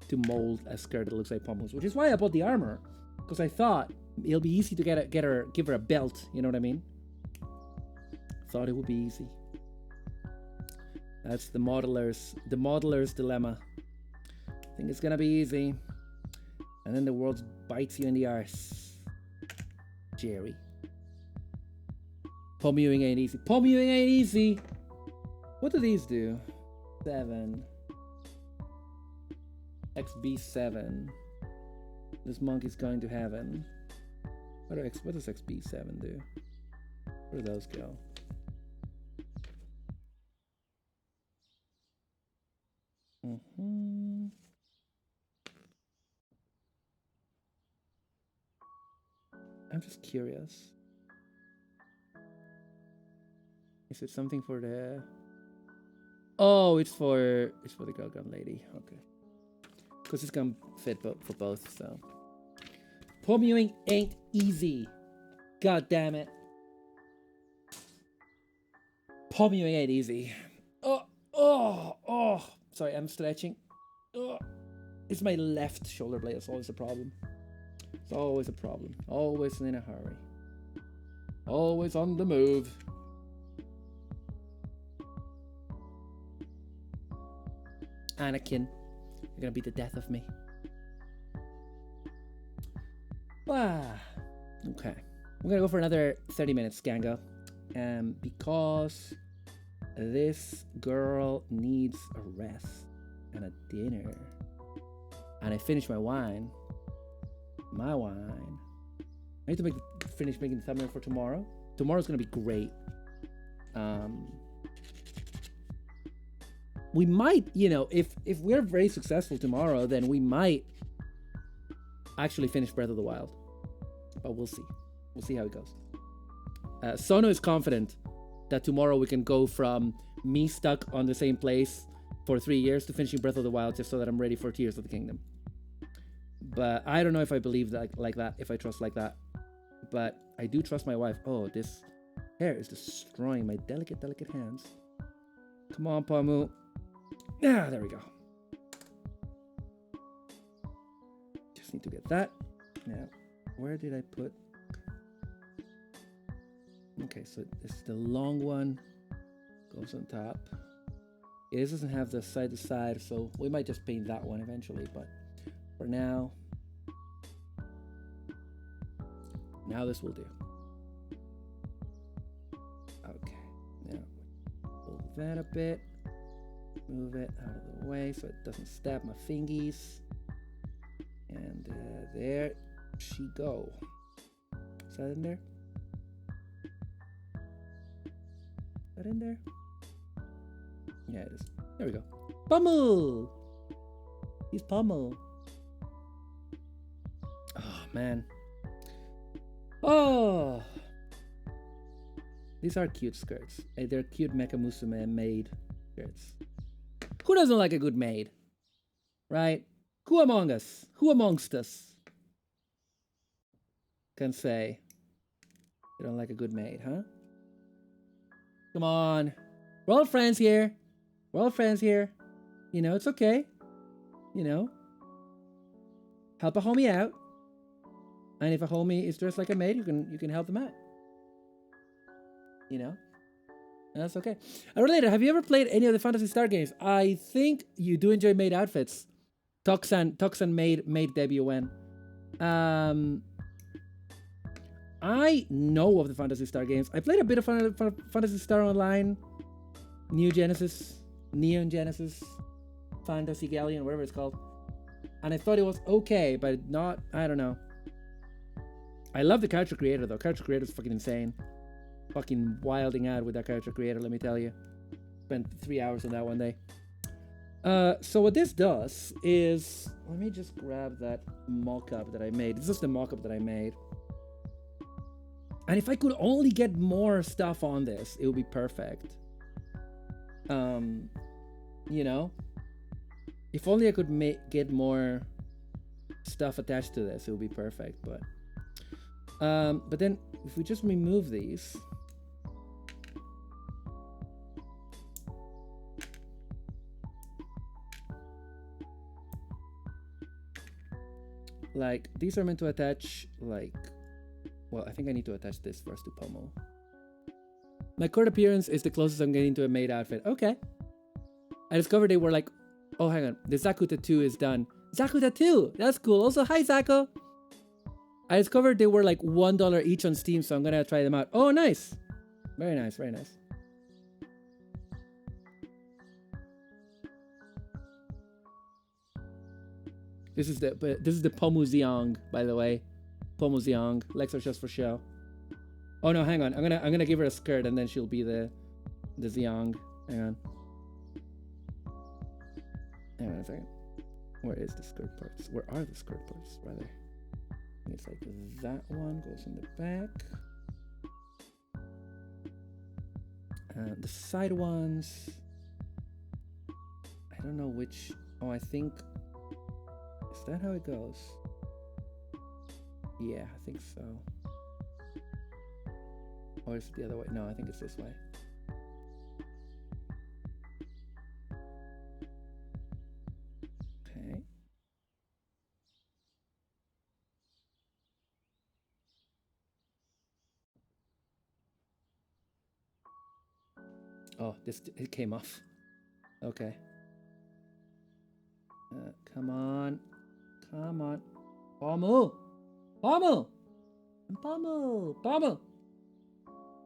to mold a skirt that looks like Pomu's, which is why I bought the armor, because I thought it'll be easy to give her a belt. You know what I mean? Thought it would be easy. That's the modeler's dilemma. Think it's gonna be easy, and then the world bites you in the arse, Jerry. Pomuing ain't easy. Pomuing ain't easy. What do these do? 7. XB7. This monkey's going to heaven. What does XB7 do? Where do those go? I'm just curious. Is it something for the... Oh, it's for the girl gun lady. Okay. Because it's gonna fit for both, so. Pomuing ain't easy. God damn it. Pomuing ain't easy. Oh. Sorry, I'm stretching. Oh. It's my left shoulder blade. It's always a problem. It's always a problem. Always in a hurry. Always on the move. Anakin, you're gonna be the death of me. Okay. We're gonna go for another 30 minutes, Gango. Because this girl needs a rest and a dinner. And I finished my wine. I need to finish making the thumbnail for tomorrow. Tomorrow's gonna be great. We might, if we're very successful tomorrow, then we might actually finish Breath of the Wild. But we'll see. We'll see how it goes. Sono is confident that tomorrow we can go from me stuck on the same place for 3 years to finishing Breath of the Wild just so that I'm ready for Tears of the Kingdom. But I don't know if I believe that like that, if I trust like that. But I do trust my wife. Oh, this hair is destroying my delicate hands. Come on, Pomu. Yeah, there we go. Just need to get that. Now, where did I put... Okay, so this is the long one. Goes on top. It doesn't have the side to side, so we might just paint that one eventually, but for now this will do. Okay, now pull that a bit, move it out of the way so it doesn't stab my fingies, and there she go. Is that in there? Is that in there? Yeah, it is. There we go. Pomu! He's Pomu. Oh, man. Oh! These are cute skirts. They're cute Mecha Musume maid skirts. Who doesn't like a good maid? Right? Who among us? Who amongst us can say they don't like a good maid, huh? Come on. We're all friends here. We're all friends here. It's okay. Help a homie out. And if a homie is dressed like a maid, you can help them out. And that's okay. Related, have you ever played any of the Phantasy Star games? I think you do enjoy maid outfits. Toxan maid debut when. I know of the Phantasy Star games. I played a bit of Phantasy Star Online, Neon Genesis, Fantasy Galleon, whatever it's called. And I thought it was okay, but not, I don't know. I love the character creator though. Character creator is fucking insane. Fucking wilding out with that character creator, let me tell you. Spent 3 hours on that one day. So what this does is, let me just grab that mock-up that I made. This is the mock-up that I made. And if I could only get more stuff on this, it would be perfect. If only I could get more stuff attached to this, it would be perfect. But then if we just remove these, like these are meant to attach, like, well, I think I need to attach this first to Pomu. My current appearance is the closest I'm getting to a maid outfit. Okay. I discovered they were like, oh, hang on. The Zaku tattoo is done. Zaku tattoo! That's cool. Also, hi, Zaku. I discovered they were like $1 each on Steam, so I'm gonna try them out. Oh, nice. Very nice, very nice. This is the Pomu Xiong, by the way. Pomu Xiong. Legs are just for show. Oh no, hang on. I'm gonna give her a skirt and then she'll be the Xiong. Hang on. Hang on a second. Where is the skirt parts? Where are the skirt parts, rather? I think it's like that one goes in the back. The side ones, I don't know which. Oh, I think, is that how it goes? Yeah, I think so. Or is it the other way? No, I think it's this way. Okay. Oh, it came off. Okay. Come on. Come on. Pomu! Pomu! Pomu! Pomu!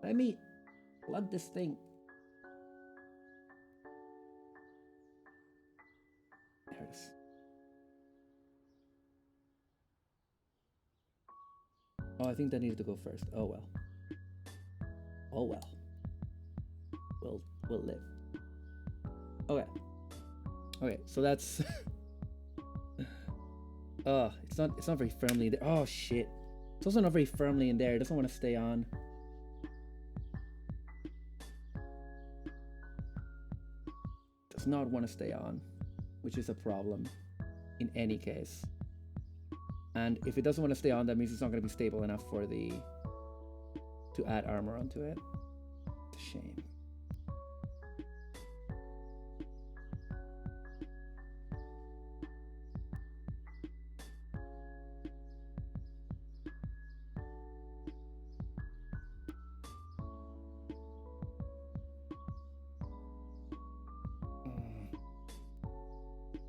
Let me plug this thing. There it is. Oh, I think that needed to go first. Oh well. Oh well. We'll live. Okay. Okay, so that's oh, it's not very firmly in there. Oh shit. It's also not very firmly in there. It doesn't want to stay on. Does not want to stay on, which is a problem in any case. And if it doesn't want to stay on, that means it's not going to be stable enough for to add armor onto it. It's a shame.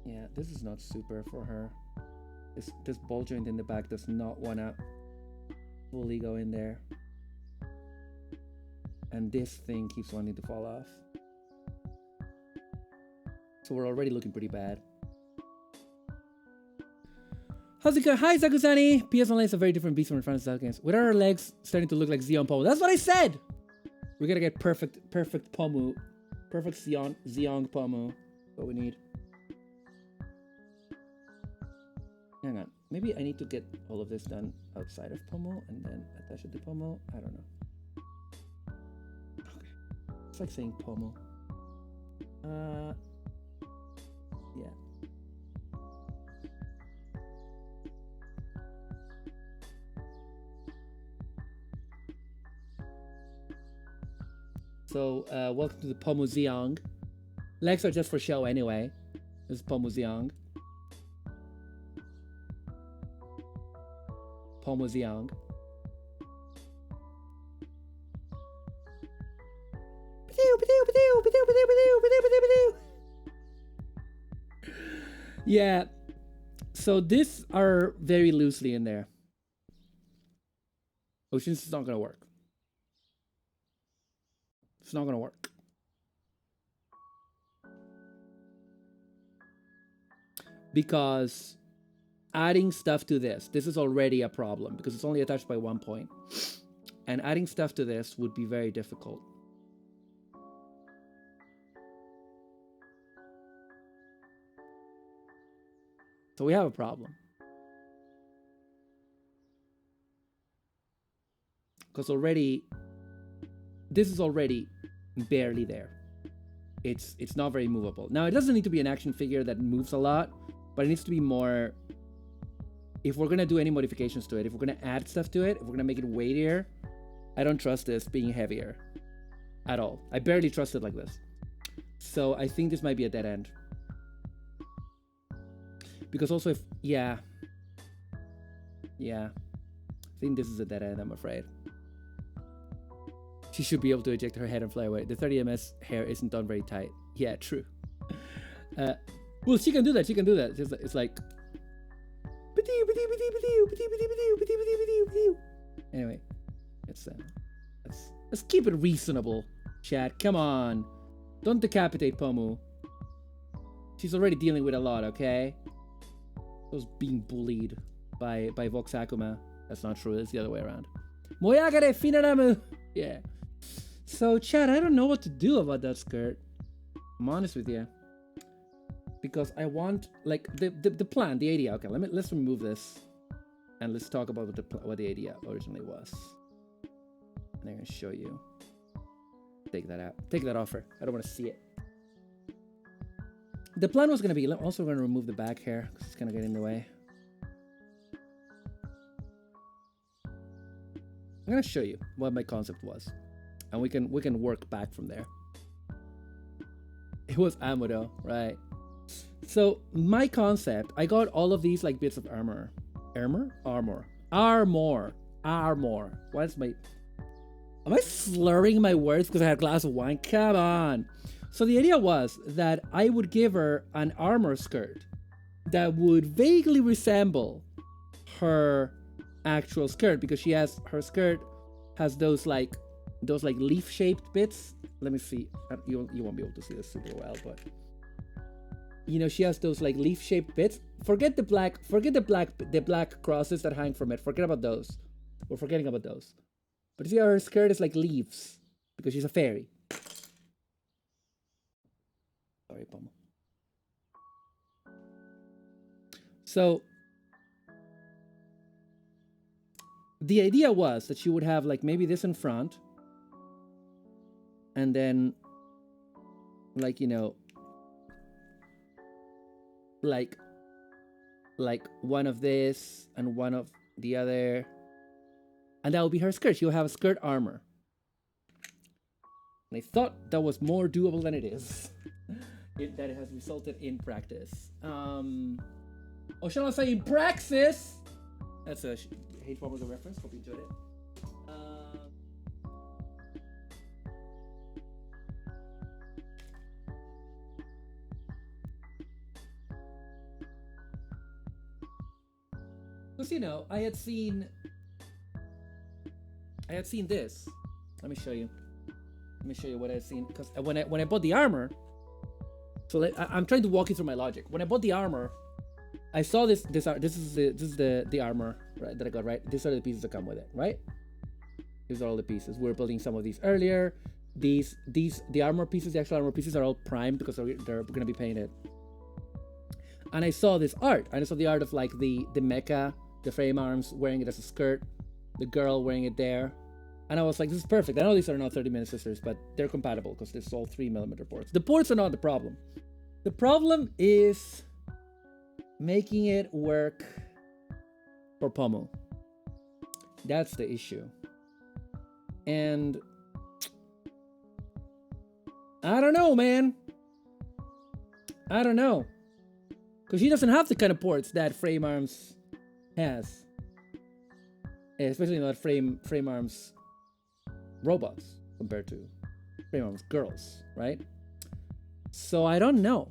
Yeah, this is not super for her. This ball joint in the back does not want to fully go in there. And this thing keeps wanting to fall off. So we're already looking pretty bad. How's it going? Hi, Zakusani! PS Online is a very different beast from Final Fantasy games. With our legs starting to look like Xeon Pomu. That's what I said! We're gonna get perfect Pomu. Perfect Xeon Pomu. What we need. Hang on. Maybe I need to get all of this done outside of Pomu and then attach it to Pomu. I don't know. Okay. It's like saying Pomu. Yeah. So, welcome to the Pomu Xiong. Legs are just for show anyway. This is Pomu Xiong. Pomu Xiong. Yeah. So these are very loosely in there. Oceans is not gonna work. It's not gonna work. Because adding stuff to this is already a problem because it's only attached by 1 point. And adding stuff to this would be very difficult. So we have a problem. Because already, this is already barely there. It's not very movable. Now, it doesn't need to be an action figure that moves a lot, but it needs to be more... If we're going to do any modifications to it, if we're going to add stuff to it, if we're going to make it weightier, I don't trust this being heavier at all. I barely trust it like this. So I think this might be a dead end. Because also if... Yeah. I think this is a dead end, I'm afraid. She should be able to eject her head and fly away. The 30 ms hair isn't done very tight. Yeah, true. Well, she can do that. It's like... Anyway, let's keep it reasonable, chat. Come on, don't decapitate Pomu. She's already dealing with a lot, okay? I was being bullied by Vox Akuma. That's not true. It's the other way around. Moyagare Finaramu. Yeah. So, chat, I don't know what to do about that skirt. I'm honest with you. Because I want, like, the plan, the idea. Okay, let's remove this. And let's talk about what the idea originally was. And I'm going to show you. take that out. Take that off her. I don't want to see it. The plan was going to be, I'm also going to remove the back hair because it's going to get in the way. I'm going to show you what my concept was. And we can work back from there. It was Amuro, right? So my concept, I got all of these like bits of armor. Armor. What's my... Am I slurring my words because I had a glass of wine? Come on. So the idea was that I would give her an armor skirt that would vaguely resemble her actual skirt, because she has, her skirt has those like leaf-shaped bits. Let me see. You won't be able to see this super well, but you know, she has those like leaf-shaped bits. Forget the black crosses that hang from it. Forget about those. We're forgetting about those. But see how her skirt is like leaves because she's a fairy. Sorry, Pomu. So the idea was that she would have like maybe this in front, and then like, you know, like one of this and one of the other, and that will be her skirt. She'll have a skirt armor. And I thought that was more doable than it is. That it has resulted in practice. Or shall I say in praxis? That's a Hate Formula reference. Hope you enjoyed it. Because, you know, I had seen this. Let me show you what I had seen. Because when I bought the armor, so I'm trying to walk you through my logic. When I bought the armor, I saw this is the armor, right, that I got, right? These are the pieces that come with it, right? These are all the pieces. We were building some of these earlier. The armor pieces, the actual armor pieces are all primed because they're gonna be painted. And I saw this art. And I saw the art of like the mecha, the frame arms wearing it as a skirt, the girl wearing it there. And I was like, this is perfect. I know these are not 30-minute sisters, but they're compatible because this is all 3mm ports. The ports are not the problem. The problem is making it work for Pomu. That's the issue. And I don't know, man. I don't know. Because she doesn't have the kind of ports that Frame Arms has. Especially not Frame Arms robots compared to Frame Arms girls, right? So I don't know.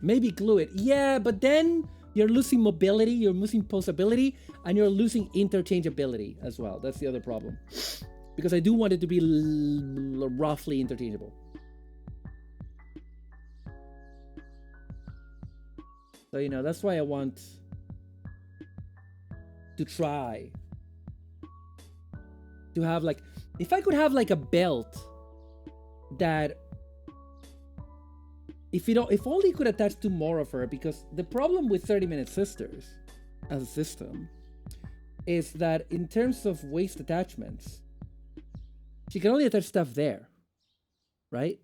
Maybe glue it. Yeah, but then you're losing mobility, you're losing posability, and you're losing interchangeability as well. That's the other problem. Because I do want it to be roughly interchangeable. So, you know, that's why I want to try to have like, if I could have like a belt that, if only could attach to more of her, because the problem with 30-minute sisters as a system is that in terms of waist attachments, she can only attach stuff there, right?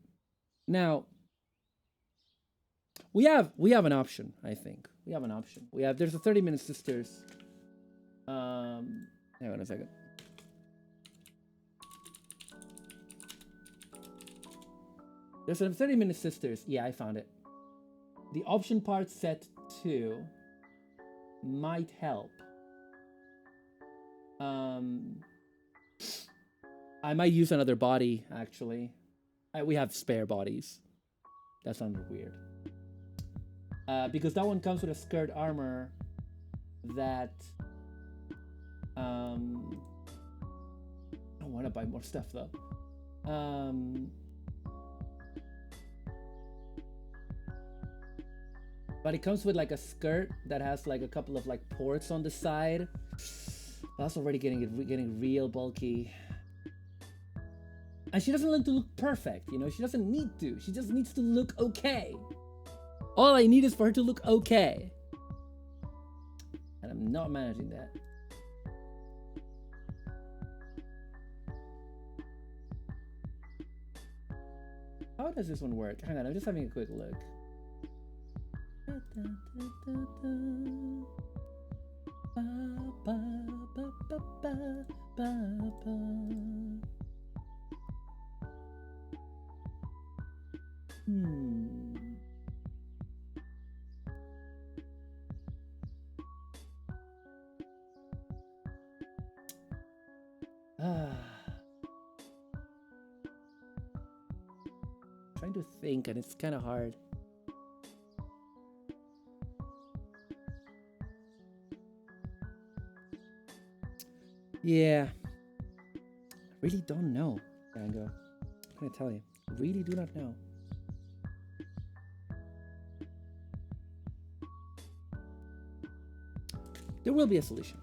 Now, we have an option, I think. We have an option. There's a 30-minute sisters. Hang on a second. There's a 30-minute sisters. Yeah, I found it. The option part set 2 might help. I might use another body, actually. We have spare bodies. That sounded weird. Because that one comes with a skirt armor that... I don't want to buy more stuff, though. But it comes with like a skirt that has like a couple of like ports on the side. That's already getting real bulky. And she doesn't want to look perfect, you know? She doesn't need to. She just needs to look okay. All I need is for her to look okay. And I'm not managing that. How does this one work? Hang on, I'm just having a quick look. Trying to think, and it's kind of hard. Yeah, I really don't know, Dango. I'm gonna tell you, really do not know. There will be a solution.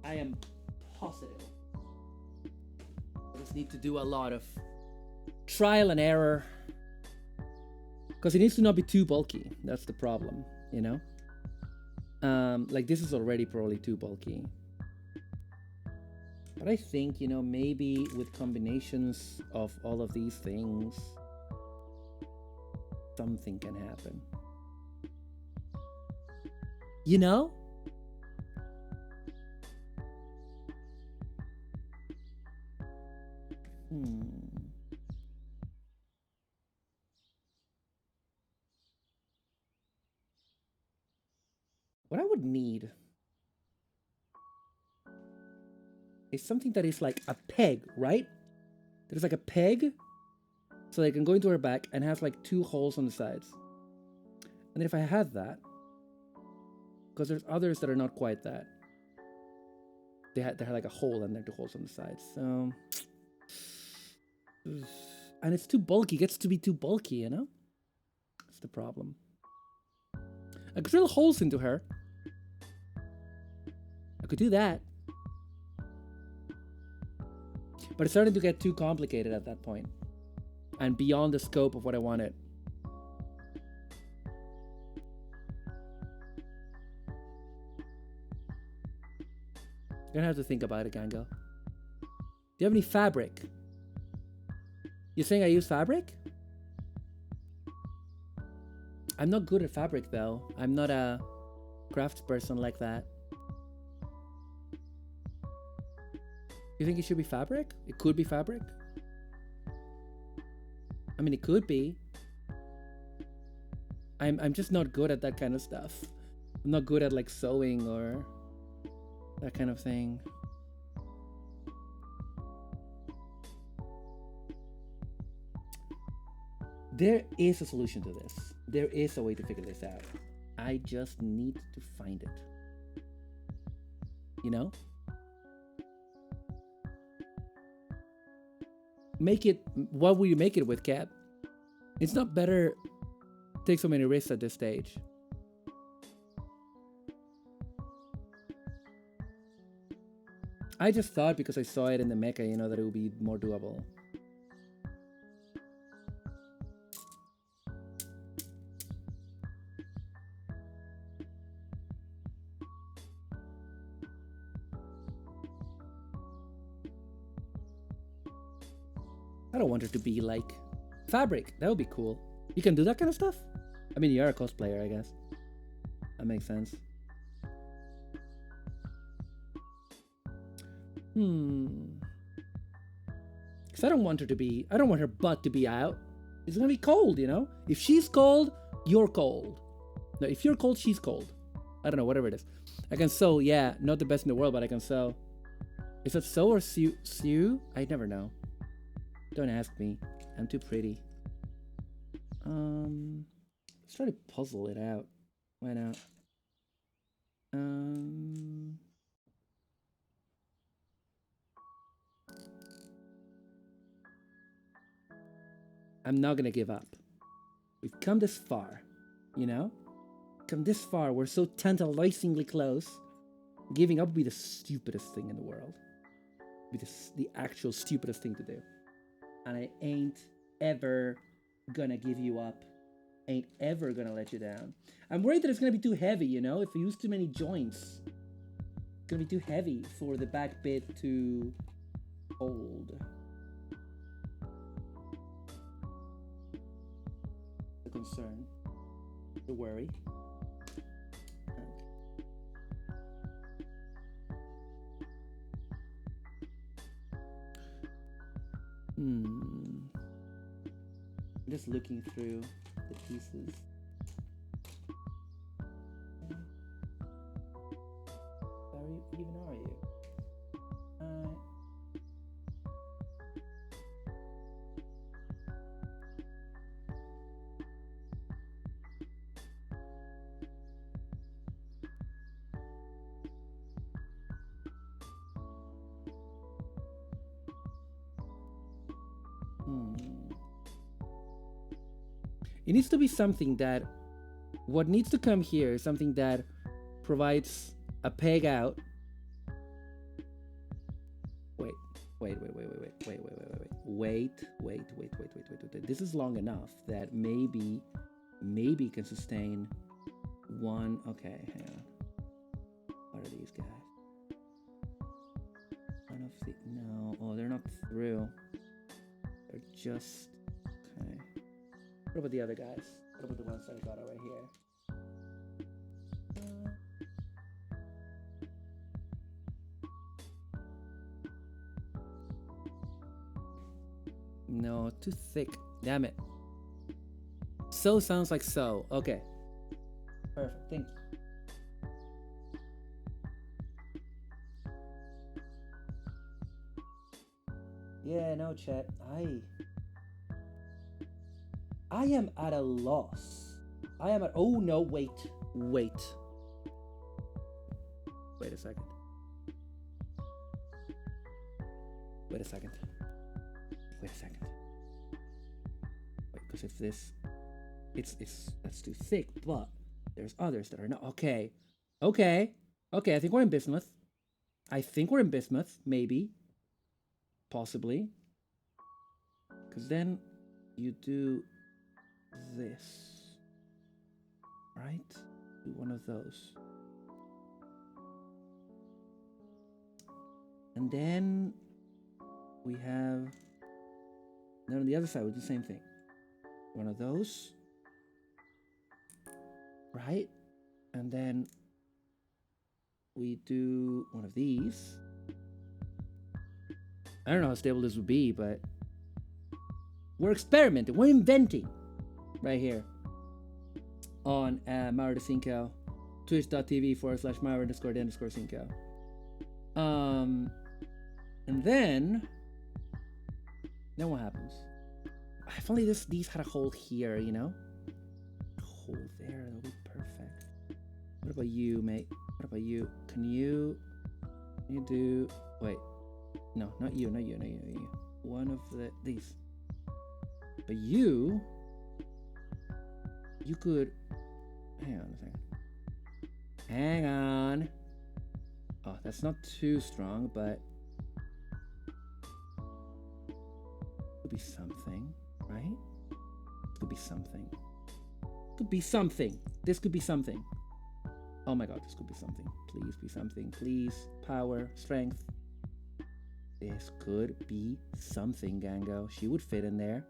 I am positive. I just need to do a lot of trial and error, because it needs to not be too bulky. That's the problem, you know. Like this is already probably too bulky. But I think, you know, maybe with combinations of all of these things, something can happen. You know? What I would need is something that is like a peg, right? There's like a peg, so they can go into her back and has like 2 holes on the sides. And then if I had that, because there's others that are not quite that, they had like a hole and then 2 holes on the sides. So, and it's too bulky. It gets to be too bulky, you know. That's the problem. I could drill holes into her. I could do that. But it's starting to get too complicated at that point. And beyond the scope of what I wanted. You're gonna have to think about it, Gango. Do you have any fabric? You're saying I use fabric? I'm not good at fabric though. I'm not a crafts person like that. You think it should be fabric? It could be fabric. I mean, it could be. I'm just not good at that kind of stuff. I'm not good at like sewing or that kind of thing. There is a solution to this. There is a way to figure this out. I just need to find it. You know? Make it. What will you make it with, Cat? It's not better take so many risks at this stage. I just thought because I saw it in the mecha, you know, that it would be more doable. I don't want her to be like fabric. That would be cool. You can do that kind of stuff? I mean, you're a cosplayer, I guess. That makes sense. Because I don't want her butt to be out. It's gonna be cold, you know? If she's cold, you're cold. No, if you're cold, she's cold. I don't know, whatever it is. I can sew, yeah. Not the best in the world, but I can sew. Is that sew or sew? I never know. Don't ask me. I'm too pretty. Let's try to puzzle it out. Why not? I'm not gonna give up. We've come this far, you know? Come this far. We're so tantalizingly close. Giving up would be the stupidest thing in the world. Be the actual stupidest thing to do. And I ain't ever gonna give you up. Ain't ever gonna let you down. I'm worried that it's gonna be too heavy, you know? If we use too many joints, it's gonna be too heavy for the back bit to hold. a concern, a worry. I'm just looking through the pieces. Where even are you? It needs to be something that, what needs to come here is something that provides a peg out. Wait. This is long enough that maybe can sustain one. Okay, hang on. What are these guys? One of the, no, oh, they're not through. They're just, okay. What about the other guys? What about the ones that I got over here? No, too thick. Damn it. So sounds like so. Okay. Perfect. Thank you. Yeah, no, chat. I am at a loss. I am at, oh no, wait. Wait a second. Wait, because if this, it's that's too thick, but there's others that are not. Okay, I think we're in bismuth. Maybe. Possibly. Because then you do this, right? Do one of those. And then we have, then on the other side we do the same thing. One of those, right? And then we do one of these. I don't know how stable this would be, but we're experimenting, we're inventing right here on Maru de Cinco, twitch.tv/Maru__Cinco. And then what happens? If only these had a hole here, you know? A hole there, that'll be perfect. What about you, mate? What about you? Can you do, wait. No, not you. One of these. But you could, hang on a second. Hang on. Oh, that's not too strong, but could be something, right? Could be something. This could be something. Oh my god, this could be something. Please be something. Please. Power, strength. This could be something, Gango. She would fit in there.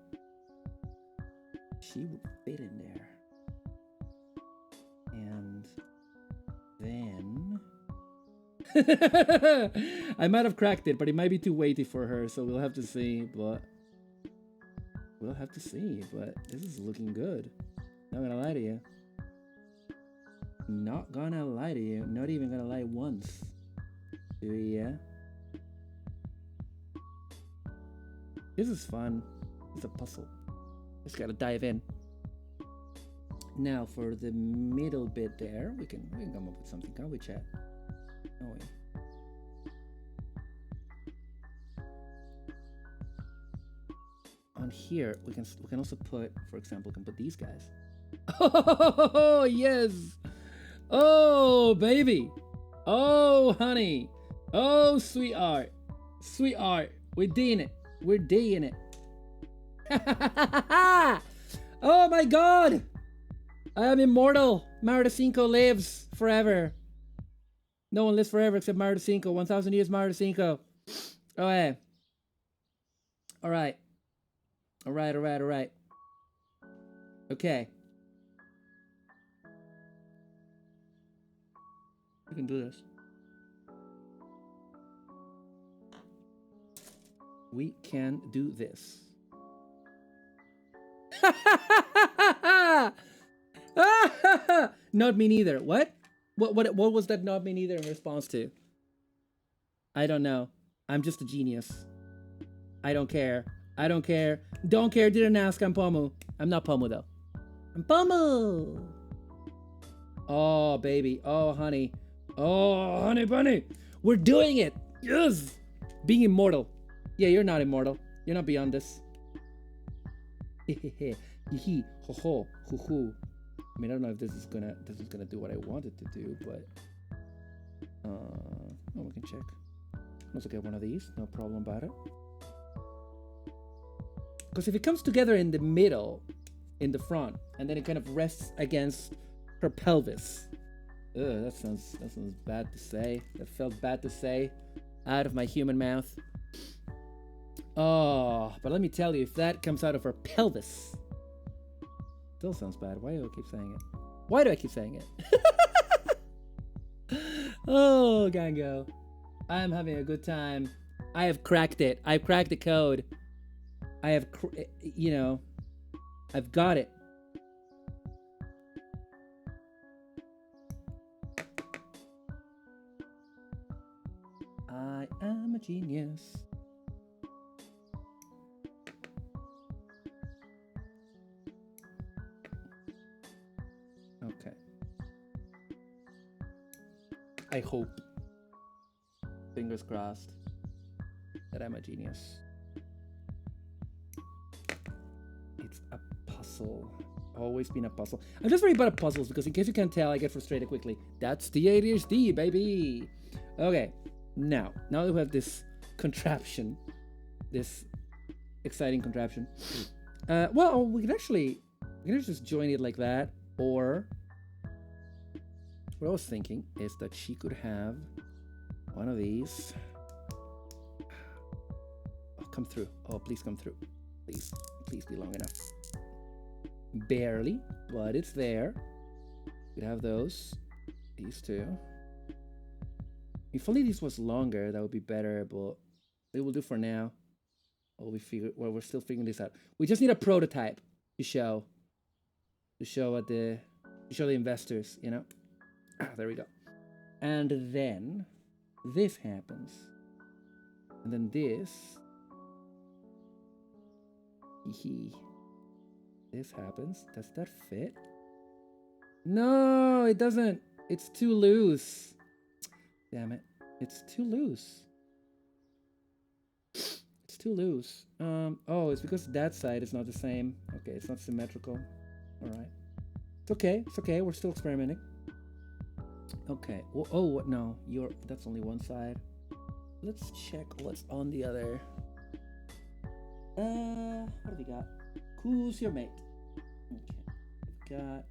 And then I might have cracked it, but it might be too weighty for her, so we'll have to see. But this is looking good. Not gonna lie to you. Not even gonna lie once. Yeah. This is fun. It's a puzzle. Just gotta dive in. Now for the middle bit there, we can come up with something, can't we, chat? Oh wait. On here, we can also put, for example, we can put these guys. Oh yes! Oh baby! Oh honey! Oh sweetheart! We're doing it. Oh my god! I am immortal. Maru de Cinco lives forever. No one lives forever except Maru de Cinco. 1,000 years Maru de Cinco. Okay. Alright. Okay. We can do this. We can do this. Not me neither. What? What was that not me neither in response to? I don't know. I'm just a genius. I don't care. I don't care. Don't care. Didn't ask. I'm Pomu. I'm not Pomu though. I'm Pomu. Oh baby. Oh honey. Oh honey bunny. We're doing it. Yes. Being immortal. Yeah, you're not immortal. You're not beyond this. Hehehe. Hee ho ho hoo hoo. I mean, I don't know if this is gonna do what I wanted to do, but oh, we can check. Let's get one of these. No problem about it. Because if it comes together in the middle, in the front, and then it kind of rests against her pelvis. Ugh, that sounds bad to say. That felt bad to say out of my human mouth. Oh, but let me tell you, if that comes out of her pelvis, still sounds bad. Why do I keep saying it? Why do I keep saying it? Oh, Gango. I'm having a good time. I have cracked it. I've cracked the code. I have, you know, I've got it. I am a genius. Okay. I hope, fingers crossed, that I'm a genius. It's a puzzle. Always been a puzzle. I'm just very bad at puzzles because in case you can't tell, I get frustrated quickly. That's the ADHD, baby. Okay. Now that we have this contraption, this exciting contraption, well, we can actually just join it like that, or what I was thinking is that she could have one of these. Oh, come through. Oh, please come through. Please be long enough. Barely, but it's there. We have those. These two. If only this was longer, that would be better, but it will do for now. We're still figuring this out. We just need a prototype to show the investors, you know. There we go. And then this happens. And then this. This happens. Does that fit? No, it doesn't. It's too loose. Damn it. It's too loose. It's too loose. Oh, it's because that side is not the same. Okay, it's not symmetrical. Alright. It's okay. It's okay. We're still experimenting. Okay. Well, oh, what? No. That's only one side. Let's check what's on the other. What do we got? Who's your mate? Okay. We've got...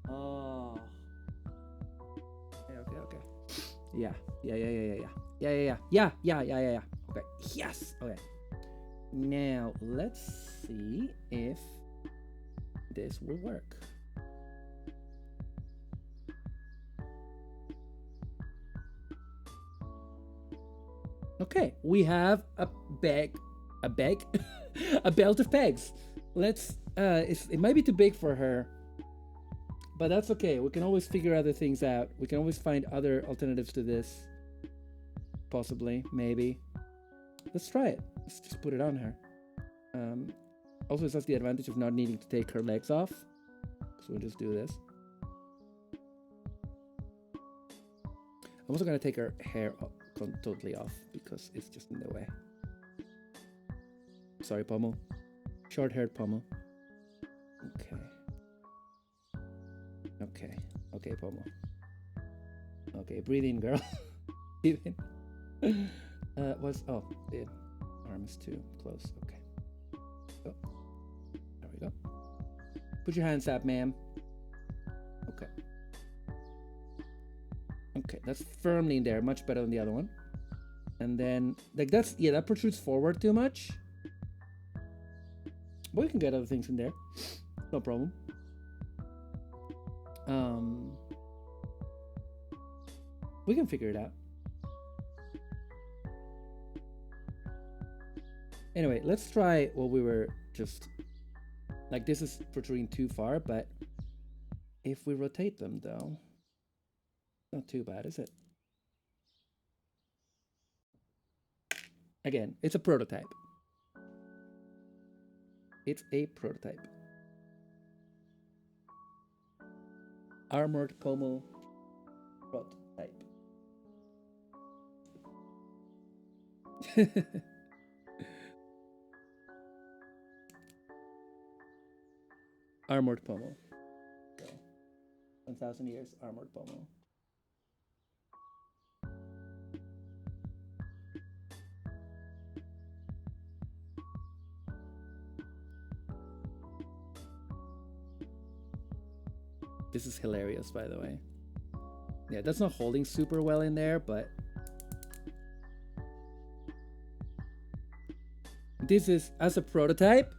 Oh. Okay. Yeah. Okay. Yes. Okay. Now let's see if this will work. Okay, we have a belt of pegs. Let's it might be too big for her, but that's okay. We can always figure other things out. We can always find other alternatives to this. Possibly, maybe. Let's try it. Let's just put it on her. Also, it has the advantage of not needing to take her legs off. So we'll just do this. I'm also gonna take her hair totally off because it's just in the way. Sorry, Pomu. Short-haired Pomu. Okay, Pomu. Okay, breathe in, girl. Breathe in. The arm is too close. Okay. Oh. There we go. Put your hands up, ma'am. Okay. That's firmly in there, much better than the other one. And then, like, that's, yeah, that protrudes forward too much. But we can get other things in there. No problem. We can figure it out. Anyway, let's try what we were just... Like, this is protruding too far, but if we rotate them, though, not too bad, is it? Again, it's a prototype. It's a prototype. Armored Pomu prototype. Armored Pomu. So, 1,000 years, Armored Pomu. This is hilarious, by the way. Yeah, that's not holding super well in there, but this is, as a prototype,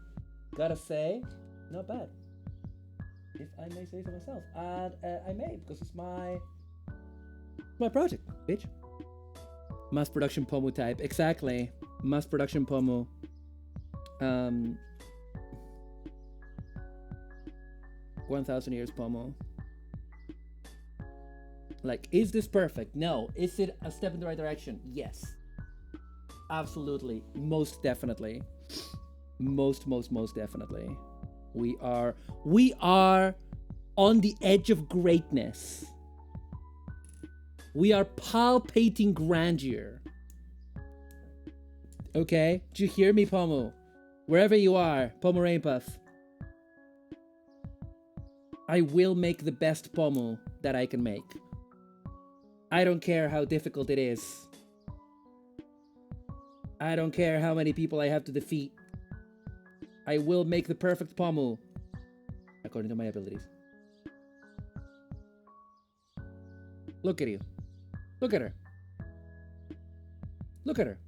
gotta say, not bad. If I may say so myself. And I may, because it's my project, bitch. Mass production Pomu type, exactly. Mass production Pomu. 1,000 years Pomu. Like, is this perfect? No. Is it a step in the right direction? Yes. Absolutely. Most definitely. Most definitely. We are on the edge of greatness. We are palpating grandeur. Okay? Do you hear me, Pomu? Wherever you are, Pomu Rainpuff. I will make the best Pomu that I can make. I don't care how difficult it is. I don't care how many people I have to defeat. I will make the perfect Pomu according to my abilities. Look at you. Look at her. Look at her.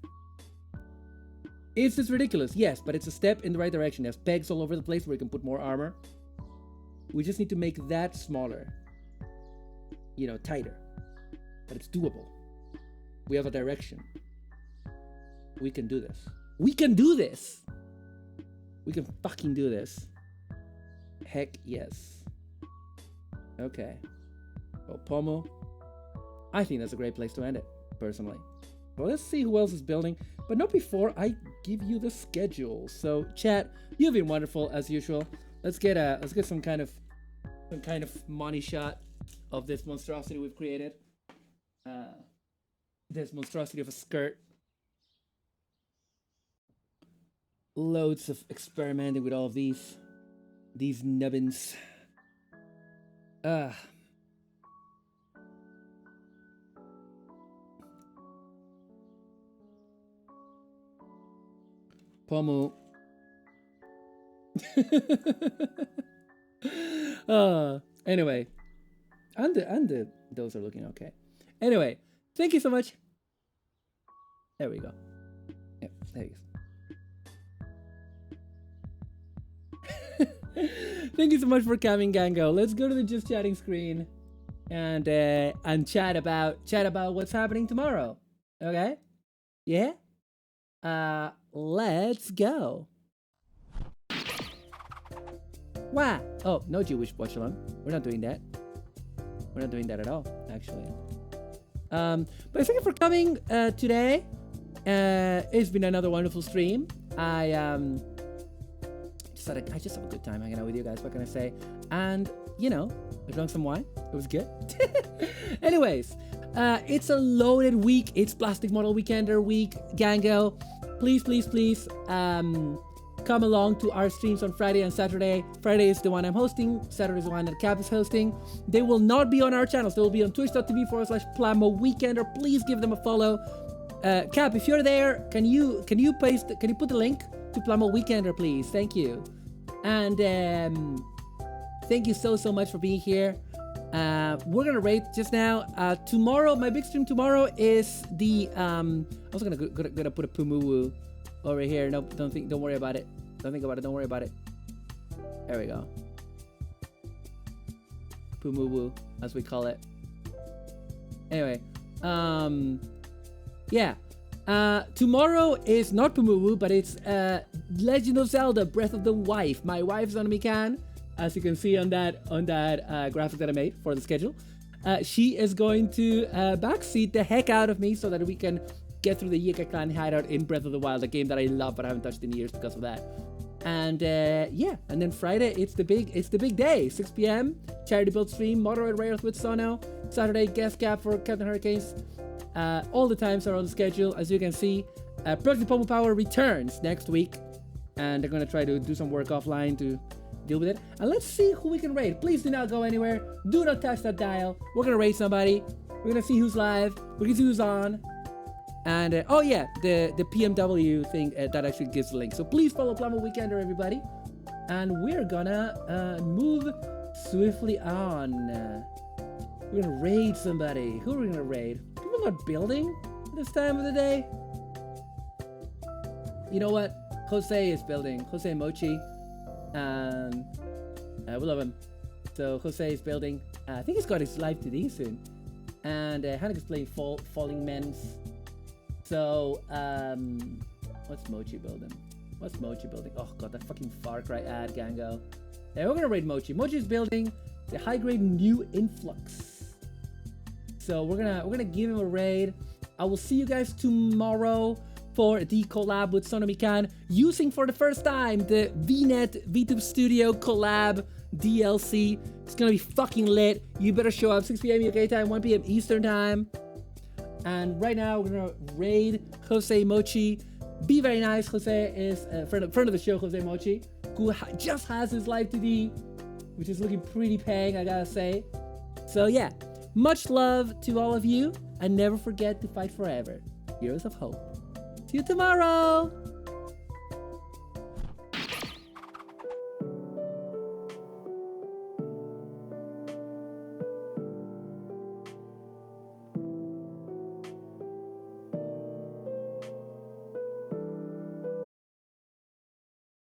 Is this ridiculous? Yes, but it's a step in the right direction. There's pegs all over the place where you can put more armor. We just need to make that smaller. You know, tighter. But it's doable. We have a direction. We can do this. We can do this! We can fucking do this. Heck yes. Okay. Well, Pomu. I think that's a great place to end it, personally. Well, let's see who else is building. But not before I give you the schedule. So, chat, you've been wonderful as usual. Let's get some kind of money shot of this monstrosity we've created. This monstrosity of a skirt. Loads of experimenting with all of these nubbins. Pomu. Anyway, and those are looking okay. Anyway, thank you so much. There we go. Yeah, there you go. Thank you so much for coming, Gango. Let's go to the just chatting screen and chat about what's happening tomorrow. Okay? Yeah? Let's go. Wow. Oh, no Jewish watch along. We're not doing that. We're not doing that at all, actually. But thank you for coming today. It's been another wonderful stream. I just have a good time hanging out with you guys. What can I say? And you know, I drank some wine. It was good. Anyways, it's a loaded week. It's Plastic Model Weekender week. Gango, please, come along to our streams on Friday and Saturday. Friday is the one I'm hosting. Saturday is the one that Cap is hosting. They will not be on our channels. They will be on twitch.tv/Plamo Weekender. Please give them a follow. Cap, if you're there, can you put the link to Plamo Weekender, please? Thank you. And thank you so much for being here. We're gonna raid just now. Tomorrow, my big stream tomorrow is the I was gonna put a Pomu over here. Nope, don't worry about it. Don't think about it. Don't worry about it. There we go. Pomu, as we call it. Anyway, yeah. Tomorrow is not Pomu, but it's Legend of Zelda: Breath of the Wife. My wife's on Mikan, as you can see on that graphic that I made for the schedule. She is going to backseat the heck out of me so that we can get through the Yika Clan hideout in Breath of the Wild, a game that I love but I haven't touched in years because of that. And yeah, and then Friday it's the big day. 6 p.m. charity build stream, moderate rails with Sono. Saturday guest cap for Captain Hurricanes. All the times are on the schedule, as you can see. Project Pomu Power returns next week, and they're gonna try to do some work offline to deal with it. And let's see who we can raid. Please do not go anywhere. Do not touch that dial. We're gonna raid somebody. We're gonna see who's live. We're gonna see who's on. And oh yeah, the PMW thing that actually gives the link. So please follow Plumber Weekender, everybody. And we're gonna move swiftly on. We're gonna raid somebody. Who are we gonna raid? People not building this time of the day. You know what? Jose is building. Jose Mochi. We love him. So Jose is building. I think he's got his live today soon. And Hanek is playing Falling Men's. So, what's Mochi building? What's Mochi building? Oh god, that fucking Far Cry ad, Gango. Yeah, we're gonna raid Mochi. Mochi's building the high-grade new influx. So we're gonna give him a raid. I will see you guys tomorrow for the collab with Sonomikan, using for the first time the VNet VTube Studio collab DLC. It's gonna be fucking lit. You better show up. 6 p.m. UK time, 1 p.m. Eastern time. And right now we're gonna raid Jose Mochi. Be very nice. Jose is a friend of the show, Jose Mochi, who just has his live today, which is looking pretty pang, I gotta say. So yeah, much love to all of you, and never forget to fight forever. Heroes of Hope. See you tomorrow.